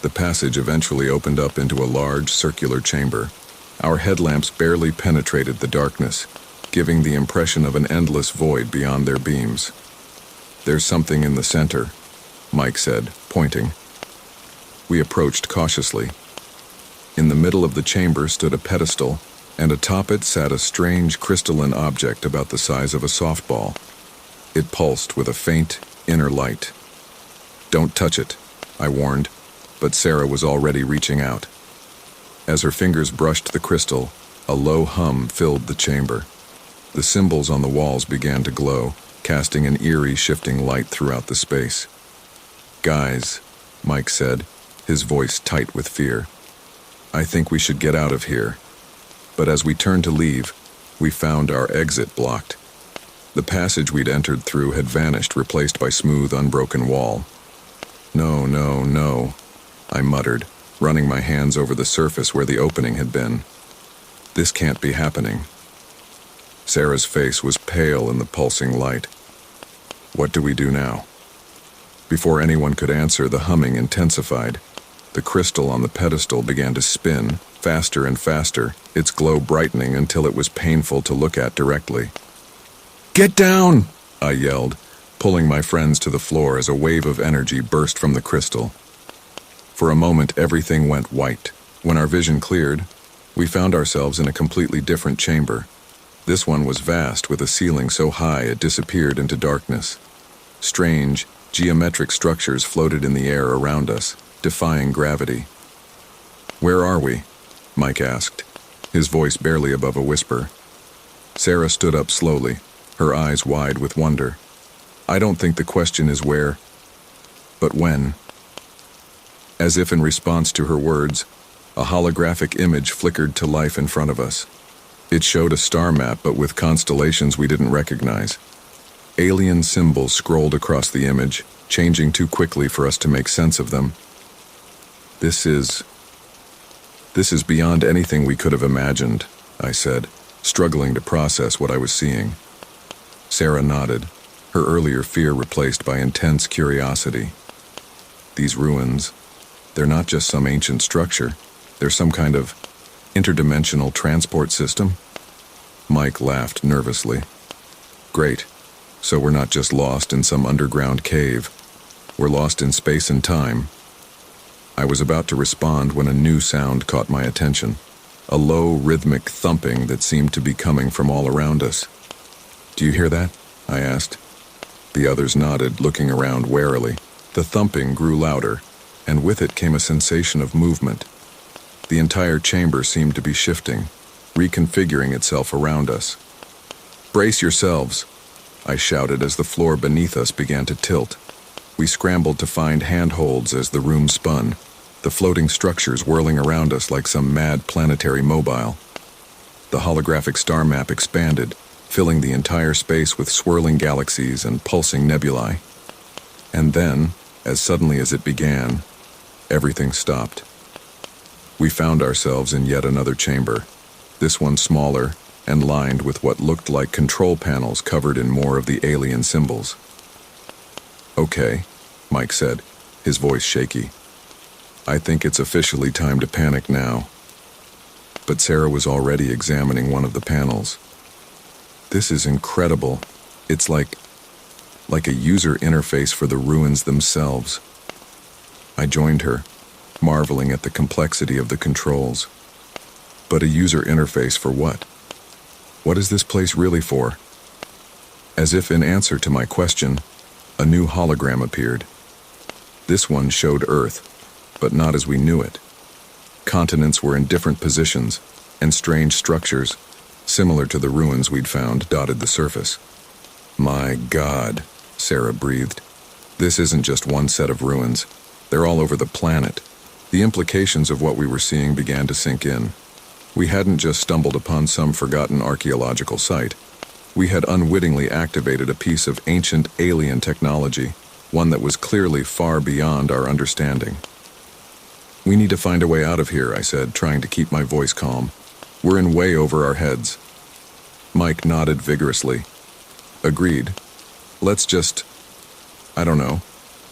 The passage eventually opened up into a large circular chamber. Our headlamps barely penetrated the darkness, giving the impression of an endless void beyond their beams. "There's something in the center," Mike said, pointing. We approached cautiously. In the middle of the chamber stood a pedestal, and atop it sat a strange crystalline object about the size of a softball. It pulsed with a faint, inner light. "Don't touch it," I warned, but Sarah was already reaching out. As her fingers brushed the crystal, a low hum filled the chamber. The symbols on the walls began to glow, casting an eerie, shifting light throughout the space. "Guys," Mike said, his voice tight with fear, "I think we should get out of here." But as we turned to leave, we found our exit blocked. The passage we'd entered through had vanished, replaced by smooth, unbroken wall. "No, no, no," I muttered, running my hands over the surface where the opening had been. "This can't be happening." Sarah's face was pale in the pulsing light. "What do we do now?" Before anyone could answer, the humming intensified. The crystal on the pedestal began to spin, faster and faster, its glow brightening until it was painful to look at directly. "Get down!" I yelled, pulling my friends to the floor as a wave of energy burst from the crystal. For a moment, everything went white. When our vision cleared, we found ourselves in a completely different chamber. This one was vast, with a ceiling so high it disappeared into darkness. Strange, geometric structures floated in the air around us, defying gravity. "Where are we?" Mike asked, his voice barely above a whisper. Sarah stood up slowly, her eyes wide with wonder. "I don't think the question is where, but when." As if in response to her words, a holographic image flickered to life in front of us. It showed a star map, but with constellations we didn't recognize. Alien symbols scrolled across the image, changing too quickly for us to make sense of them. This is beyond anything we could have imagined," I said, struggling to process what I was seeing. Sarah nodded, her earlier fear replaced by intense curiosity. "These ruins, they're not just some ancient structure, they're some kind of interdimensional transport system?" Mike laughed nervously. "Great. So we're not just lost in some underground cave. We're lost in space and time." I was about to respond when a new sound caught my attention, a low, rhythmic thumping that seemed to be coming from all around us. "Do you hear that?" I asked. The others nodded, looking around warily. The thumping grew louder, and with it came a sensation of movement. The entire chamber seemed to be shifting, reconfiguring itself around us. "Brace yourselves," I shouted as the floor beneath us began to tilt. We scrambled to find handholds as the room spun, the floating structures whirling around us like some mad planetary mobile. The holographic star map expanded, filling the entire space with swirling galaxies and pulsing nebulae. And then, as suddenly as it began, everything stopped. We found ourselves in yet another chamber, this one smaller and lined with what looked like control panels covered in more of the alien symbols. "Okay," Mike said, his voice shaky. "I think it's officially time to panic now." But Sarah was already examining one of the panels. "This is incredible. It's like a user interface for the ruins themselves." I joined her, marveling at the complexity of the controls. But a user interface for what? What is this place really for? As if in answer to my question, a new hologram appeared. This one showed Earth, but not as we knew it. Continents were in different positions, and strange structures, similar to the ruins we'd found, dotted the surface. "My God," Sarah breathed. "This isn't just one set of ruins. They're all over the planet." The implications of what we were seeing began to sink in. We hadn't just stumbled upon some forgotten archaeological site. We had unwittingly activated a piece of ancient alien technology, one that was clearly far beyond our understanding. We need to find a way out of here, I said, trying to keep my voice calm. We're in way over our heads. Mike nodded vigorously. Agreed. Let's just, I don't know,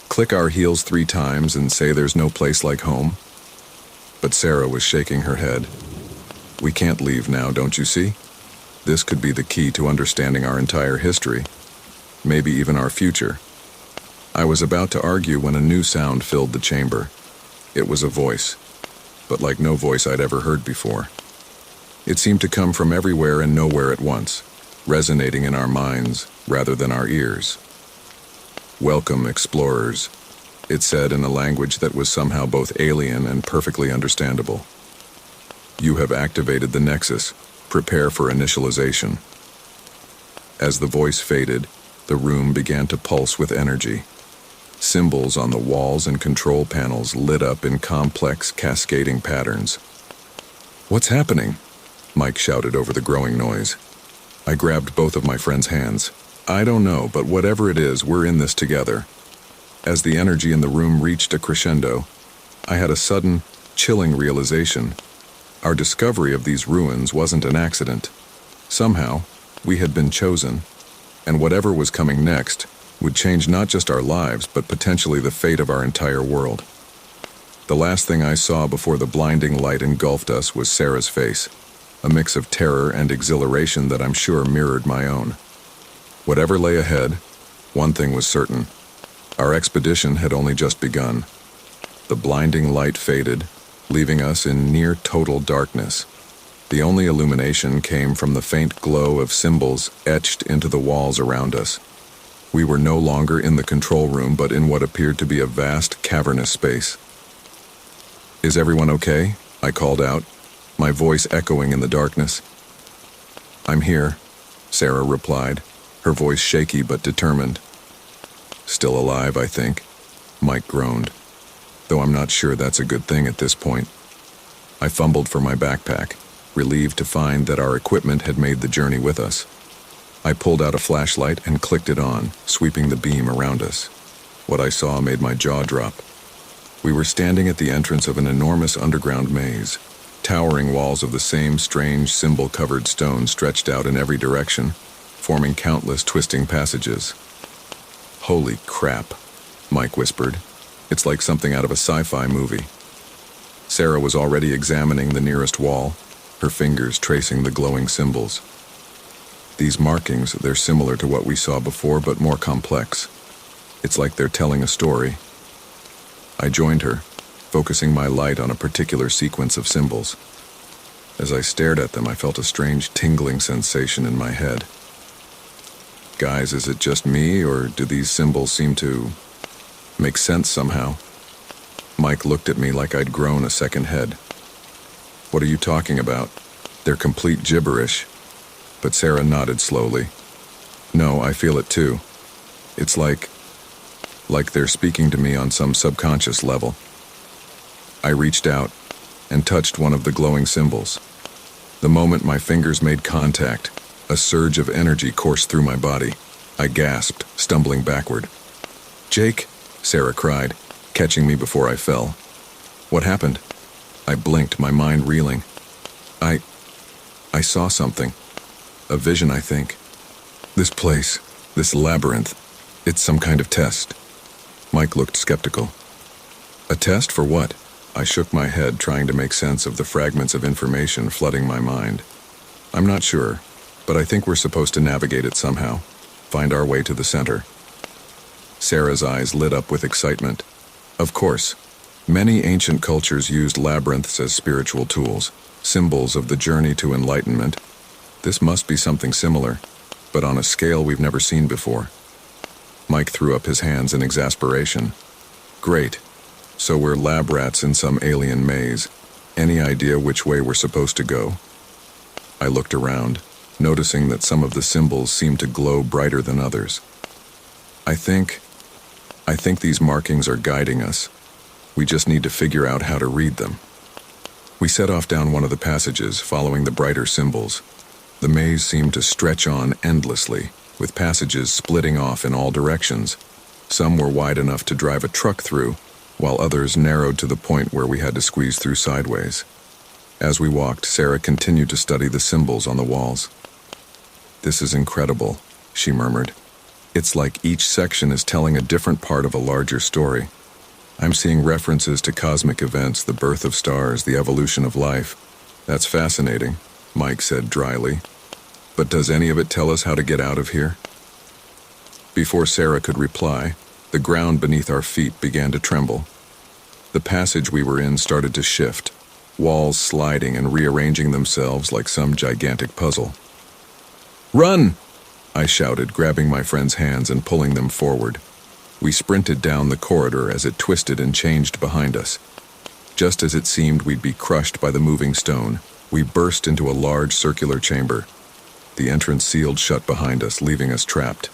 click our heels 3 times and say there's no place like home. But Sarah was shaking her head. We can't leave now, don't you see? This could be the key to understanding our entire history, maybe even our future. I was about to argue when a new sound filled the chamber. It was a voice, but like no voice I'd ever heard before. It seemed to come from everywhere and nowhere at once, resonating in our minds rather than our ears. Welcome, explorers, it said in a language that was somehow both alien and perfectly understandable. You have activated the Nexus. Prepare for initialization. As the voice faded, the room began to pulse with energy. Symbols on the walls and control panels lit up in complex, cascading patterns. What's happening? Mike shouted over the growing noise. I grabbed both of my friend's hands. I don't know, but whatever it is, we're in this together. As the energy in the room reached a crescendo, I had a sudden, chilling realization. Our discovery of these ruins wasn't an accident. Somehow, we had been chosen, and whatever was coming next would change not just our lives, but potentially the fate of our entire world. The last thing I saw before the blinding light engulfed us was Sarah's face, a mix of terror and exhilaration that I'm sure mirrored my own. Whatever lay ahead, one thing was certain. Our expedition had only just begun. The blinding light faded, leaving us in near total darkness. The only illumination came from the faint glow of symbols etched into the walls around us. We were no longer in the control room, but in what appeared to be a vast, cavernous space. Is everyone okay? I called out, my voice echoing in the darkness. I'm here, Sarah replied, her voice shaky but determined. Still alive, I think, Mike groaned, though I'm not sure that's a good thing at this point. I fumbled for my backpack, relieved to find that our equipment had made the journey with us. I pulled out a flashlight and clicked it on, sweeping the beam around us. What I saw made my jaw drop. We were standing at the entrance of an enormous underground maze. Towering walls of the same strange symbol-covered stone stretched out in every direction, forming countless twisting passages. Holy crap, Mike whispered. It's like something out of a sci-fi movie. Sarah was already examining the nearest wall, her fingers tracing the glowing symbols. These markings, they're similar to what we saw before, but more complex. It's like they're telling a story. I joined her, focusing my light on a particular sequence of symbols. As I stared at them, I felt a strange tingling sensation in my head. Guys, is it just me, or do these symbols seem to make sense somehow? Mike looked at me like I'd grown a second head. What are you talking about? They're complete gibberish. But Sarah nodded slowly. No, I feel it too. It's like they're speaking to me on some subconscious level. I reached out and touched one of the glowing symbols. The moment my fingers made contact, a surge of energy coursed through my body. I gasped, stumbling backward. Jake, Sarah cried, catching me before I fell. What happened? I blinked, my mind reeling. I saw something. A vision, I think. This place, this labyrinth, it's some kind of test. Mike looked skeptical. A test for what? I shook my head, trying to make sense of the fragments of information flooding my mind. I'm not sure, but I think we're supposed to navigate it somehow, find our way to the center. Sarah's eyes lit up with excitement. Of course, many ancient cultures used labyrinths as spiritual tools, symbols of the journey to enlightenment. This must be something similar, but on a scale we've never seen before. Mike threw up his hands in exasperation. Great. So we're lab rats in some alien maze. Any idea which way we're supposed to go? I looked around, noticing that some of the symbols seemed to glow brighter than others. I think these markings are guiding us. We just need to figure out how to read them. We set off down one of the passages, following the brighter symbols. The maze seemed to stretch on endlessly, with passages splitting off in all directions. Some were wide enough to drive a truck through, while others narrowed to the point where we had to squeeze through sideways. As we walked, Sarah continued to study the symbols on the walls. "This is incredible," she murmured. "It's like each section is telling a different part of a larger story. I'm seeing references to cosmic events, the birth of stars, the evolution of life." "That's fascinating," Mike said dryly. "But does any of it tell us how to get out of here?" Before Sarah could reply, the ground beneath our feet began to tremble. The passage we were in started to shift, walls sliding and rearranging themselves like some gigantic puzzle. "Run!" I shouted, grabbing my friend's hands and pulling them forward. We sprinted down the corridor as it twisted and changed behind us. Just as it seemed we'd be crushed by the moving stone, we burst into a large circular chamber. The entrance sealed shut behind us, leaving us trapped.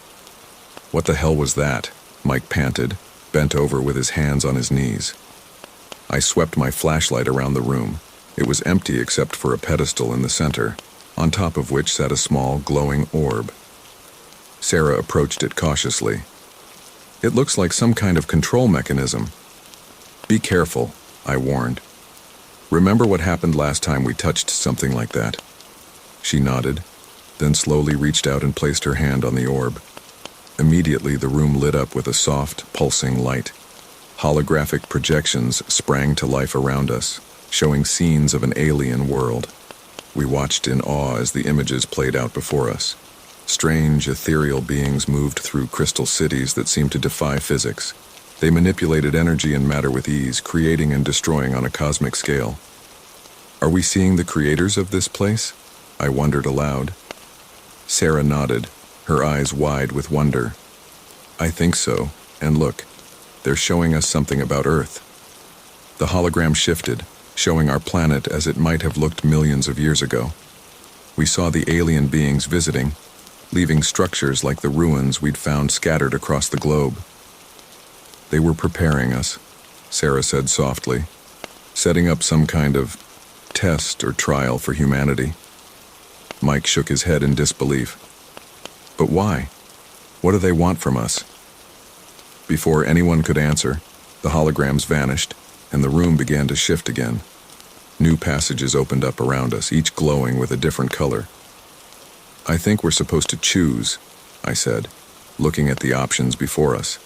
"What the hell was that?" Mike panted, bent over with his hands on his knees. I swept my flashlight around the room. It was empty except for a pedestal in the center, on top of which sat a small, glowing orb. Sarah approached it cautiously. "It looks like some kind of control mechanism." "Be careful," I warned. "Remember what happened last time we touched something like that?" She nodded, then slowly reached out and placed her hand on the orb. Immediately, the room lit up with a soft, pulsing light. Holographic projections sprang to life around us, showing scenes of an alien world. We watched in awe as the images played out before us. Strange, ethereal beings moved through crystal cities that seemed to defy physics. They manipulated energy and matter with ease, creating and destroying on a cosmic scale. "Are we seeing the creators of this place?" I wondered aloud. Sarah nodded, her eyes wide with wonder. "I think so, and look, they're showing us something about Earth." The hologram shifted, showing our planet as it might have looked millions of years ago. We saw the alien beings visiting, leaving structures like the ruins we'd found scattered across the globe. "They were preparing us," Sarah said softly, "setting up some kind of test or trial for humanity." Mike shook his head in disbelief. "But why? What do they want from us?" Before anyone could answer, the holograms vanished, and the room began to shift again. New passages opened up around us, each glowing with a different color. "I think we're supposed to choose," I said, looking at the options before us.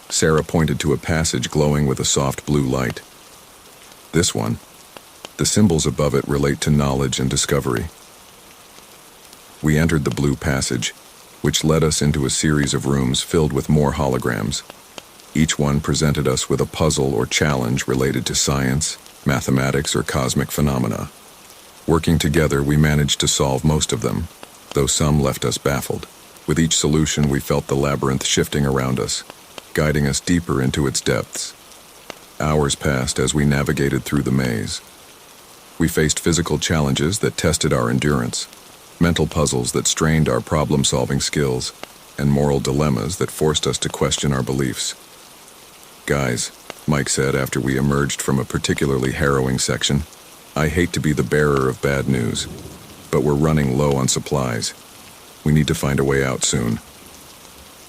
Sarah pointed to a passage glowing with a soft blue light. "This one. The symbols above it relate to knowledge and discovery." We entered the blue passage, which led us into a series of rooms filled with more holograms. Each one presented us with a puzzle or challenge related to science, mathematics, or cosmic phenomena. Working together, we managed to solve most of them, though some left us baffled. With each solution, we felt the labyrinth shifting around us, guiding us deeper into its depths. Hours passed as we navigated through the maze. We faced physical challenges that tested our endurance, mental puzzles that strained our problem-solving skills, and moral dilemmas that forced us to question our beliefs. "Guys," Mike said after we emerged from a particularly harrowing section, "I hate to be the bearer of bad news, but we're running low on supplies. We need to find a way out soon."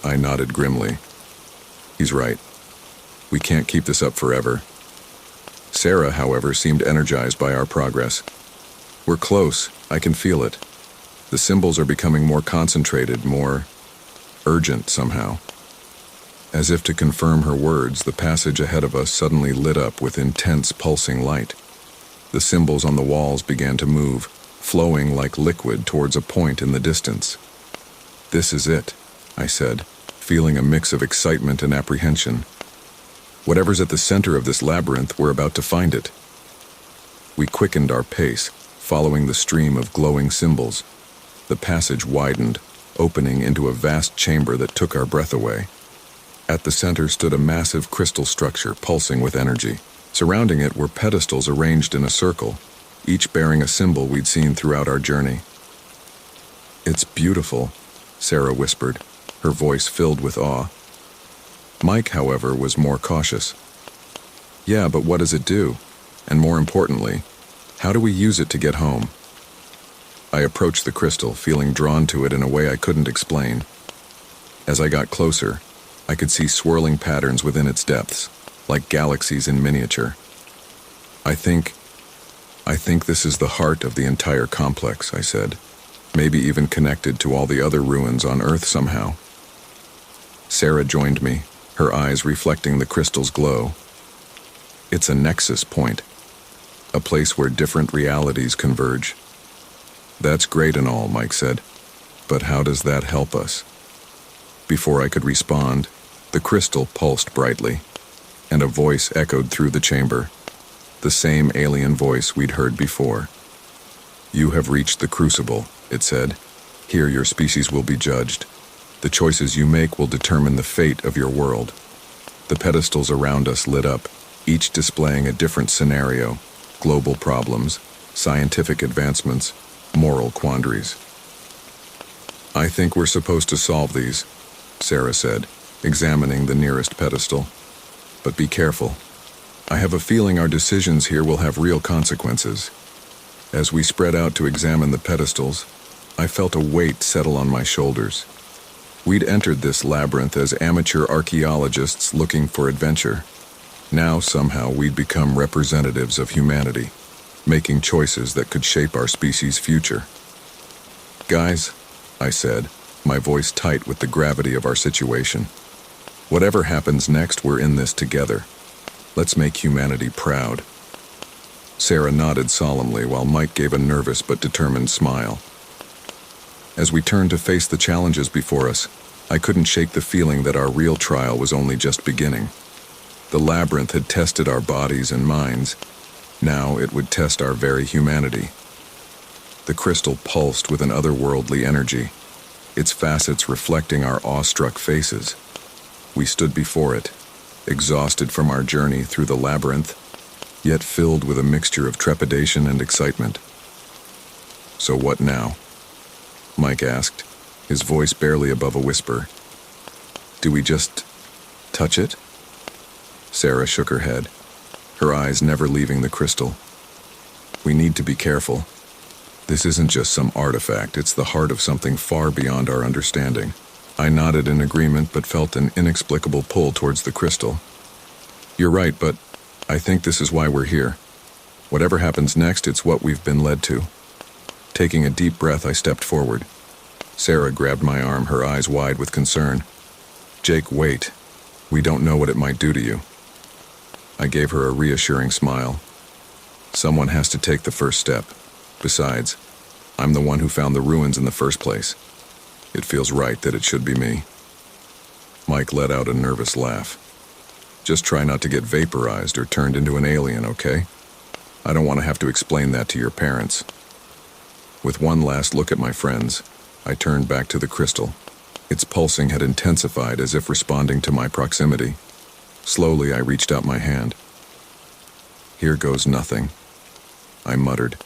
I nodded grimly. He's right. We can't keep this up forever. Sarah, however, seemed energized by our progress. "We're close. I can feel it. The symbols are becoming more concentrated, more urgent somehow." As if to confirm her words, the passage ahead of us suddenly lit up with intense pulsing light. The symbols on the walls began to move, flowing like liquid towards a point in the distance. "This is it," I said, feeling a mix of excitement and apprehension. "Whatever's at the center of this labyrinth, we're about to find it." We quickened our pace, following the stream of glowing symbols. The passage widened, opening into a vast chamber that took our breath away. At the center stood a massive crystal structure pulsing with energy. Surrounding it were pedestals arranged in a circle, each bearing a symbol we'd seen throughout our journey. "It's beautiful," Sarah whispered, her voice filled with awe. Mike, however, was more cautious. "Yeah, but what does it do? And more importantly, how do we use it to get home?" I approached the crystal, feeling drawn to it in a way I couldn't explain. As I got closer, I could see swirling patterns within its depths, like galaxies in miniature. I think this is the heart of the entire complex, I said. Maybe even connected to all the other ruins on Earth somehow. Sarah joined me, her eyes reflecting the crystal's glow. It's a nexus point, a place where different realities converge. That's great and all, Mike said, but how does that help us? Before I could respond, the crystal pulsed brightly, and a voice echoed through the chamber, the same alien voice we'd heard before. You have reached the crucible, it said. Here your species will be judged. The choices you make will determine the fate of your world. The pedestals around us lit up, each displaying a different scenario, global problems, scientific advancements, moral quandaries. I think we're supposed to solve these, Sarah said, examining the nearest pedestal. But be careful. I have a feeling our decisions here will have real consequences. As we spread out to examine the pedestals, I felt a weight settle on my shoulders. We'd entered this labyrinth as amateur archaeologists looking for adventure. Now somehow we'd become representatives of humanity, making choices that could shape our species' future. Guys, I said, my voice tight with the gravity of our situation. Whatever happens next, we're in this together. Let's make humanity proud. Sarah nodded solemnly while Mike gave a nervous but determined smile. As we turned to face the challenges before us, I couldn't shake the feeling that our real trial was only just beginning. The labyrinth had tested our bodies and minds. Now it would test our very humanity. The crystal pulsed with an otherworldly energy, its facets reflecting our awestruck faces. We stood before it, exhausted from our journey through the labyrinth, yet filled with a mixture of trepidation and excitement. So what now? Mike asked, his voice barely above a whisper. Do we just touch it? Sarah shook her head, her eyes never leaving the crystal. We need to be careful. This isn't just some artifact, it's the heart of something far beyond our understanding. I nodded in agreement but felt an inexplicable pull towards the crystal. You're right, but I think this is why we're here. Whatever happens next, it's what we've been led to. Taking a deep breath, I stepped forward. Sarah grabbed my arm, her eyes wide with concern. Jake, wait. We don't know what it might do to you. I gave her a reassuring smile. Someone has to take the first step. Besides, I'm the one who found the ruins in the first place. It feels right that it should be me. Mike let out a nervous laugh. Just try not to get vaporized or turned into an alien, okay? I don't want to have to explain that to your parents. With one last look at my friends, I turned back to the crystal. Its pulsing had intensified as if responding to my proximity. Slowly, I reached out my hand. Here goes nothing, I muttered.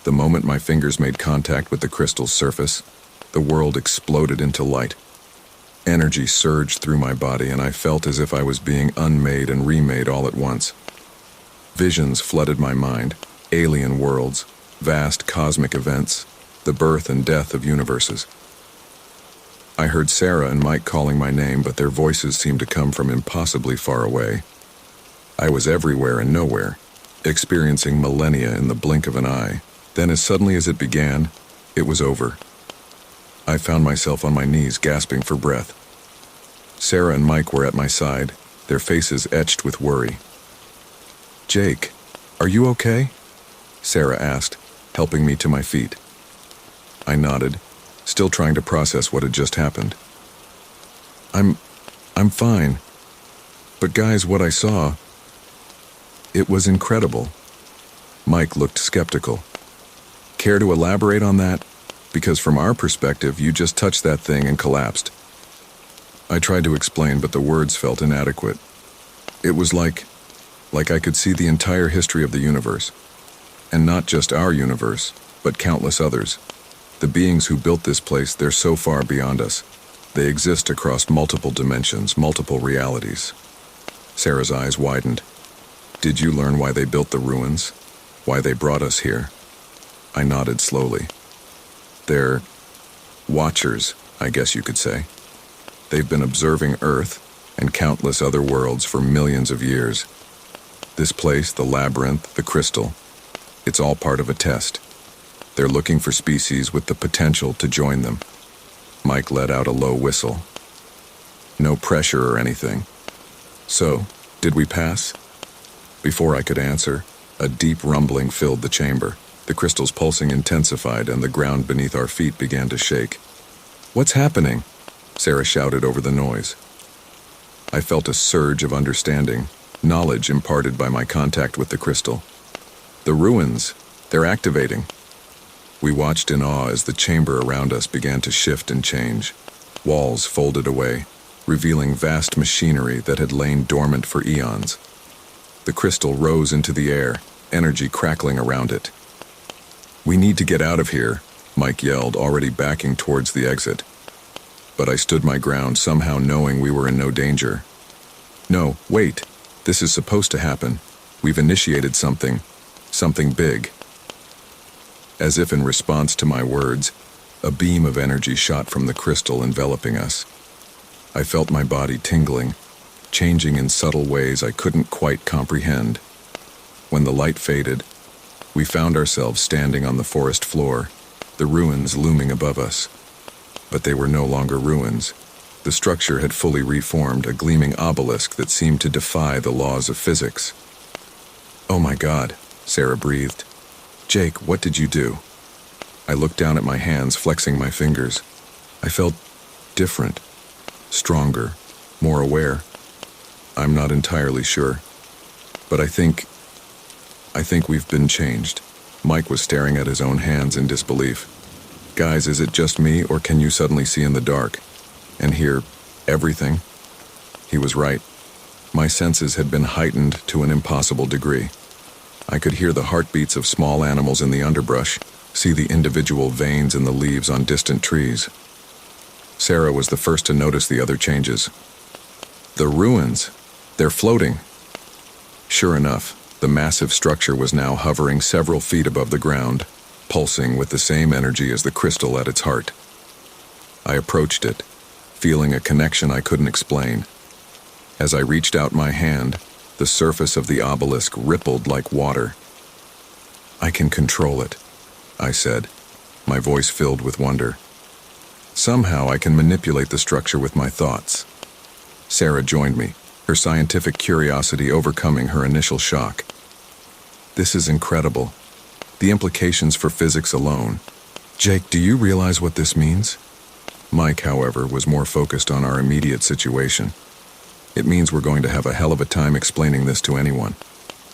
The moment my fingers made contact with the crystal's surface, the world exploded into light. Energy surged through my body, and I felt as if I was being unmade and remade all at once. Visions flooded my mind, alien worlds, vast cosmic events, the birth and death of universes. I heard Sarah and Mike calling my name, but their voices seemed to come from impossibly far away. I was everywhere and nowhere, experiencing millennia in the blink of an eye. Then, as suddenly as it began, it was over. I found myself on my knees, gasping for breath. Sarah and Mike were at my side, their faces etched with worry. Jake, are you okay? Sarah asked, helping me to my feet. I nodded, still trying to process what had just happened. I'm fine. But guys, what I saw, it was incredible. Mike looked skeptical. Care to elaborate on that? Because from our perspective, you just touched that thing and collapsed. I tried to explain, but the words felt inadequate. It was like I could see the entire history of the universe. And not just our universe, but countless others. The beings who built this place, they're so far beyond us. They exist across multiple dimensions, multiple realities. Sarah's eyes widened. Did you learn why they built the ruins? Why they brought us here? I nodded slowly. They're watchers, I guess you could say. They've been observing Earth, and countless other worlds for millions of years. This place, the labyrinth, the crystal, it's all part of a test. They're looking for species with the potential to join them. Mike let out a low whistle. No pressure or anything. So, did we pass? Before I could answer, a deep rumbling filled the chamber. The crystal's pulsing intensified and the ground beneath our feet began to shake. "What's happening?" Sarah shouted over the noise. I felt a surge of understanding, knowledge imparted by my contact with the crystal. "The ruins, they're activating." We watched in awe as the chamber around us began to shift and change. Walls folded away, revealing vast machinery that had lain dormant for eons. The crystal rose into the air, energy crackling around it. "We need to get out of here," Mike yelled, already backing towards the exit. But I stood my ground, somehow knowing we were in no danger. "No, wait. This is supposed to happen. We've initiated something big." As if in response to my words, a beam of energy shot from the crystal, enveloping us. I felt my body tingling, changing in subtle ways I couldn't quite comprehend. When the light faded, we found ourselves standing on the forest floor, the ruins looming above us. But they were no longer ruins. The structure had fully reformed, a gleaming obelisk that seemed to defy the laws of physics. "Oh my God," Sarah breathed. "Jake, what did you do?" I looked down at my hands, flexing my fingers. I felt different, stronger, more aware. I'm not entirely sure, but I think we've been changed. Mike was staring at his own hands in disbelief. "Guys, is it just me, or can you suddenly see in the dark and hear everything?" He was right. My senses had been heightened to an impossible degree. I could hear the heartbeats of small animals in the underbrush, see the individual veins in the leaves on distant trees. Sarah was the first to notice the other changes. "The ruins, they're floating." Sure enough, the massive structure was now hovering several feet above the ground, pulsing with the same energy as the crystal at its heart. I approached it, feeling a connection I couldn't explain. As I reached out my hand, the surface of the obelisk rippled like water. "I can control it," I said, my voice filled with wonder. "Somehow I can manipulate the structure with my thoughts." Sarah joined me, her scientific curiosity overcoming her initial shock. "This is incredible. The implications for physics alone. Jake, do you realize what this means?" Mike, however, was more focused on our immediate situation. "It means we're going to have a hell of a time explaining this to anyone.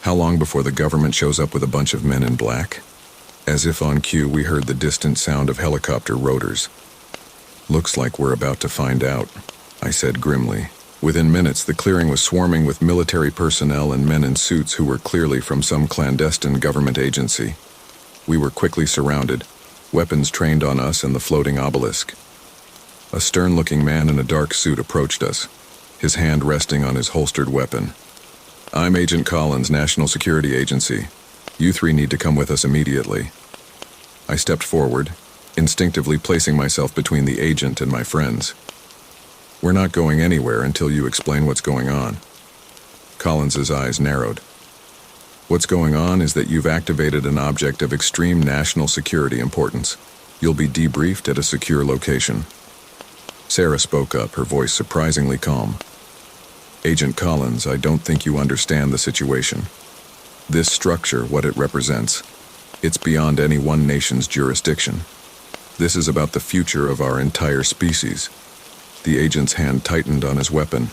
How long before the government shows up with a bunch of men in black?" As if on cue, we heard the distant sound of helicopter rotors. "Looks like we're about to find out," I said grimly. Within minutes, the clearing was swarming with military personnel and men in suits who were clearly from some clandestine government agency. We were quickly surrounded, weapons trained on us and the floating obelisk. A stern-looking man in a dark suit approached us, his hand resting on his holstered weapon. "I'm Agent Collins, National Security Agency. You three need to come with us immediately." I stepped forward, instinctively placing myself between the agent and my friends. "We're not going anywhere until you explain what's going on." Collins's eyes narrowed. "What's going on is that you've activated an object of extreme national security importance. You'll be debriefed at a secure location." Sarah spoke up, her voice surprisingly calm. "Agent Collins, I don't think you understand the situation. This structure, what it represents, it's beyond any one nation's jurisdiction. This is about the future of our entire species." The agent's hand tightened on his weapon.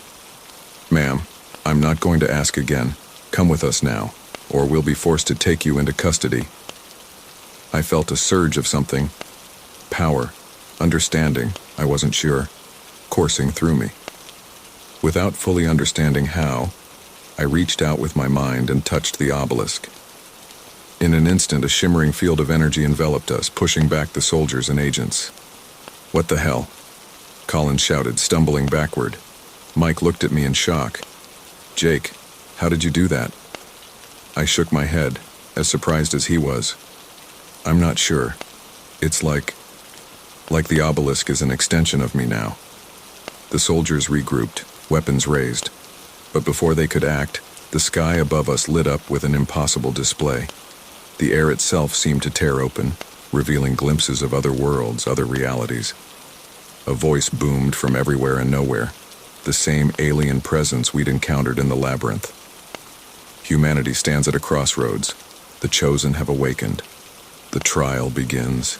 "Ma'am, I'm not going to ask again. Come with us now, or we'll be forced to take you into custody." I felt a surge of something. Power, understanding, I wasn't sure, coursing through me. Without fully understanding how, I reached out with my mind and touched the obelisk. In an instant, a shimmering field of energy enveloped us, pushing back the soldiers and agents. "What the hell?" Collins shouted, stumbling backward. Mike looked at me in shock. "Jake, how did you do that?" I shook my head, as surprised as he was. "I'm not sure. It's like the obelisk is an extension of me now." The soldiers regrouped, weapons raised. But before they could act, the sky above us lit up with an impossible display. The air itself seemed to tear open, revealing glimpses of other worlds, other realities. A voice boomed from everywhere and nowhere, the same alien presence we'd encountered in the labyrinth. Humanity stands at a crossroads. The chosen have awakened. The trial begins.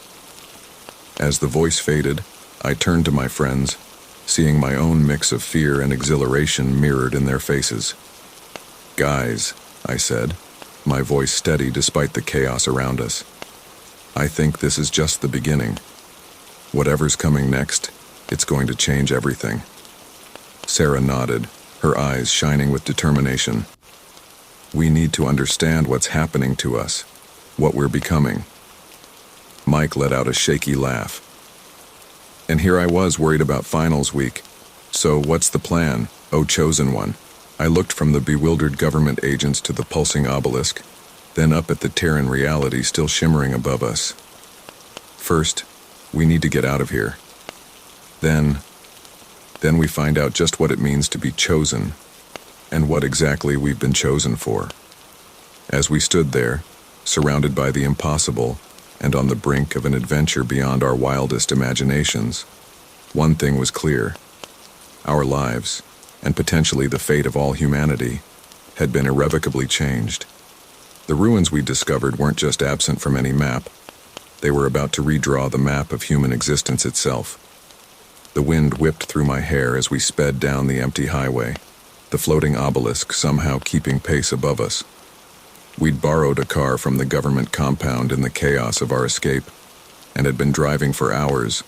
As the voice faded, I turned to my friends, seeing my own mix of fear and exhilaration mirrored in their faces. "Guys," I said, my voice steady despite the chaos around us. "I think this is just the beginning. Whatever's coming next, it's going to change everything." Sarah nodded, her eyes shining with determination. "We need to understand what's happening to us, what we're becoming." Mike let out a shaky laugh. "And here I was worried about finals week. So what's the plan, O chosen one?" I looked from the bewildered government agents to the pulsing obelisk, then up at the Terran reality still shimmering above us. "First, we need to get out of here. Then we find out just what it means to be chosen, and what exactly we've been chosen for." As we stood there, surrounded by the impossible, and on the brink of an adventure beyond our wildest imaginations, one thing was clear. Our lives, and potentially the fate of all humanity, had been irrevocably changed. The ruins we discovered weren't just absent from any map. They were about to redraw the map of human existence itself. The wind whipped through my hair as we sped down the empty highway, the floating obelisk somehow keeping pace above us. We'd borrowed a car from the government compound in the chaos of our escape, and had been driving for hours,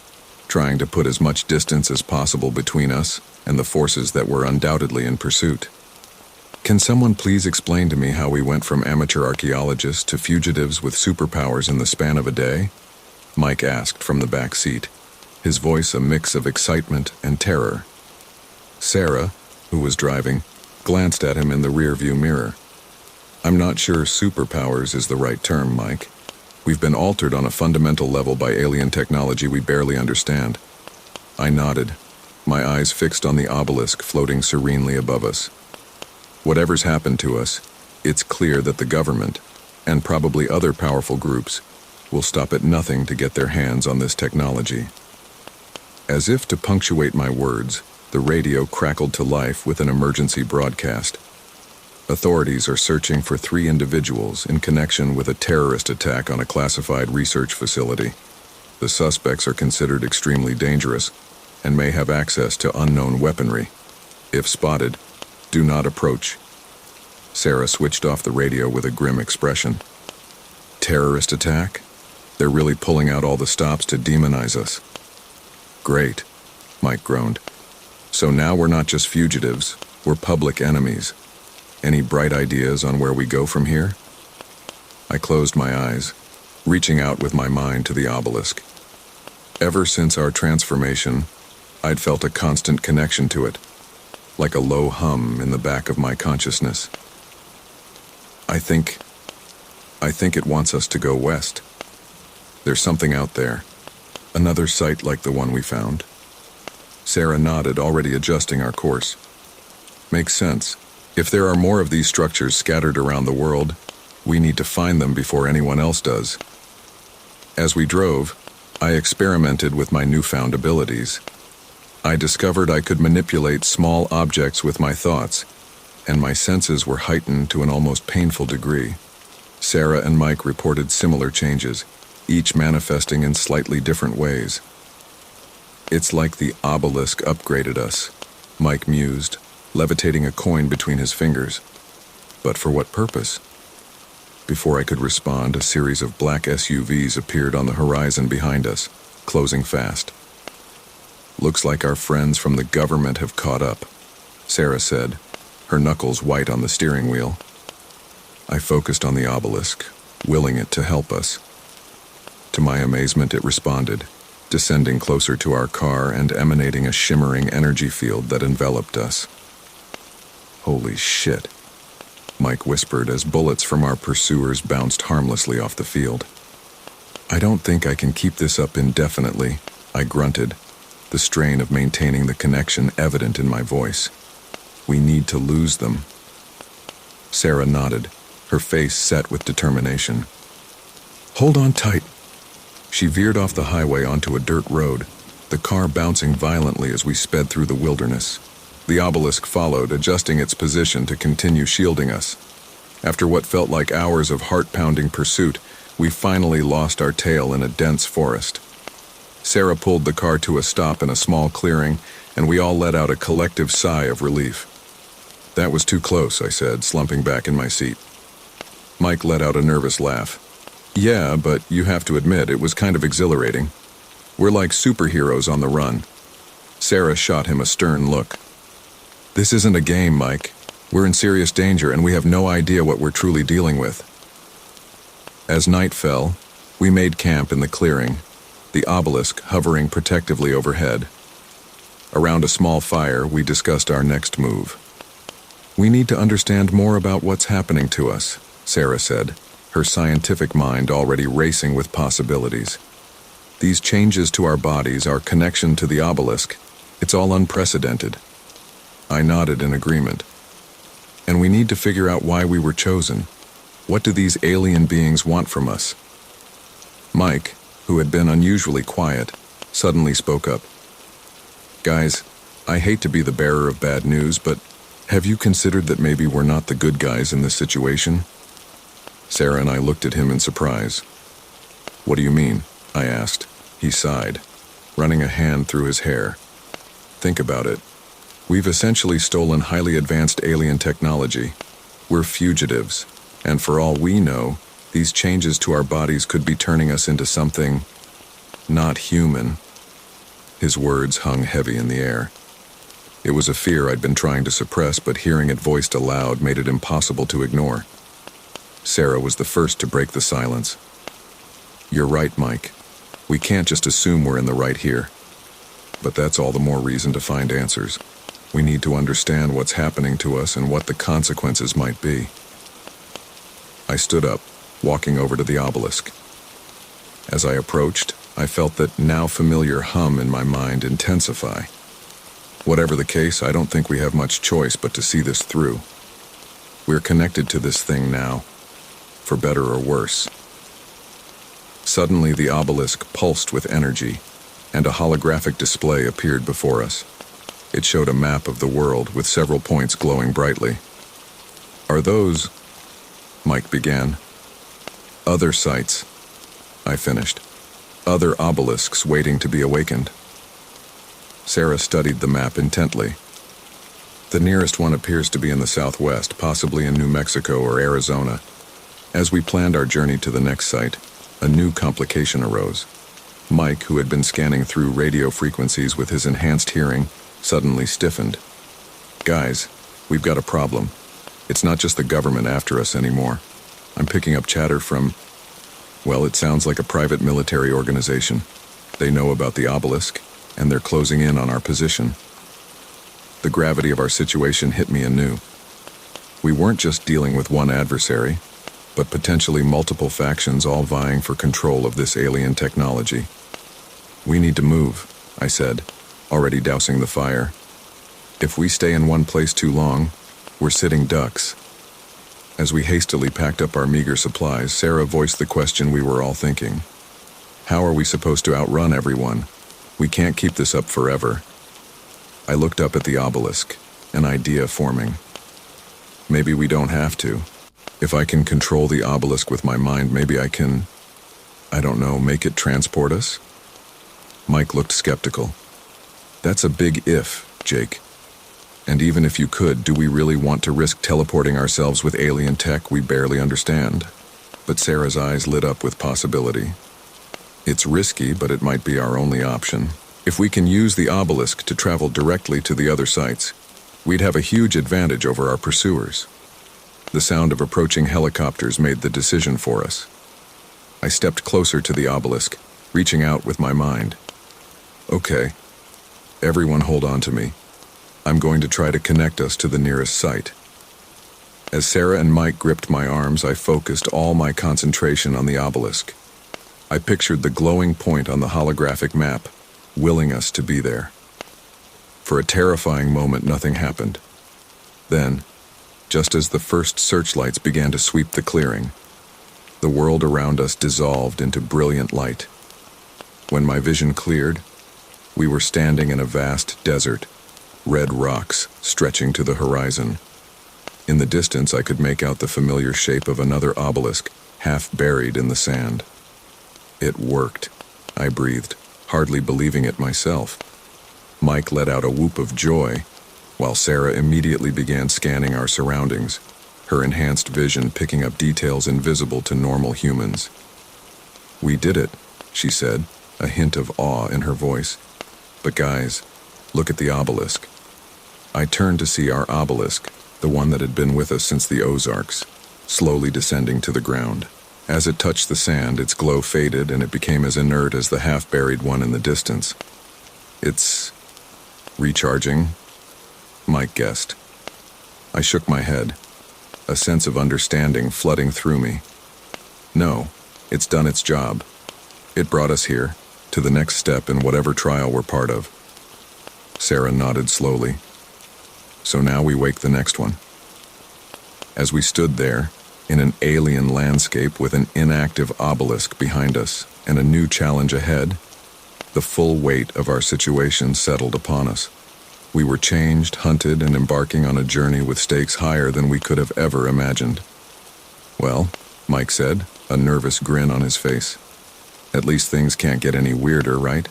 trying to put as much distance as possible between us and the forces that were undoubtedly in pursuit. "Can someone please explain to me how we went from amateur archaeologists to fugitives with superpowers in the span of a day?" Mike asked from the back seat, his voice a mix of excitement and terror. Sarah, who was driving, glanced at him in the rearview mirror. "I'm not sure superpowers is the right term, Mike. We've been altered on a fundamental level by alien technology we barely understand." I nodded, my eyes fixed on the obelisk floating serenely above us. "Whatever's happened to us, it's clear that the government, and probably other powerful groups, will stop at nothing to get their hands on this technology." As if to punctuate my words, the radio crackled to life with an emergency broadcast. "Authorities are searching for 3 individuals in connection with a terrorist attack on a classified research facility. The suspects are considered extremely dangerous and may have access to unknown weaponry. If spotted, do not approach." Sarah switched off the radio with a grim expression. "Terrorist attack? They're really pulling out all the stops to demonize us." "Great," Mike groaned. "So now we're not just fugitives, we're public enemies. Any bright ideas on where we go from here?" I closed my eyes, reaching out with my mind to the obelisk. Ever since our transformation, I'd felt a constant connection to it, like a low hum in the back of my consciousness. I think it wants us to go west. There's something out there, another site like the one we found." Sarah nodded, already adjusting our course. "Makes sense. If there are more of these structures scattered around the world, we need to find them before anyone else does." As we drove, I experimented with my newfound abilities. I discovered I could manipulate small objects with my thoughts, and my senses were heightened to an almost painful degree. Sarah and Mike reported similar changes, each manifesting in slightly different ways. "It's like the obelisk upgraded us," Mike mused, levitating a coin between his fingers. "But for what purpose?" Before I could respond, a series of black SUVs appeared on the horizon behind us, closing fast. "Looks like our friends from the government have caught up," Sarah said, her knuckles white on the steering wheel. I focused on the obelisk, willing it to help us. To my amazement, it responded, descending closer to our car and emanating a shimmering energy field that enveloped us. "Holy shit," Mike whispered as bullets from our pursuers bounced harmlessly off the field. "I don't think I can keep this up indefinitely," I grunted, the strain of maintaining the connection evident in my voice. We need to lose them. Sarah nodded, her face set with determination. Hold on tight. She veered off the highway onto a dirt road, the car bouncing violently as we sped through the wilderness. The obelisk followed, adjusting its position to continue shielding us. After what felt like hours of heart-pounding pursuit, we finally lost our tail in a dense forest. Sarah pulled the car to a stop in a small clearing, and we all let out a collective sigh of relief. That was too close, I said, slumping back in my seat. Mike let out a nervous laugh. Yeah, but you have to admit, it was kind of exhilarating. We're like superheroes on the run. Sarah shot him a stern look. This isn't a game, Mike. We're in serious danger, and we have no idea what we're truly dealing with. As night fell, we made camp in the clearing, the obelisk hovering protectively overhead. Around a small fire, we discussed our next move. We need to understand more about what's happening to us, Sarah said, her scientific mind already racing with possibilities. These changes to our bodies, our connection to the obelisk, it's all unprecedented. I nodded in agreement. And we need to figure out why we were chosen. What do these alien beings want from us? Mike, who had been unusually quiet, suddenly spoke up. Guys, I hate to be the bearer of bad news, but have you considered that maybe we're not the good guys in this situation? Sarah and I looked at him in surprise. What do you mean? I asked. He sighed, running a hand through his hair. Think about it. We've essentially stolen highly advanced alien technology. We're fugitives, and for all we know, these changes to our bodies could be turning us into something not human. His words hung heavy in the air. It was a fear I'd been trying to suppress, but hearing it voiced aloud made it impossible to ignore. Sarah was the first to break the silence. You're right, Mike. We can't just assume we're in the right here. But that's all the more reason to find answers. We need to understand what's happening to us and what the consequences might be. I stood up, walking over to the obelisk. As I approached, I felt that now familiar hum in my mind intensify. Whatever the case, I don't think we have much choice but to see this through. We're connected to this thing now, for better or worse. Suddenly, the obelisk pulsed with energy, and a holographic display appeared before us. It showed a map of the world with several points glowing brightly. Are those... Mike began. Other sites, I finished. Other obelisks waiting to be awakened. Sarah studied the map intently. The nearest one appears to be in the southwest, possibly in New Mexico or Arizona. As we planned our journey to the next site, a new complication arose. Mike, who had been scanning through radio frequencies with his enhanced hearing, suddenly stiffened. Guys, we've got a problem. It's not just the government after us anymore. I'm picking up chatter from, well, it sounds like a private military organization. They know about the obelisk, and they're closing in on our position. The gravity of our situation hit me anew. We weren't just dealing with one adversary, but potentially multiple factions all vying for control of this alien technology. We need to move, I said, already dousing the fire. If we stay in one place too long, we're sitting ducks. As we hastily packed up our meager supplies, Sarah voiced the question we were all thinking. How are we supposed to outrun everyone? We can't keep this up forever. I looked up at the obelisk, an idea forming. Maybe we don't have to. If I can control the obelisk with my mind, maybe I can, I don't know, make it transport us? Mike looked skeptical. That's a big if, Jake. And even if you could, do we really want to risk teleporting ourselves with alien tech we barely understand? But Sarah's eyes lit up with possibility. It's risky, but it might be our only option. If we can use the obelisk to travel directly to the other sites, we'd have a huge advantage over our pursuers. The sound of approaching helicopters made the decision for us. I stepped closer to the obelisk, reaching out with my mind. Okay. Everyone hold on to me. I'm going to try to connect us to the nearest site. As Sarah and Mike gripped my arms, I focused all my concentration on the obelisk. I pictured the glowing point on the holographic map, willing us to be there. For a terrifying moment, nothing happened. Then, just as the first searchlights began to sweep the clearing, the world around us dissolved into brilliant light. When my vision cleared, we were standing in a vast desert, red rocks stretching to the horizon. In the distance, I could make out the familiar shape of another obelisk, half buried in the sand. It worked, I breathed, hardly believing it myself. Mike let out a whoop of joy, while Sarah immediately began scanning our surroundings, her enhanced vision picking up details invisible to normal humans. "We did it," she said, a hint of awe in her voice. "But guys, look at the obelisk." I turned to see our obelisk, the one that had been with us since the Ozarks, slowly descending to the ground. As it touched the sand, its glow faded and it became as inert as the half-buried one in the distance. "It's recharging," Mike guessed. I shook my head, a sense of understanding flooding through me. "No, it's done its job. It brought us here, to the next step in whatever trial we're part of." Sarah nodded slowly. "So now we wake the next one." As we stood there, in an alien landscape with an inactive obelisk behind us and a new challenge ahead, the full weight of our situation settled upon us. We were changed, hunted, and embarking on a journey with stakes higher than we could have ever imagined. "Well," Mike said, a nervous grin on his face, "at least things can't get any weirder, right?"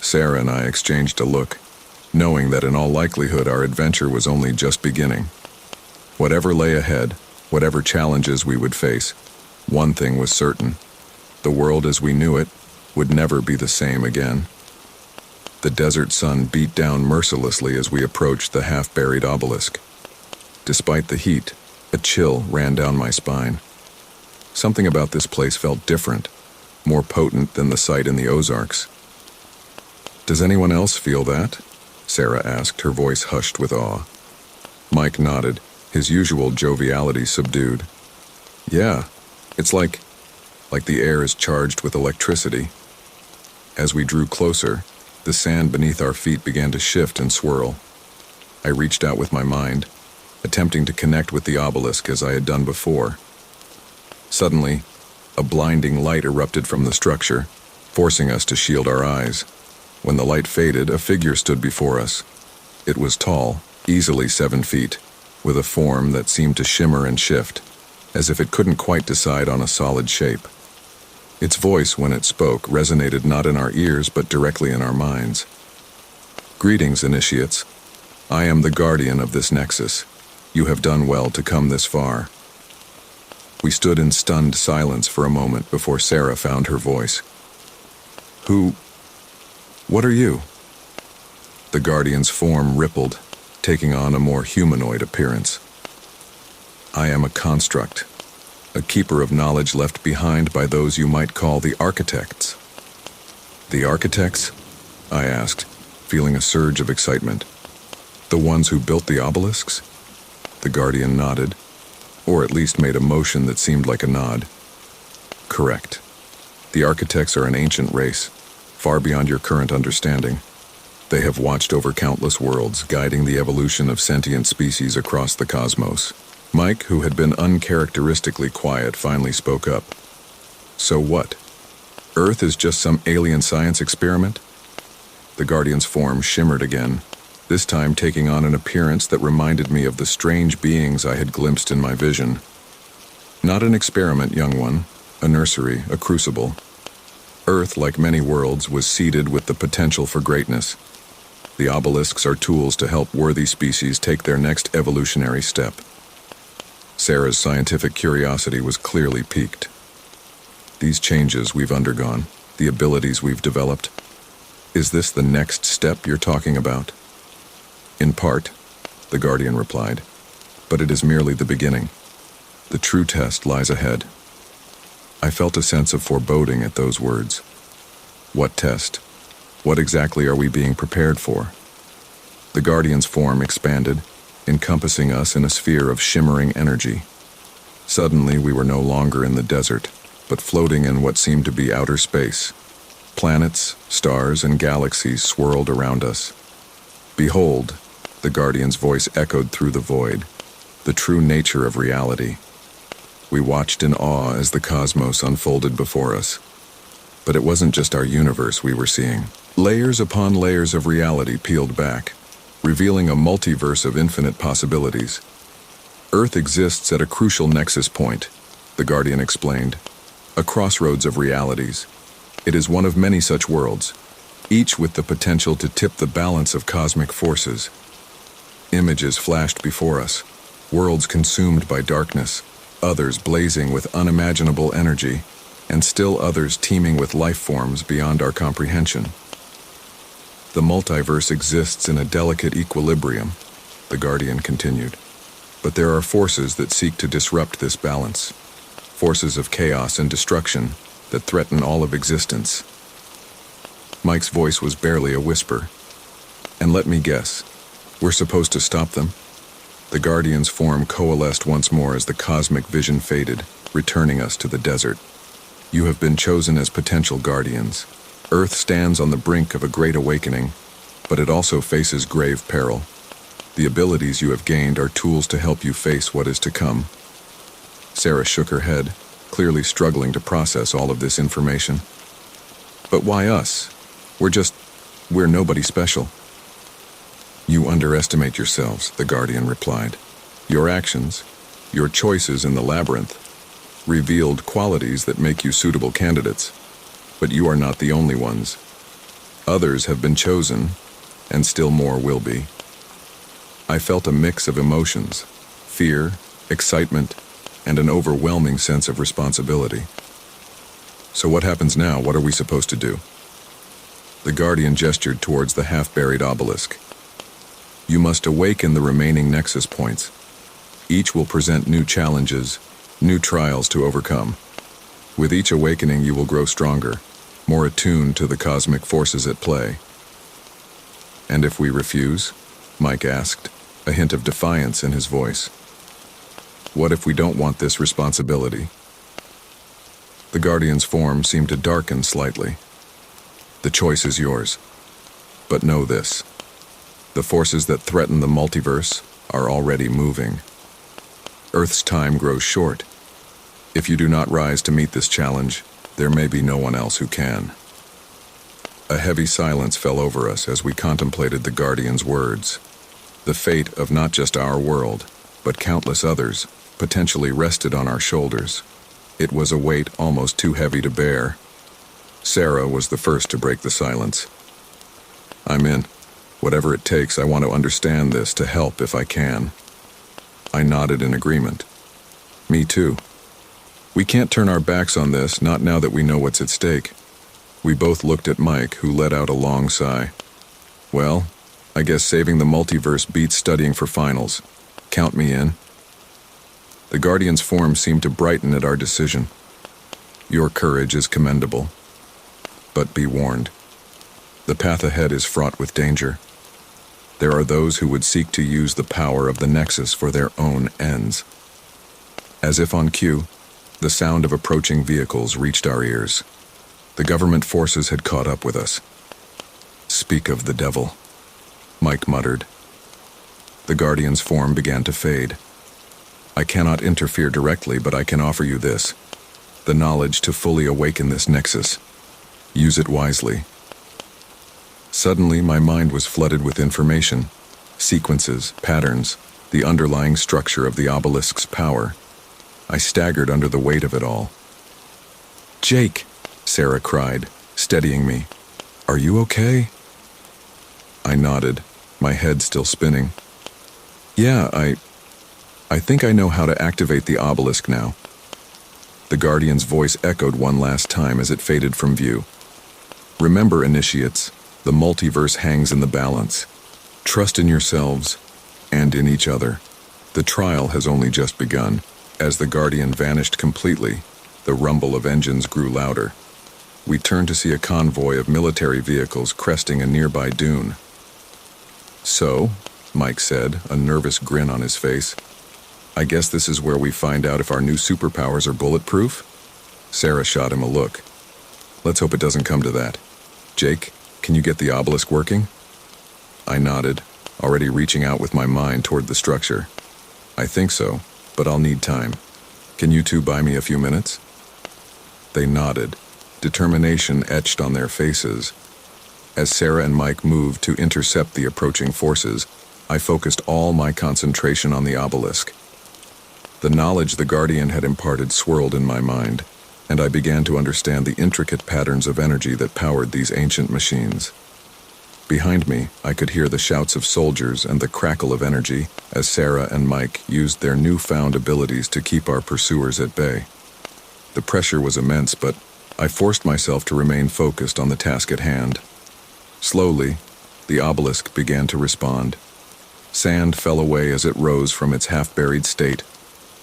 Sarah and I exchanged a look, knowing that in all likelihood our adventure was only just beginning. Whatever lay ahead, whatever challenges we would face, one thing was certain: the world as we knew it would never be the same again. The desert sun beat down mercilessly as we approached the half-buried obelisk. Despite the heat, a chill ran down my spine. Something about this place felt different, more potent than the site in the Ozarks. "Does anyone else feel that?" Sarah asked, her voice hushed with awe. Mike nodded, his usual joviality subdued. "Yeah, it's like the air is charged with electricity." As we drew closer, the sand beneath our feet began to shift and swirl. I reached out with my mind, attempting to connect with the obelisk as I had done before. Suddenly, a blinding light erupted from the structure, forcing us to shield our eyes. When the light faded, a figure stood before us. It was tall, easily 7 feet, with a form that seemed to shimmer and shift, as if it couldn't quite decide on a solid shape. Its voice, when it spoke, resonated not in our ears but directly in our minds. "Greetings, initiates. I am the guardian of this nexus. You have done well to come this far." We stood in stunned silence for a moment before Sarah found her voice. What are you?" The guardian's form rippled, taking on a more humanoid appearance. "I am a construct, a keeper of knowledge left behind by those you might call the architects." "The architects?" I asked, feeling a surge of excitement. "The ones who built the obelisks?" The guardian nodded, or at least made a motion that seemed like a nod. "Correct. The architects are an ancient race, far beyond your current understanding. They have watched over countless worlds, guiding the evolution of sentient species across the cosmos." Mike, who had been uncharacteristically quiet, finally spoke up. "So what? Earth is just some alien science experiment?" The guardian's form shimmered again, this time taking on an appearance that reminded me of the strange beings I had glimpsed in my vision. "Not an experiment, young one. A nursery, a crucible. Earth, like many worlds, was seeded with the potential for greatness. The obelisks are tools to help worthy species take their next evolutionary step." Sarah's scientific curiosity was clearly piqued. "These changes we've undergone, the abilities we've developed, is this the next step you're talking about?" "In part," the guardian replied, "but it is merely the beginning. The true test lies ahead." I felt a sense of foreboding at those words. What test? What exactly are we being prepared for? The guardian's form expanded, encompassing us in a sphere of shimmering energy. Suddenly, we were no longer in the desert, but floating in what seemed to be outer space. Planets, stars, and galaxies swirled around us. "Behold," The Guardian's voice echoed through the void. The true nature of reality. We watched in awe as the cosmos unfolded before us. But it wasn't just our universe we were seeing. Layers upon layers of reality peeled back, revealing a multiverse of infinite possibilities. Earth exists at a crucial nexus point, the Guardian explained. A crossroads of realities. It is one of many such worlds, each with the potential to tip the balance of cosmic forces. Images flashed before us, worlds consumed by darkness, others blazing with unimaginable energy, and still others teeming with life forms beyond our comprehension. The multiverse exists in a delicate equilibrium, the Guardian continued. But there are forces that seek to disrupt this balance. Forces of chaos and destruction that threaten all of existence. Mike's voice was barely a whisper. And let me guess, we're supposed to stop them? The Guardian's form coalesced once more as the cosmic vision faded, returning us to the desert. You have been chosen as potential guardians. Earth stands on the brink of a great awakening, but it also faces grave peril. The abilities you have gained are tools to help you face what is to come. Sarah shook her head, clearly struggling to process all of this information. But why us? We're nobody special. You underestimate yourselves, the Guardian replied. Your actions, your choices in the labyrinth, revealed qualities that make you suitable candidates. But you are not the only ones. Others have been chosen, and still more will be. I felt a mix of emotions, fear, excitement, and an overwhelming sense of responsibility. So what happens now? What are we supposed to do? The Guardian gestured towards the half-buried obelisk. You must awaken the remaining nexus points. Each will present new challenges, new trials to overcome. With each awakening you will grow stronger, more attuned to the cosmic forces at play. And if we refuse? Mike asked, a hint of defiance in his voice. What if we don't want this responsibility? The Guardian's form seemed to darken slightly. The choice is yours. But know this. The forces that threaten the multiverse are already moving. Earth's time grows short. If you do not rise to meet this challenge, there may be no one else who can. A heavy silence fell over us as we contemplated the Guardian's words. The fate of not just our world, but countless others, potentially rested on our shoulders. It was a weight almost too heavy to bear. Sarah was the first to break the silence. I'm in. Whatever it takes, I want to understand this to help if I can. I nodded in agreement. Me too. We can't turn our backs on this, not now that we know what's at stake. We both looked at Mike, who let out a long sigh. Well, I guess saving the multiverse beats studying for finals. Count me in. The Guardian's form seemed to brighten at our decision. Your courage is commendable. But be warned. The path ahead is fraught with danger. There are those who would seek to use the power of the Nexus for their own ends. As if on cue, the sound of approaching vehicles reached our ears. The government forces had caught up with us. Speak of the devil, Mike muttered. The Guardian's form began to fade. I cannot interfere directly, but I can offer you this. The knowledge to fully awaken this Nexus. Use it wisely. Suddenly, my mind was flooded with information. Sequences, patterns, the underlying structure of the obelisk's power. I staggered under the weight of it all. Jake, Sarah cried, steadying me. Are you okay? I nodded, my head still spinning. Yeah, I think I know how to activate the obelisk now. The Guardian's voice echoed one last time as it faded from view. Remember, initiates, the multiverse hangs in the balance. Trust in yourselves and in each other. The trial has only just begun. As the Guardian vanished completely, the rumble of engines grew louder. We turned to see a convoy of military vehicles cresting a nearby dune. So, Mike said, a nervous grin on his face, I guess this is where we find out if our new superpowers are bulletproof? Sarah shot him a look. Let's hope it doesn't come to that. Jake, can you get the obelisk working? I nodded, already reaching out with my mind toward the structure. I think so, but I'll need time. Can you two buy me a few minutes? They nodded, determination etched on their faces. As Sarah and Mike moved to intercept the approaching forces, I focused all my concentration on the obelisk. The knowledge the Guardian had imparted swirled in my mind, and I began to understand the intricate patterns of energy that powered these ancient machines. Behind me, I could hear the shouts of soldiers and the crackle of energy as Sarah and Mike used their newfound abilities to keep our pursuers at bay. The pressure was immense, but I forced myself to remain focused on the task at hand. Slowly, the obelisk began to respond. Sand fell away as it rose from its half-buried state,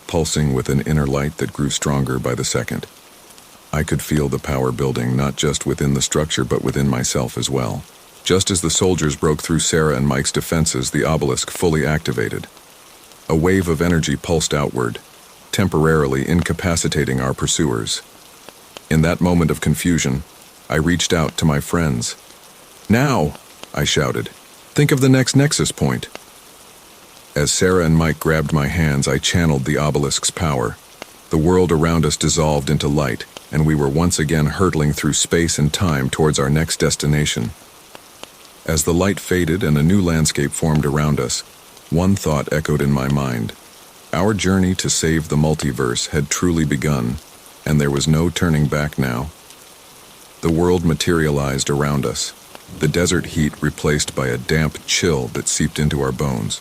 pulsing with an inner light that grew stronger by the second. I could feel the power building not just within the structure but within myself as well. Just as the soldiers broke through Sarah and Mike's defenses, the obelisk fully activated. A wave of energy pulsed outward, temporarily incapacitating our pursuers. In that moment of confusion, I reached out to my friends. "Now!" I shouted. "Think of the next nexus point." As Sarah and Mike grabbed my hands, I channeled the obelisk's power. The world around us dissolved into light, and we were once again hurtling through space and time towards our next destination. As the light faded and a new landscape formed around us, one thought echoed in my mind. Our journey to save the multiverse had truly begun, and there was no turning back now. The world materialized around us, the desert heat replaced by a damp chill that seeped into our bones.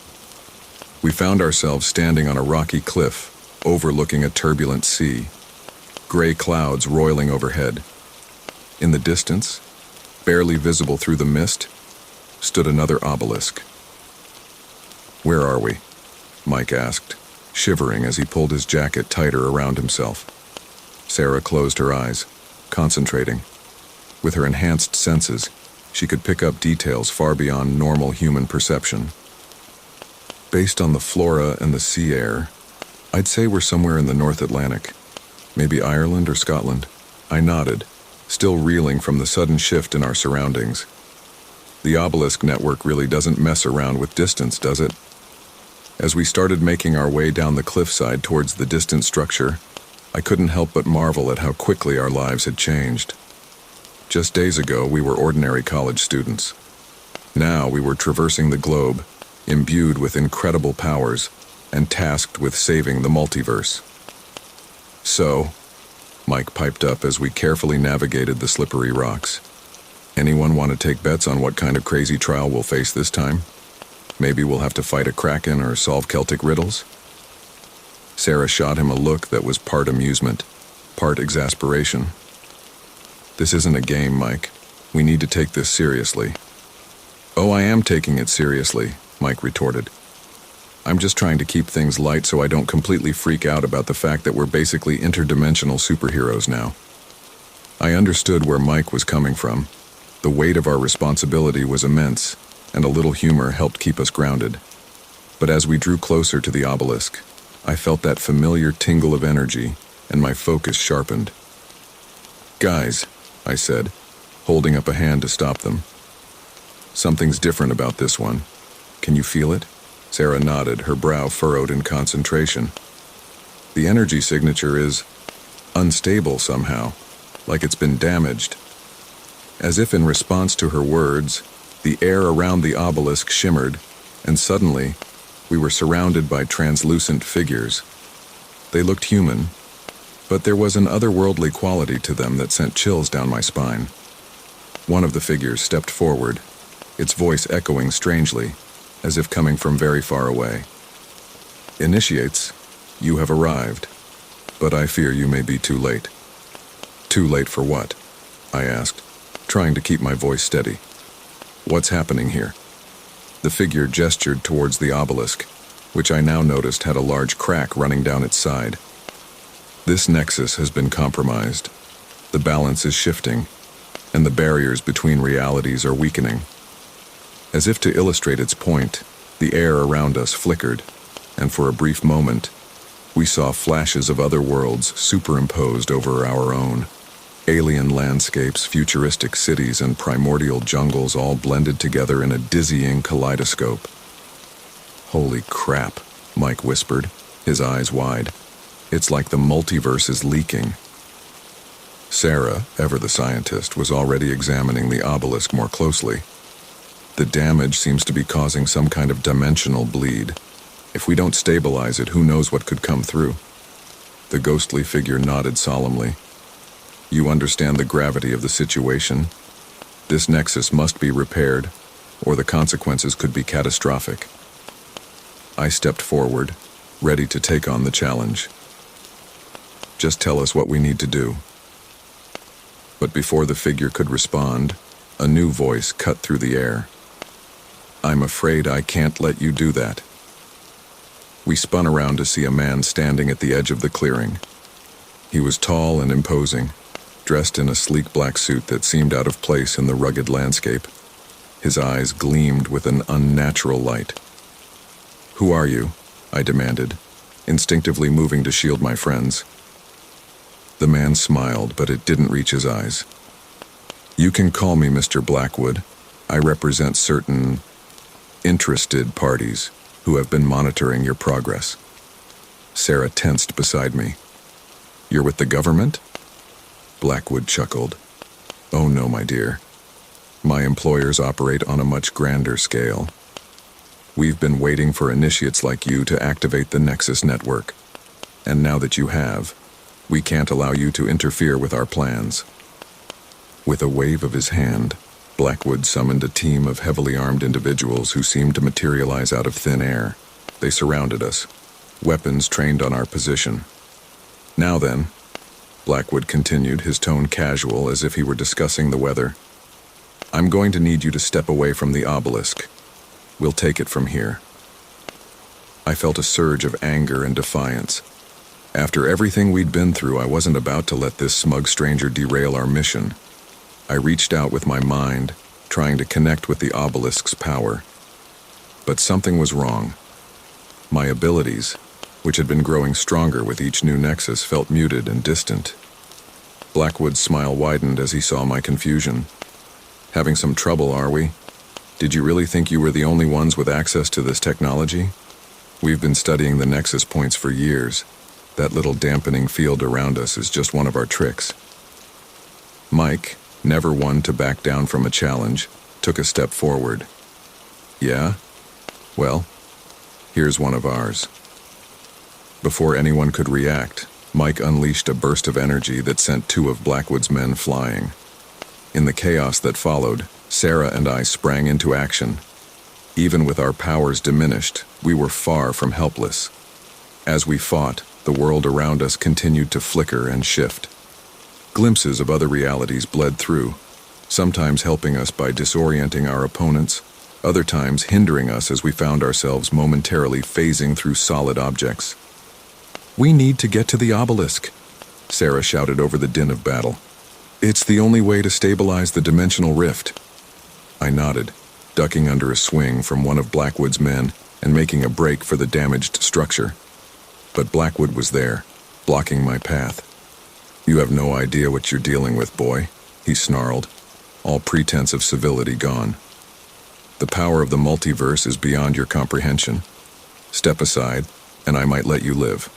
We found ourselves standing on a rocky cliff, overlooking a turbulent sea, gray clouds roiling overhead. In the distance, barely visible through the mist, stood another obelisk. "Where are we?" Mike asked, shivering as he pulled his jacket tighter around himself. Sarah closed her eyes, concentrating. With her enhanced senses, she could pick up details far beyond normal human perception. "Based on the flora and the sea air, I'd say we're somewhere in the North Atlantic. Maybe Ireland or Scotland." I nodded, still reeling from the sudden shift in our surroundings. The obelisk network really doesn't mess around with distance, does it? As we started making our way down the cliffside towards the distant structure, I couldn't help but marvel at how quickly our lives had changed. Just days ago, we were ordinary college students. Now we were traversing the globe, imbued with incredible powers, and tasked with saving the multiverse. "So," Mike piped up as we carefully navigated the slippery rocks, "anyone want to take bets on what kind of crazy trial we'll face this time? Maybe we'll have to fight a kraken or solve Celtic riddles?" Sarah shot him a look that was part amusement, part exasperation. "This isn't a game, Mike. We need to take this seriously." "Oh, I am taking it seriously," Mike retorted. "I'm just trying to keep things light so I don't completely freak out about the fact that we're basically interdimensional superheroes now." I understood where Mike was coming from. The weight of our responsibility was immense, and a little humor helped keep us grounded. But as we drew closer to the obelisk, I felt that familiar tingle of energy, and my focus sharpened. "Guys," I said, holding up a hand to stop them. "Something's different about this one. Can you feel it?" Sarah nodded, her brow furrowed in concentration. "The energy signature is unstable somehow, like it's been damaged." As if in response to her words, the air around the obelisk shimmered, and suddenly, we were surrounded by translucent figures. They looked human, but there was an otherworldly quality to them that sent chills down my spine. One of the figures stepped forward, its voice echoing strangely, as if coming from very far away. "Initiates, you have arrived, but I fear you may be too late." "Too late for what?" I asked, trying to keep my voice steady. "What's happening here?" The figure gestured towards the obelisk, which I now noticed had a large crack running down its side. "This nexus has been compromised. The balance is shifting, and the barriers between realities are weakening." As if to illustrate its point, the air around us flickered, and for a brief moment, we saw flashes of other worlds superimposed over our own. Alien landscapes, futuristic cities, and primordial jungles all blended together in a dizzying kaleidoscope. Holy crap, Mike whispered, his eyes wide. It's like the multiverse is leaking. Sarah, ever the scientist, was already examining the obelisk more closely. The damage seems to be causing some kind of dimensional bleed. If we don't stabilize it, who knows what could come through? The ghostly figure nodded solemnly. You understand the gravity of the situation. This nexus must be repaired, or the consequences could be catastrophic. I stepped forward, ready to take on the challenge. Just tell us what we need to do. But before the figure could respond, a new voice cut through the air. I'm afraid I can't let you do that. We spun around to see a man standing at the edge of the clearing. He was tall and imposing, dressed in a sleek black suit that seemed out of place in the rugged landscape. His eyes gleamed with an unnatural light. Who are you? I demanded, instinctively moving to shield my friends. The man smiled, but it didn't reach his eyes. You can call me Mr. Blackwood. I represent certain interested parties who have been monitoring your progress. Sarah tensed beside me. You're with the government? Blackwood chuckled. Oh no, my dear. My employers operate on a much grander scale. We've been waiting for initiates like you to activate the Nexus network. And now that you have, we can't allow you to interfere with our plans. With a wave of his hand, Blackwood summoned a team of heavily armed individuals who seemed to materialize out of thin air. They surrounded us, weapons trained on our position. Now then, Blackwood continued, his tone casual as if he were discussing the weather. I'm going to need you to step away from the obelisk. We'll take it from here. I felt a surge of anger and defiance. After everything we'd been through, I wasn't about to let this smug stranger derail our mission. I reached out with my mind, trying to connect with the obelisk's power. But something was wrong. My abilities, which had been growing stronger with each new nexus, felt muted and distant. Blackwood's smile widened as he saw my confusion. Having some trouble, are we? Did you really think you were the only ones with access to this technology? We've been studying the nexus points for years. That little dampening field around us is just one of our tricks. Mike, never one to back down from a challenge, took a step forward. Yeah? Well, here's one of ours. Before anyone could react, Mike unleashed a burst of energy that sent two of Blackwood's men flying. In the chaos that followed, Sarah and I sprang into action. Even with our powers diminished, we were far from helpless. As we fought, the world around us continued to flicker and shift. Glimpses of other realities bled through, sometimes helping us by disorienting our opponents, other times hindering us as we found ourselves momentarily phasing through solid objects. We need to get to the obelisk, Sarah shouted over the din of battle. It's the only way to stabilize the dimensional rift. I nodded, ducking under a swing from one of Blackwood's men and making a break for the damaged structure. But Blackwood was there, blocking my path. You have no idea what you're dealing with, boy, he snarled, all pretense of civility gone. The power of the multiverse is beyond your comprehension. Step aside, and I might let you live.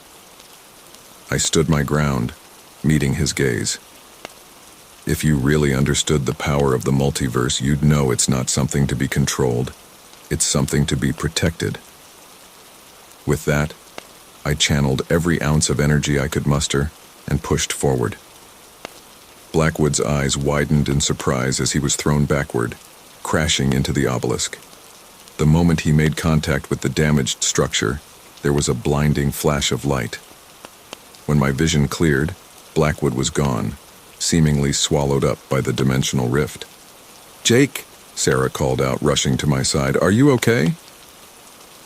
I stood my ground, meeting his gaze. If you really understood the power of the multiverse, you'd know it's not something to be controlled. It's something to be protected. With that, I channeled every ounce of energy I could muster and pushed forward. Blackwood's eyes widened in surprise as he was thrown backward, crashing into the obelisk. The moment he made contact with the damaged structure, there was a blinding flash of light. When my vision cleared, Blackwood was gone, seemingly swallowed up by the dimensional rift. Jake, Sarah called out, rushing to my side. Are you okay?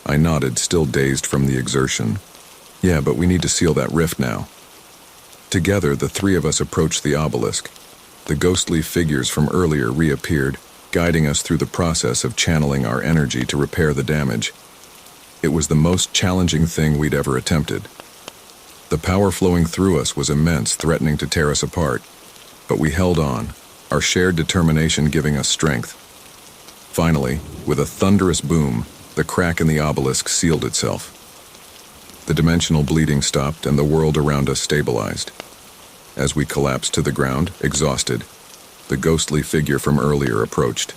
I nodded, still dazed from the exertion. Yeah, but we need to seal that rift now. Together, the three of us approached the obelisk. The ghostly figures from earlier reappeared, guiding us through the process of channeling our energy to repair the damage. It was the most challenging thing we'd ever attempted. The power flowing through us was immense, threatening to tear us apart. But we held on, our shared determination giving us strength. Finally, with a thunderous boom, The crack in the obelisk sealed itself. The dimensional bleeding stopped and the world around us stabilized. As we collapsed to the ground, exhausted, the ghostly figure from earlier approached.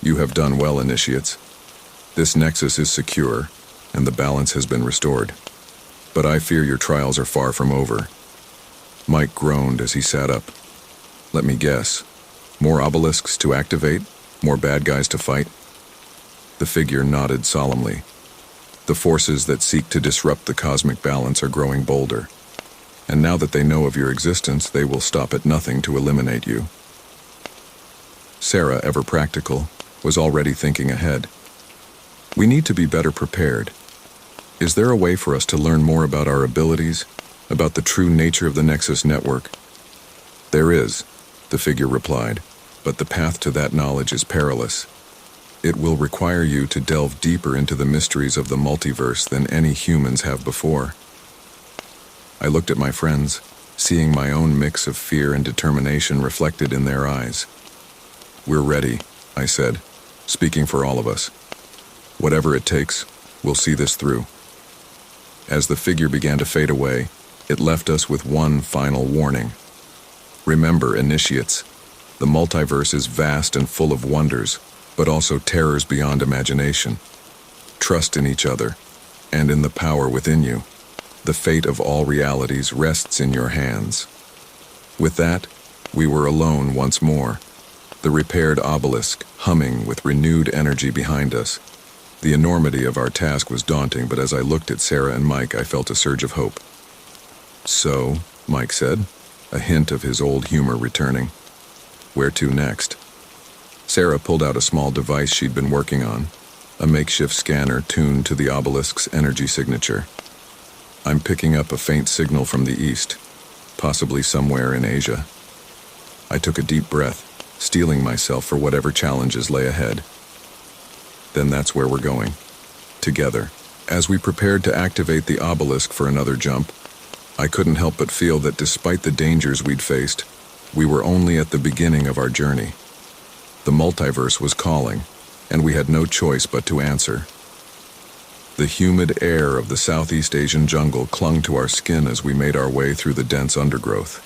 "You have done well, initiates. This nexus is secure, and the balance has been restored. But I fear your trials are far from over." Mike groaned as he sat up. "Let me guess. More obelisks to activate? More bad guys to fight?" The figure nodded solemnly. "The forces that seek to disrupt the cosmic balance are growing bolder. And now that they know of your existence, they will stop at nothing to eliminate you." Sarah, ever practical, was already thinking ahead. "We need to be better prepared. Is there a way for us to learn more about our abilities, about the true nature of the Nexus network?" "There is," the figure replied, "but the path to that knowledge is perilous. It will require you to delve deeper into the mysteries of the multiverse than any humans have before." I looked at my friends, seeing my own mix of fear and determination reflected in their eyes. "We're ready," I said, speaking for all of us. "Whatever it takes, we'll see this through." As the figure began to fade away, it left us with one final warning. "Remember, initiates, the multiverse is vast and full of wonders, but also terrors beyond imagination. Trust in each other, and in the power within you. The fate of all realities rests in your hands." With that, we were alone once more, the repaired obelisk humming with renewed energy behind us. The enormity of our task was daunting, but as I looked at Sarah and Mike, I felt a surge of hope. "So," Mike said, a hint of his old humor returning, "where to next?" Sarah pulled out a small device she'd been working on, a makeshift scanner tuned to the obelisk's energy signature. "I'm picking up a faint signal from the east, possibly somewhere in Asia." I took a deep breath, steeling myself for whatever challenges lay ahead. "Then that's where we're going. Together." As we prepared to activate the obelisk for another jump, I couldn't help but feel that despite the dangers we'd faced, we were only at the beginning of our journey. The multiverse was calling, and we had no choice but to answer. The humid air of the Southeast Asian jungle clung to our skin as we made our way through the dense undergrowth.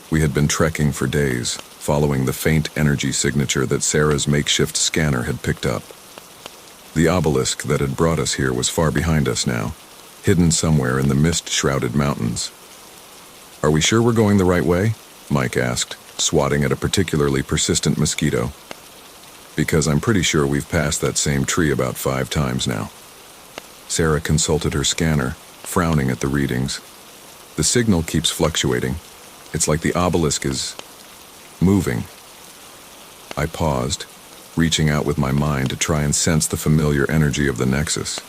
We had been trekking for days, following the faint energy signature that Sarah's makeshift scanner had picked up. The obelisk that had brought us here was far behind us now, hidden somewhere in the mist-shrouded mountains. "Are we sure we're going the right way?" Mike asked, swatting at a particularly persistent mosquito. "Because I'm pretty sure we've passed that same tree about 5 times now." Sarah consulted her scanner, frowning at the readings. "The signal keeps fluctuating. It's like the obelisk is moving." I paused, reaching out with my mind to try and sense the familiar energy of the Nexus.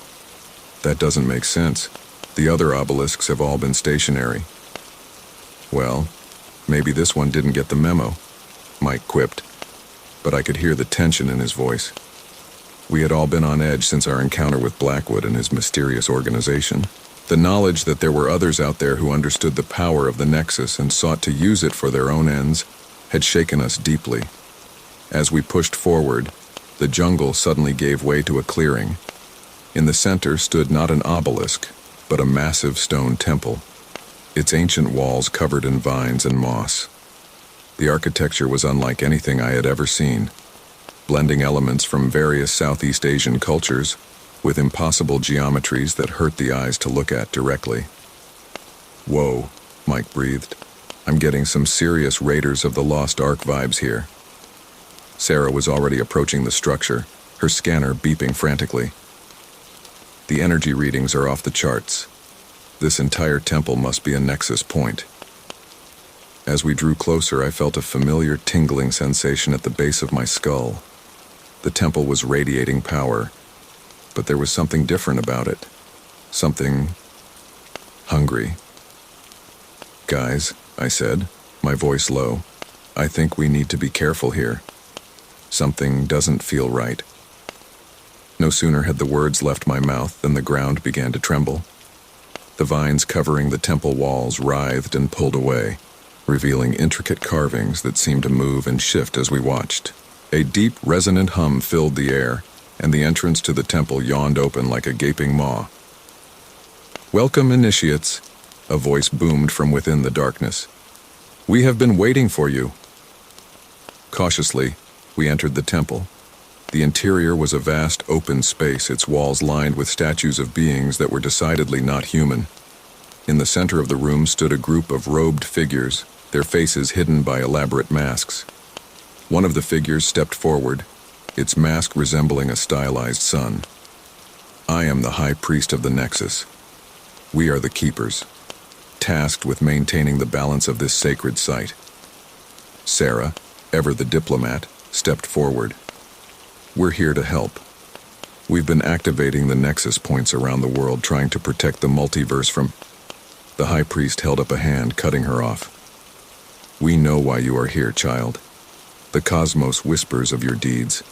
"That doesn't make sense. The other obelisks have all been stationary." "Well, maybe this one didn't get the memo," Mike quipped, but I could hear the tension in his voice. We had all been on edge since our encounter with Blackwood and his mysterious organization. The knowledge that there were others out there who understood the power of the Nexus and sought to use it for their own ends had shaken us deeply. As we pushed forward, the jungle suddenly gave way to a clearing. In the center stood not an obelisk, but a massive stone temple, its ancient walls covered in vines and moss. The architecture was unlike anything I had ever seen, blending elements from various Southeast Asian cultures with impossible geometries that hurt the eyes to look at directly. "Whoa," Mike breathed. "I'm getting some serious Raiders of the Lost Ark vibes here." Sarah was already approaching the structure, her scanner beeping frantically. "The energy readings are off the charts. This entire temple must be a nexus point." As we drew closer, I felt a familiar tingling sensation at the base of my skull. The temple was radiating power, but there was something different about it. Something hungry. "Guys," I said, my voice low, "I think we need to be careful here. Something doesn't feel right." No sooner had the words left my mouth than the ground began to tremble. The vines covering the temple walls writhed and pulled away, revealing intricate carvings that seemed to move and shift as we watched. A deep, resonant hum filled the air, and the entrance to the temple yawned open like a gaping maw. "Welcome, initiates," a voice boomed from within the darkness. "We have been waiting for you." Cautiously, we entered the temple. The interior was a vast open space, its walls lined with statues of beings that were decidedly not human. In the center of the room stood a group of robed figures, their faces hidden by elaborate masks. One of the figures stepped forward, its mask resembling a stylized sun. "I am the High Priest of the Nexus. We are the Keepers, tasked with maintaining the balance of this sacred site." Sarah, ever the diplomat, stepped forward. "We're here to help. We've been activating the Nexus points around the world trying to protect the multiverse from—" The High Priest held up a hand, cutting her off. "We know why you are here, child. The cosmos whispers of your deeds.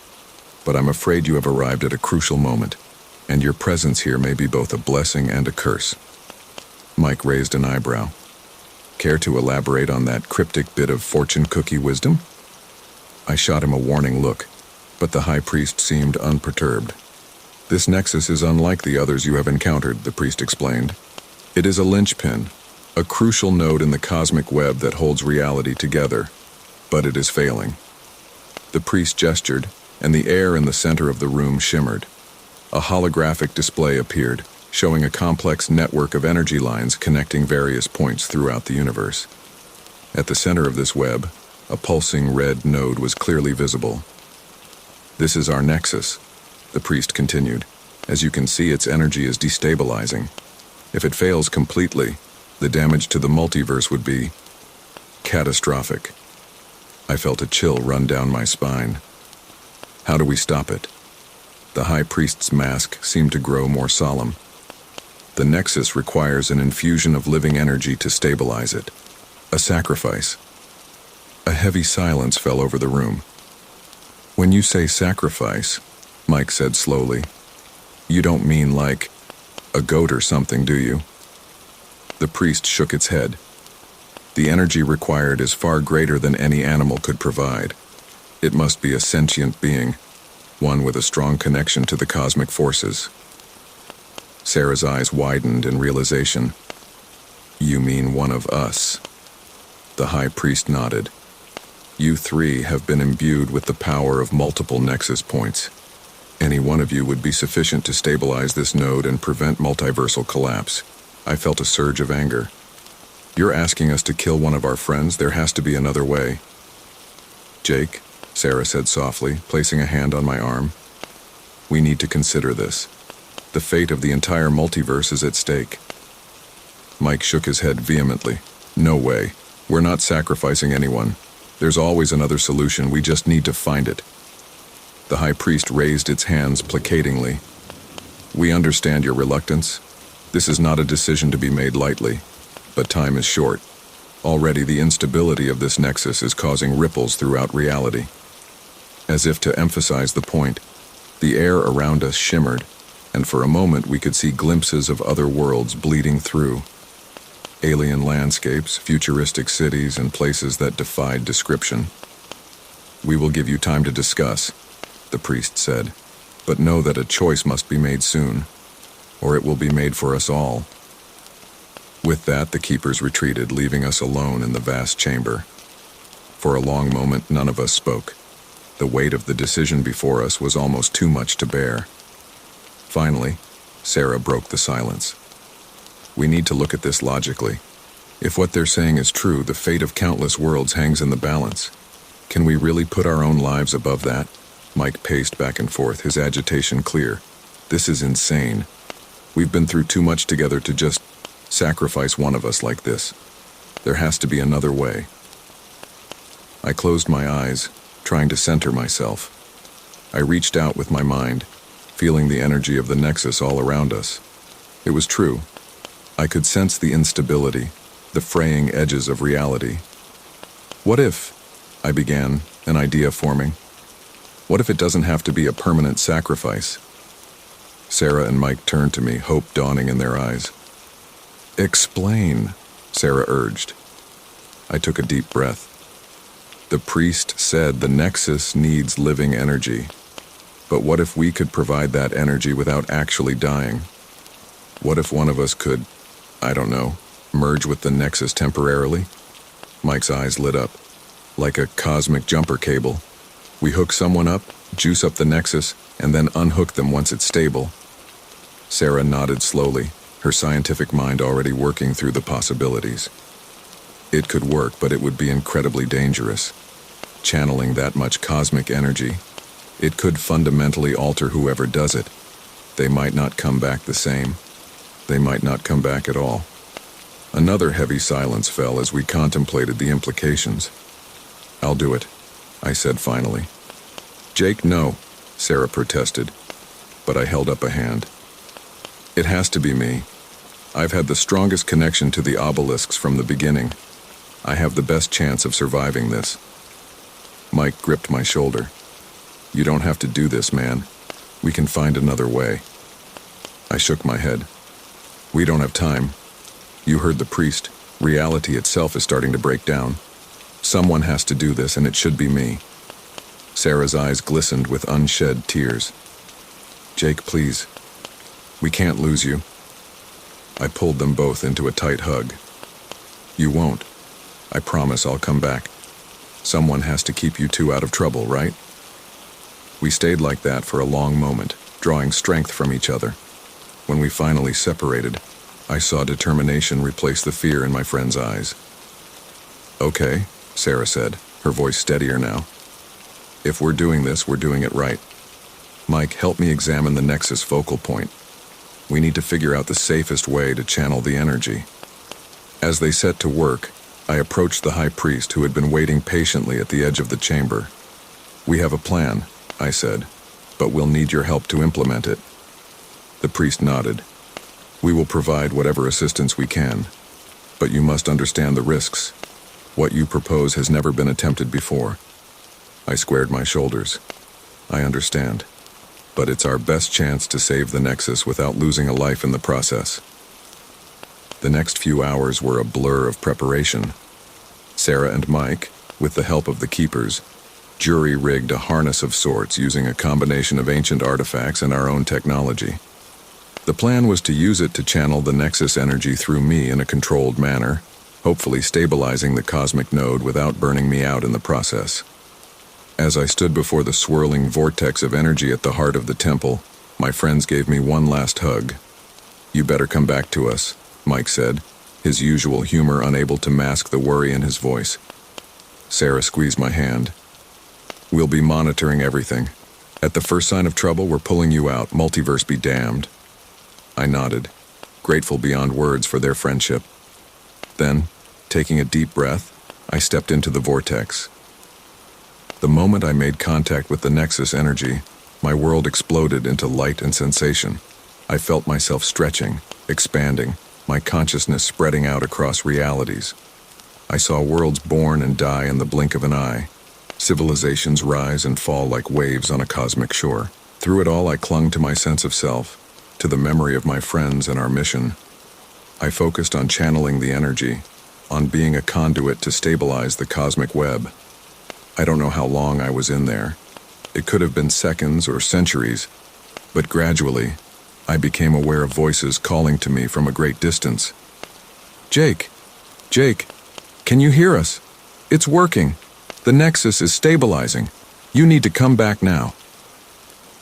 But I'm afraid you have arrived at a crucial moment, and your presence here may be both a blessing and a curse." Mike raised an eyebrow. "Care to elaborate on that cryptic bit of fortune cookie wisdom?" I shot him a warning look, but the High Priest seemed unperturbed. "This Nexus is unlike the others you have encountered," the priest explained. "It is a linchpin, a crucial node in the cosmic web that holds reality together, but it is failing." The priest gestured, and the air in the center of the room shimmered. A holographic display appeared, showing a complex network of energy lines connecting various points throughout the universe. At the center of this web, a pulsing red node was clearly visible. "This is our Nexus," the priest continued. "As you can see, its energy is destabilizing. If it fails completely, the damage to the multiverse would be catastrophic." I felt a chill run down my spine. "How do we stop it?" The High Priest's mask seemed to grow more solemn. "The Nexus requires an infusion of living energy to stabilize it. A sacrifice." A heavy silence fell over the room. "When you say sacrifice," Mike said slowly, "you don't mean like a goat or something, do you?" The priest shook its head. "The energy required is far greater than any animal could provide. It must be a sentient being, one with a strong connection to the cosmic forces." Sarah's eyes widened in realization. "You mean one of us?" The High Priest nodded. "You three have been imbued with the power of multiple Nexus points. Any one of you would be sufficient to stabilize this node and prevent multiversal collapse." I felt a surge of anger. "You're asking us to kill one of our friends? There has to be another way." "Jake," Sarah said softly, placing a hand on my arm, "we need to consider this. The fate of the entire multiverse is at stake." Mike shook his head vehemently. "No way. We're not sacrificing anyone. There's always another solution. We just need to find it." The High Priest raised its hands placatingly. "We understand your reluctance. This is not a decision to be made lightly, but time is short. Already the instability of this Nexus is causing ripples throughout reality." As if to emphasize the point, the air around us shimmered, and for a moment we could see glimpses of other worlds bleeding through. Alien landscapes, futuristic cities, and places that defied description. "We will give you time to discuss," the priest said, "but know that a choice must be made soon, or it will be made for us all." With that, the Keepers retreated, leaving us alone in the vast chamber. For a long moment, none of us spoke. The weight of the decision before us was almost too much to bear. Finally, Sarah broke the silence. "We need to look at this logically. If what they're saying is true, the fate of countless worlds hangs in the balance. Can we really put our own lives above that?" Mike paced back and forth, his agitation clear. "This is insane. We've been through too much together to just sacrifice one of us like this. There has to be another way." I closed my eyes, trying to center myself. I reached out with my mind, feeling the energy of the Nexus all around us. It was true. I could sense the instability, the fraying edges of reality. "What if," I began, an idea forming, "what if it doesn't have to be a permanent sacrifice?" Sarah and Mike turned to me, hope dawning in their eyes. "Explain," Sarah urged. I took a deep breath. "The priest said the Nexus needs living energy. But what if we could provide that energy without actually dying? What if one of us could, I don't know, merge with the Nexus temporarily? Mike's eyes lit up. Like a cosmic jumper cable. We hook someone up, juice up the Nexus, and then unhook them once it's stable. Sarah nodded slowly, her scientific mind already working through the possibilities. It could work, but it would be incredibly dangerous. Channeling that much cosmic energy, it could fundamentally alter whoever does it. They might not come back the same. They might not come back at all. Another heavy silence fell as we contemplated the implications. "I'll do it," I said finally. "Jake, no," Sarah protested, but I held up a hand. "It has to be me. I've had the strongest connection to the obelisks from the beginning. I have the best chance of surviving this." Mike gripped my shoulder. "You don't have to do this, man. We can find another way." I shook my head. "We don't have time. You heard the priest. Reality itself is starting to break down. Someone has to do this, and it should be me." Sarah's eyes glistened with unshed tears. "Jake, please. We can't lose you." I pulled them both into a tight hug. "You won't. I promise I'll come back. Someone has to keep you two out of trouble, right?" We stayed like that for a long moment, drawing strength from each other. When we finally separated, I saw determination replace the fear in my friend's eyes. "Okay," Sarah said, her voice steadier now. "If we're doing this, we're doing it right. Mike, help me examine the Nexus focal point. We need to figure out the safest way to channel the energy." As they set to work, I approached the high priest who had been waiting patiently at the edge of the chamber. "We have a plan," I said, "but we'll need your help to implement it." The priest nodded. "We will provide whatever assistance we can, but you must understand the risks. What you propose has never been attempted before." I squared my shoulders. "I understand, but it's our best chance to save the Nexus without losing a life in the process." The next few hours were a blur of preparation. Sarah and Mike, with the help of the keepers, jury-rigged a harness of sorts using a combination of ancient artifacts and our own technology. The plan was to use it to channel the Nexus energy through me in a controlled manner, hopefully stabilizing the cosmic node without burning me out in the process. As I stood before the swirling vortex of energy at the heart of the temple, my friends gave me one last hug. "You better come back to us," Mike said, his usual humor unable to mask the worry in his voice. Sarah squeezed my hand. "We'll be monitoring everything. At the first sign of trouble, we're pulling you out, multiverse be damned." I nodded, grateful beyond words for their friendship. Then, taking a deep breath, I stepped into the vortex. The moment I made contact with the Nexus energy, my world exploded into light and sensation. I felt myself stretching, expanding, my consciousness spreading out across realities. I saw worlds born and die in the blink of an eye, civilizations rise and fall like waves on a cosmic shore. Through it all, I clung to my sense of self, to the memory of my friends and our mission. I focused on channeling the energy, on being a conduit to stabilize the cosmic web. I don't know how long I was in there. It could have been seconds or centuries, but gradually, I became aware of voices calling to me from a great distance. "Jake! Jake! Can you hear us? It's working! The Nexus is stabilizing! You need to come back now!"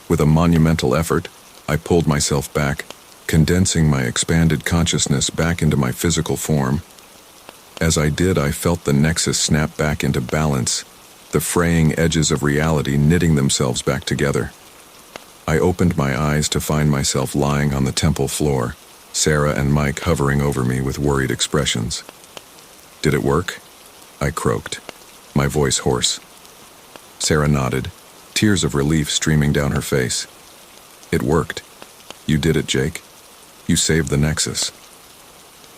With a monumental effort, I pulled myself back, condensing my expanded consciousness back into my physical form. As I did, I felt the Nexus snap back into balance, the fraying edges of reality knitting themselves back together. I opened my eyes to find myself lying on the temple floor, Sarah and Mike hovering over me with worried expressions. "Did it work?" I croaked, my voice hoarse. Sarah nodded, tears of relief streaming down her face. "It worked. You did it, Jake. You saved the Nexus."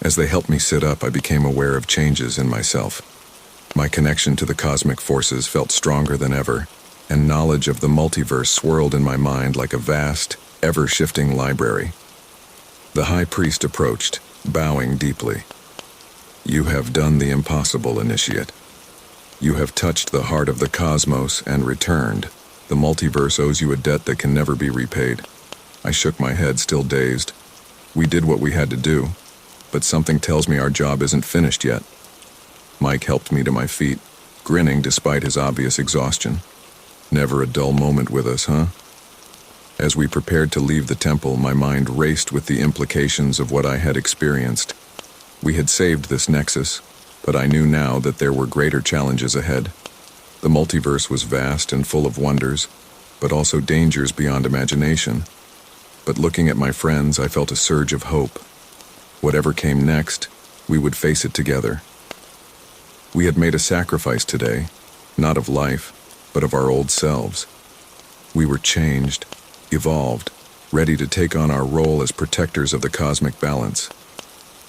As they helped me sit up, I became aware of changes in myself. My connection to the cosmic forces felt stronger than ever, and knowledge of the multiverse swirled in my mind like a vast, ever-shifting library. The high priest approached, bowing deeply. "You have done the impossible, Initiate. You have touched the heart of the cosmos and returned." The multiverse owes you a debt that can never be repaid. I shook my head, still dazed. We did what we had to do, but something tells me our job isn't finished yet. Mike helped me to my feet, grinning despite his obvious exhaustion. Never a dull moment with us, huh? As we prepared to leave the temple, my mind raced with the implications of what I had experienced. We had saved this nexus, but I knew now that there were greater challenges ahead. The multiverse was vast and full of wonders, but also dangers beyond imagination. But looking at my friends, I felt a surge of hope. Whatever came next, we would face it together. We had made a sacrifice today, not of life, but of our old selves. We were changed, evolved, ready to take on our role as protectors of the cosmic balance.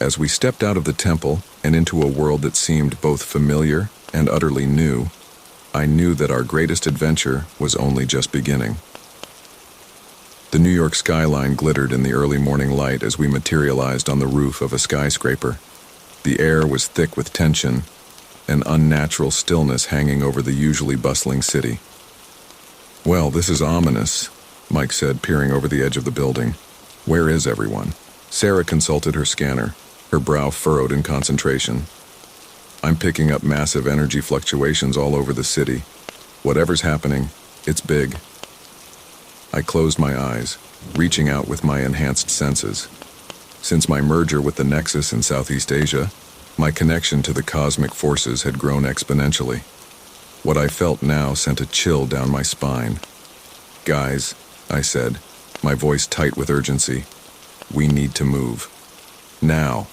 As we stepped out of the temple and into a world that seemed both familiar and utterly new, I knew that our greatest adventure was only just beginning. The New York skyline glittered in the early morning light as we materialized on the roof of a skyscraper. The air was thick with tension, an unnatural stillness hanging over the usually bustling city. "Well, this is ominous," Mike said, peering over the edge of the building. "Where is everyone?" Sarah consulted her scanner, her brow furrowed in concentration. "I'm picking up massive energy fluctuations all over the city. Whatever's happening, it's big." I closed my eyes, reaching out with my enhanced senses. Since my merger with the Nexus in Southeast Asia, my connection to the cosmic forces had grown exponentially. What I felt now sent a chill down my spine. "Guys," I said, my voice tight with urgency, "we need to move. Now."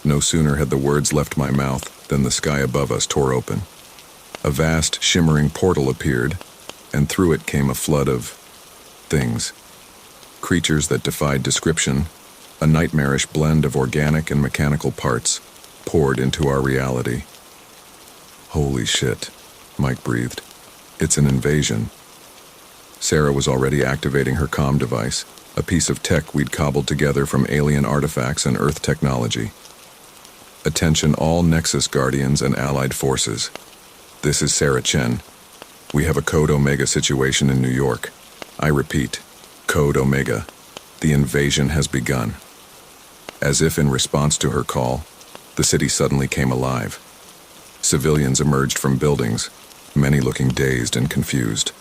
No sooner had the words left my mouth than the sky above us tore open. A vast, shimmering portal appeared, and through it came a flood of things. Creatures that defied description, a nightmarish blend of organic and mechanical parts, poured into our reality. "Holy shit," Mike breathed. "It's an invasion." Sarah was already activating her comm device, a piece of tech we'd cobbled together from alien artifacts and Earth technology. "Attention all Nexus Guardians and allied forces. This is Sarah Chen. We have a Code Omega situation in New York. I repeat, Code Omega. The invasion has begun." As if in response to her call, the city suddenly came alive. Civilians emerged from buildings, many looking dazed and confused.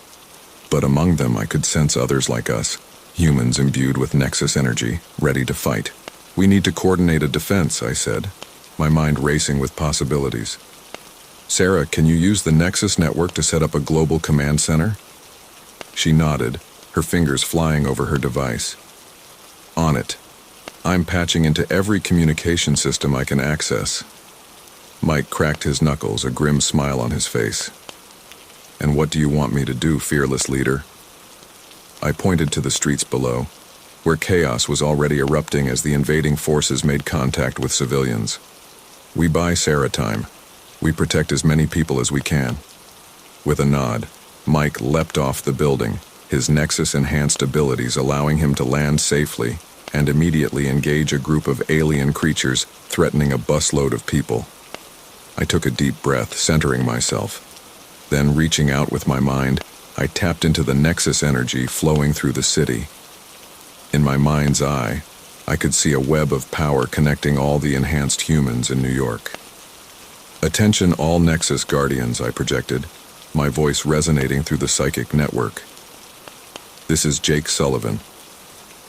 But among them I could sense others like us, humans imbued with Nexus energy, ready to fight. "We need to coordinate a defense," I said, my mind racing with possibilities. "Sarah, can you use the Nexus network to set up a global command center?" She nodded, her fingers flying over her device. "On it. I'm patching into every communication system I can access." Mike cracked his knuckles, a grim smile on his face. "And what do you want me to do, fearless leader?" I pointed to the streets below, where chaos was already erupting as the invading forces made contact with civilians. "We buy Sarah time. We protect as many people as we can." With a nod, Mike leapt off the building, his Nexus-enhanced abilities allowing him to land safely and immediately engage a group of alien creatures threatening a busload of people. I took a deep breath, centering myself. Then, reaching out with my mind, I tapped into the Nexus energy flowing through the city. In my mind's eye, I could see a web of power connecting all the enhanced humans in New York. "Attention all Nexus Guardians," I projected, my voice resonating through the psychic network. "This is Jake Sullivan.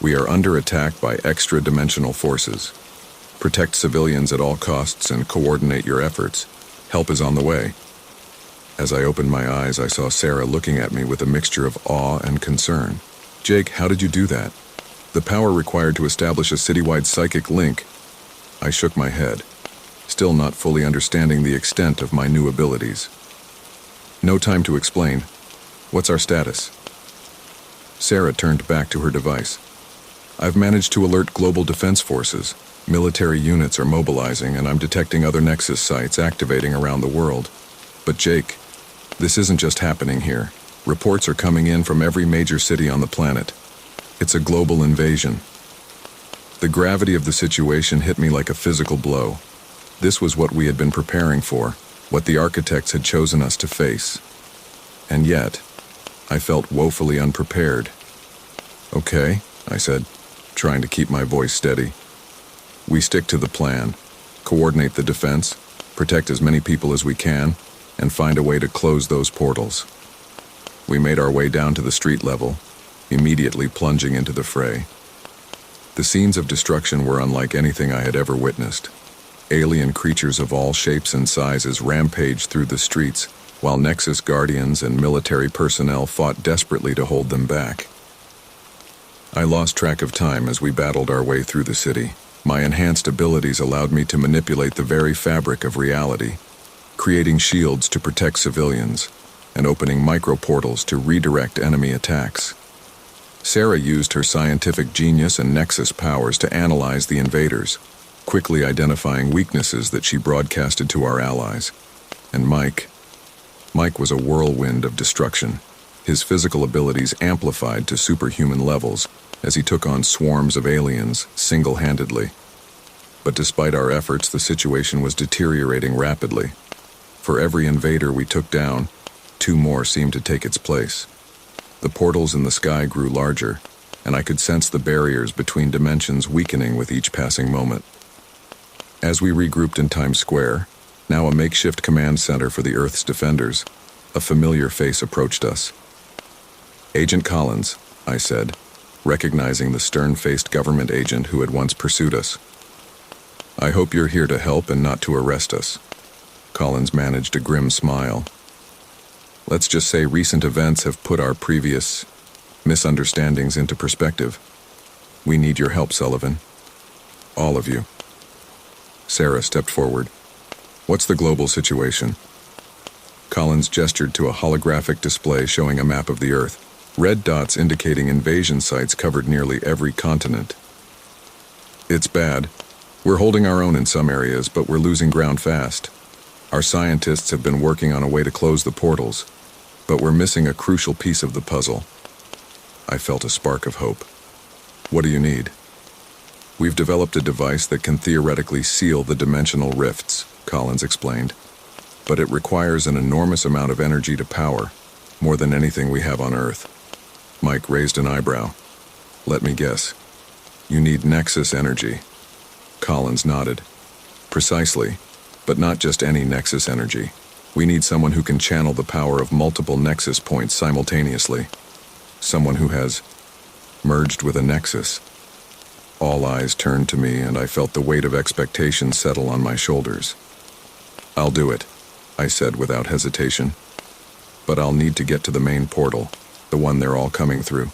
We are under attack by extra-dimensional forces. Protect civilians at all costs and coordinate your efforts. Help is on the way." As I opened my eyes, I saw Sarah looking at me with a mixture of awe and concern. "Jake, how did you do that? The power required to establish a citywide psychic link." I shook my head, still not fully understanding the extent of my new abilities. "No time to explain. What's our status?" Sarah turned back to her device. "I've managed to alert global defense forces. Military units are mobilizing, and I'm detecting other Nexus sites activating around the world. But Jake, this isn't just happening here. Reports are coming in from every major city on the planet. It's a global invasion." The gravity of the situation hit me like a physical blow. This was what we had been preparing for, what the architects had chosen us to face. And yet, I felt woefully unprepared. "Okay," I said, trying to keep my voice steady. "We stick to the plan, coordinate the defense, protect as many people as we can, and find a way to close those portals." We made our way down to the street level, immediately plunging into the fray. The scenes of destruction were unlike anything I had ever witnessed. Alien creatures of all shapes and sizes rampaged through the streets, while Nexus guardians and military personnel fought desperately to hold them back. I lost track of time as we battled our way through the city. My enhanced abilities allowed me to manipulate the very fabric of reality, creating shields to protect civilians, and opening microportals to redirect enemy attacks. Sarah used her scientific genius and Nexus powers to analyze the invaders, quickly identifying weaknesses that she broadcasted to our allies. And Mike was a whirlwind of destruction, his physical abilities amplified to superhuman levels as he took on swarms of aliens single-handedly. But despite our efforts, the situation was deteriorating rapidly. For every invader we took down, 2 more seemed to take its place. The portals in the sky grew larger, and I could sense the barriers between dimensions weakening with each passing moment. As we regrouped in Times Square, now a makeshift command center for the Earth's defenders, a familiar face approached us. "Agent Collins," I said, recognizing the stern-faced government agent who had once pursued us. "I hope you're here to help and not to arrest us." Collins managed a grim smile. "Let's just say recent events have put our previous misunderstandings into perspective. We need your help, Sullivan. All of you." Sarah stepped forward. "What's the global situation?" Collins gestured to a holographic display showing a map of the Earth. Red dots indicating invasion sites covered nearly every continent. "It's bad. We're holding our own in some areas, but we're losing ground fast. Our scientists have been working on a way to close the portals, but we're missing a crucial piece of the puzzle." I felt a spark of hope. "What do you need?" "We've developed a device that can theoretically seal the dimensional rifts," Collins explained. "But it requires an enormous amount of energy to power, more than anything we have on Earth." Mike raised an eyebrow. "Let me guess. You need Nexus energy." Collins nodded. "Precisely, but not just any Nexus energy. We need someone who can channel the power of multiple Nexus points simultaneously. Someone who has merged with a Nexus." All eyes turned to me, and I felt the weight of expectation settle on my shoulders. "I'll do it," I said without hesitation. "But I'll need to get to the main portal, the one they're all coming through."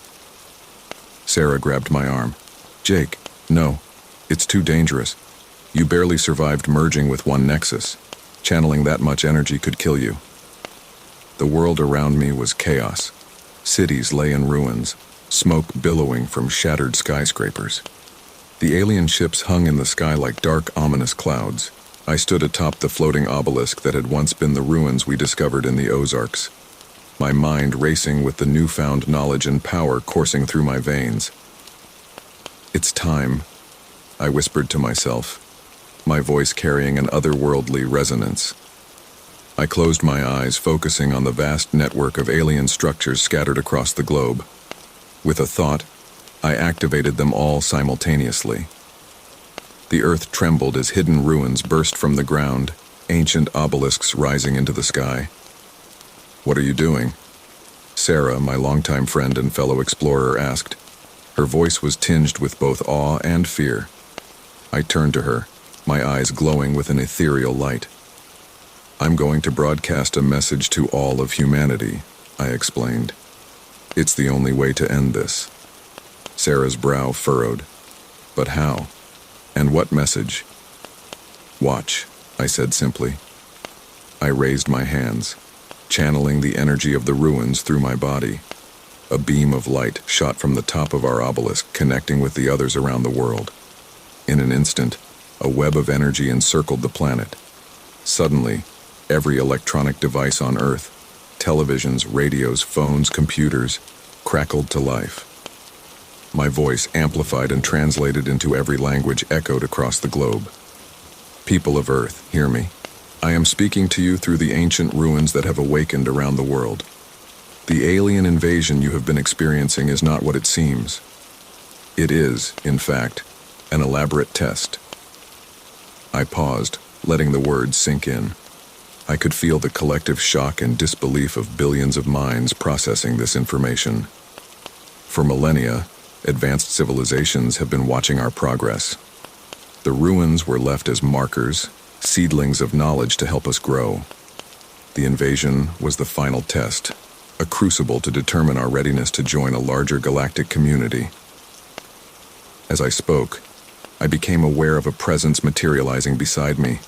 Sarah grabbed my arm. "Jake, no. It's too dangerous. You barely survived merging with one Nexus. Channeling that much energy could kill you." The world around me was chaos. Cities lay in ruins, smoke billowing from shattered skyscrapers. The alien ships hung in the sky like dark, ominous clouds. I stood atop the floating obelisk that had once been the ruins we discovered in the Ozarks, my mind racing with the newfound knowledge and power coursing through my veins. "It's time," I whispered to myself, my voice carrying an otherworldly resonance. I closed my eyes, focusing on the vast network of alien structures scattered across the globe. With a thought, I activated them all simultaneously. The earth trembled as hidden ruins burst from the ground, ancient obelisks rising into the sky. "What are you doing?" Sarah, my longtime friend and fellow explorer, asked. Her voice was tinged with both awe and fear. I turned to her, my eyes glowing with an ethereal light. "I'm going to broadcast a message to all of humanity," I explained. "It's the only way to end this." Sarah's brow furrowed. "But how? And what message?" "Watch," I said simply. I raised my hands, channeling the energy of the ruins through my body. A beam of light shot from the top of our obelisk, connecting with the others around the world. In an instant, a web of energy encircled the planet. Suddenly, every electronic device on Earth, televisions, radios, phones, computers, crackled to life. My voice, amplified and translated into every language, echoed across the globe. "People of Earth, hear me. I am speaking to you through the ancient ruins that have awakened around the world. The alien invasion you have been experiencing is not what it seems. It is, in fact, an elaborate test. I paused, letting the words sink in. I could feel the collective shock and disbelief of billions of minds processing this information. For millennia, advanced civilizations have been watching our progress. The ruins were left as markers, seedlings of knowledge to help us grow. The invasion was the final test, a crucible to determine our readiness to join a larger galactic community. As I spoke, I became aware of a presence materializing beside me.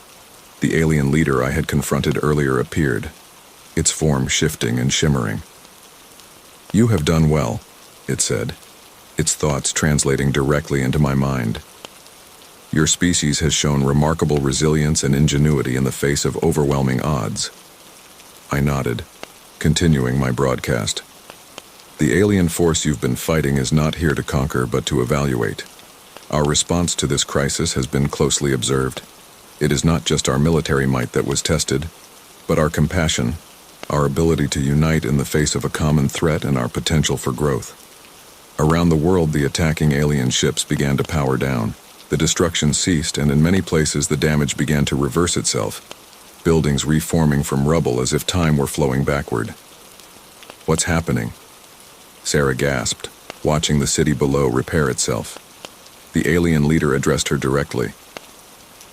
The alien leader I had confronted earlier appeared, its form shifting and shimmering. "You have done well," it said, its thoughts translating directly into my mind. "Your species has shown remarkable resilience and ingenuity in the face of overwhelming odds." I nodded, continuing my broadcast. "The alien force you've been fighting is not here to conquer but to evaluate. Our response to this crisis has been closely observed. It is not just our military might that was tested, but our compassion, our ability to unite in the face of a common threat, and our potential for growth." Around the world, the attacking alien ships began to power down. The destruction ceased, and in many places the damage began to reverse itself, buildings reforming from rubble as if time were flowing backward. "What's happening?" Sarah gasped, watching the city below repair itself. The alien leader addressed her directly.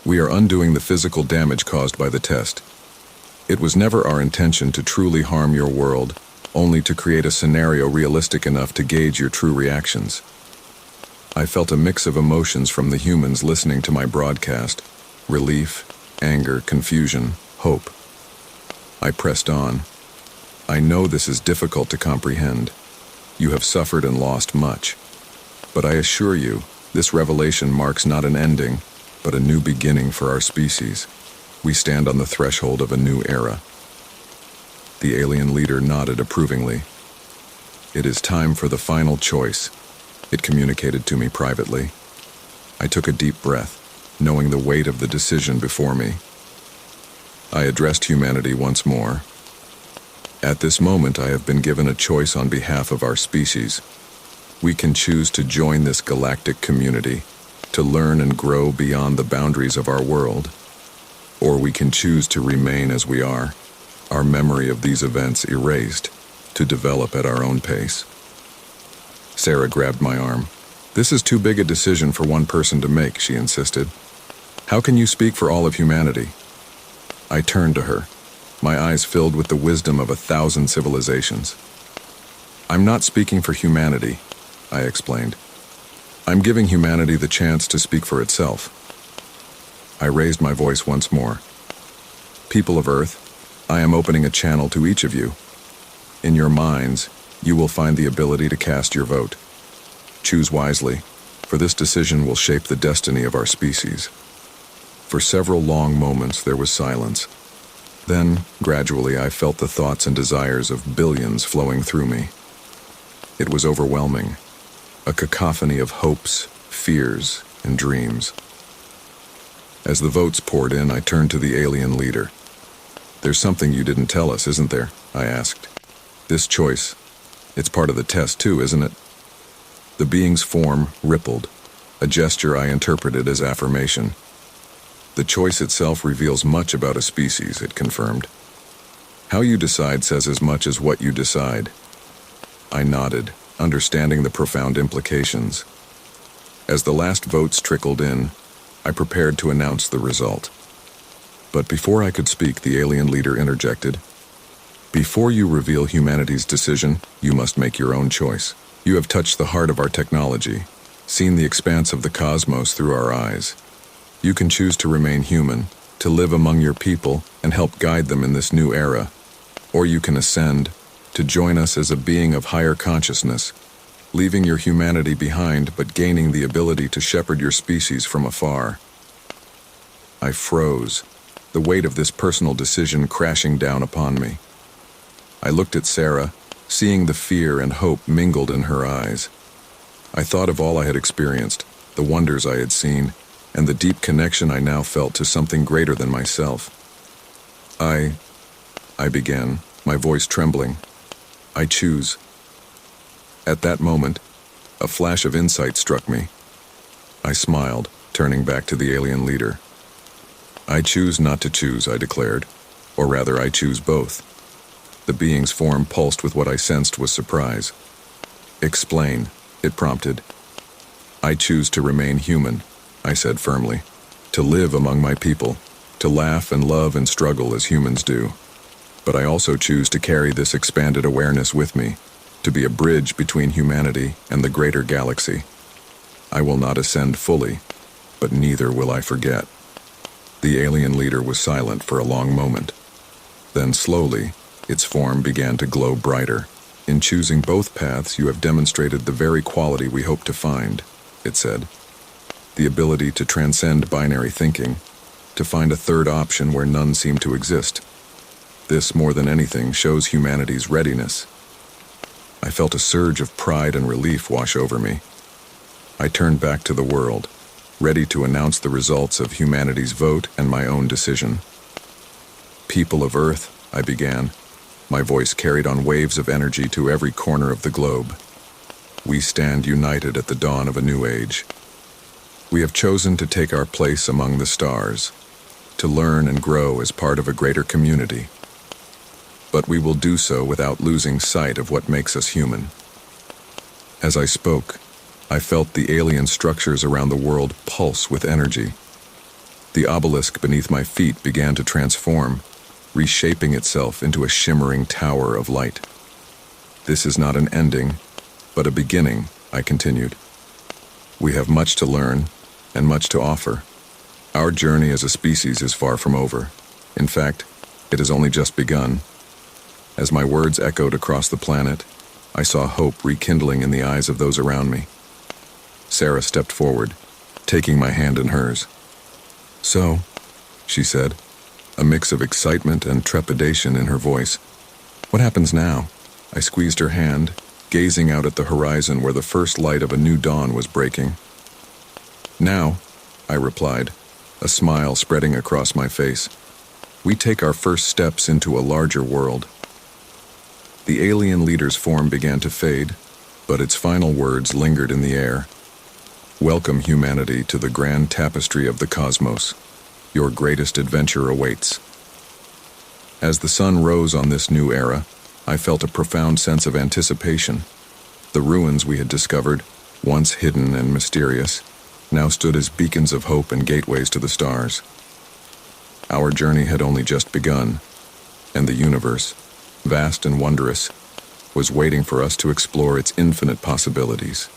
"We are undoing the physical damage caused by the test. It was never our intention to truly harm your world, only to create a scenario realistic enough to gauge your true reactions." I felt a mix of emotions from the humans listening to my broadcast: relief, anger, confusion, hope. I pressed on. "I know this is difficult to comprehend. You have suffered and lost much. But I assure you, this revelation marks not an ending, but a new beginning for our species. We stand on the threshold of a new era." The alien leader nodded approvingly. "It is time for the final choice," it communicated to me privately. I took a deep breath, knowing the weight of the decision before me. I addressed humanity once more. "At this moment, I have been given a choice on behalf of our species. We can choose to join this galactic community, to learn and grow beyond the boundaries of our world, or we can choose to remain as we are, our memory of these events erased, to develop at our own pace." Sarah grabbed my arm. "This is too big a decision for one person to make," she insisted. "How can you speak for all of humanity?" I turned to her, my eyes filled with the wisdom of 1,000 civilizations. "I'm not speaking for humanity," I explained. "I'm giving humanity the chance to speak for itself." I raised my voice once more. "People of Earth, I am opening a channel to each of you. In your minds, you will find the ability to cast your vote. Choose wisely, for this decision will shape the destiny of our species." For several long moments there was silence. Then, gradually, I felt the thoughts and desires of billions flowing through me. It was overwhelming, a cacophony of hopes, fears, and dreams. As the votes poured in, I turned to the alien leader. "There's something you didn't tell us, isn't there?" I asked. "This choice, it's part of the test too, isn't it?" The being's form rippled, a gesture I interpreted as affirmation. "The choice itself reveals much about a species," it confirmed. "How you decide says as much as what you decide." I nodded, understanding the profound implications. As the last votes trickled in, I prepared to announce the result. But before I could speak, the alien leader interjected. "Before you reveal humanity's decision, you must make your own choice. You have touched the heart of our technology, seen the expanse of the cosmos through our eyes. You can choose to remain human, to live among your people and help guide them in this new era. Or you can ascend, to join us as a being of higher consciousness, leaving your humanity behind but gaining the ability to shepherd your species from afar." I froze, the weight of this personal decision crashing down upon me. I looked at Sarah, seeing the fear and hope mingled in her eyes. I thought of all I had experienced, the wonders I had seen, and the deep connection I now felt to something greater than myself. I began, my voice trembling. I choose. At that moment, a flash of insight struck me. I smiled, turning back to the alien leader. I choose not to choose, I declared. Or rather, I choose both. The being's form pulsed with what I sensed was surprise. Explain, it prompted. I choose to remain human, I said firmly. To live among my people, to laugh and love and struggle as humans do. But I also choose to carry this expanded awareness with me, to be a bridge between humanity and the greater galaxy. I will not ascend fully, but neither will I forget. The alien leader was silent for a long moment. Then slowly, its form began to glow brighter. In choosing both paths, you have demonstrated the very quality we hope to find, it said. The ability to transcend binary thinking, to find a third option where none seem to exist. This, more than anything, shows humanity's readiness. I felt a surge of pride and relief wash over me. I turned back to the world, ready to announce the results of humanity's vote and my own decision. People of Earth, I began. My voice carried on waves of energy to every corner of the globe. We stand united at the dawn of a new age. We have chosen to take our place among the stars, to learn and grow as part of a greater community. But we will do so without losing sight of what makes us human. As I spoke, I felt the alien structures around the world pulse with energy. The obelisk beneath my feet began to transform, reshaping itself into a shimmering tower of light. This is not an ending, but a beginning, I continued. We have much to learn and much to offer. Our journey as a species is far from over. In fact, it has only just begun. As my words echoed across the planet, I saw hope rekindling in the eyes of those around me. Sarah stepped forward, taking my hand in hers. So, she said, a mix of excitement and trepidation in her voice. What happens now? I squeezed her hand, gazing out at the horizon where the first light of a new dawn was breaking. Now, I replied, a smile spreading across my face, we take our first steps into a larger world. The alien leader's form began to fade, but its final words lingered in the air. Welcome, humanity, to the grand tapestry of the cosmos. Your greatest adventure awaits. As the sun rose on this new era, I felt a profound sense of anticipation. The ruins we had discovered, once hidden and mysterious, now stood as beacons of hope and gateways to the stars. Our journey had only just begun, and the universe, vast and wondrous, was waiting for us to explore its infinite possibilities.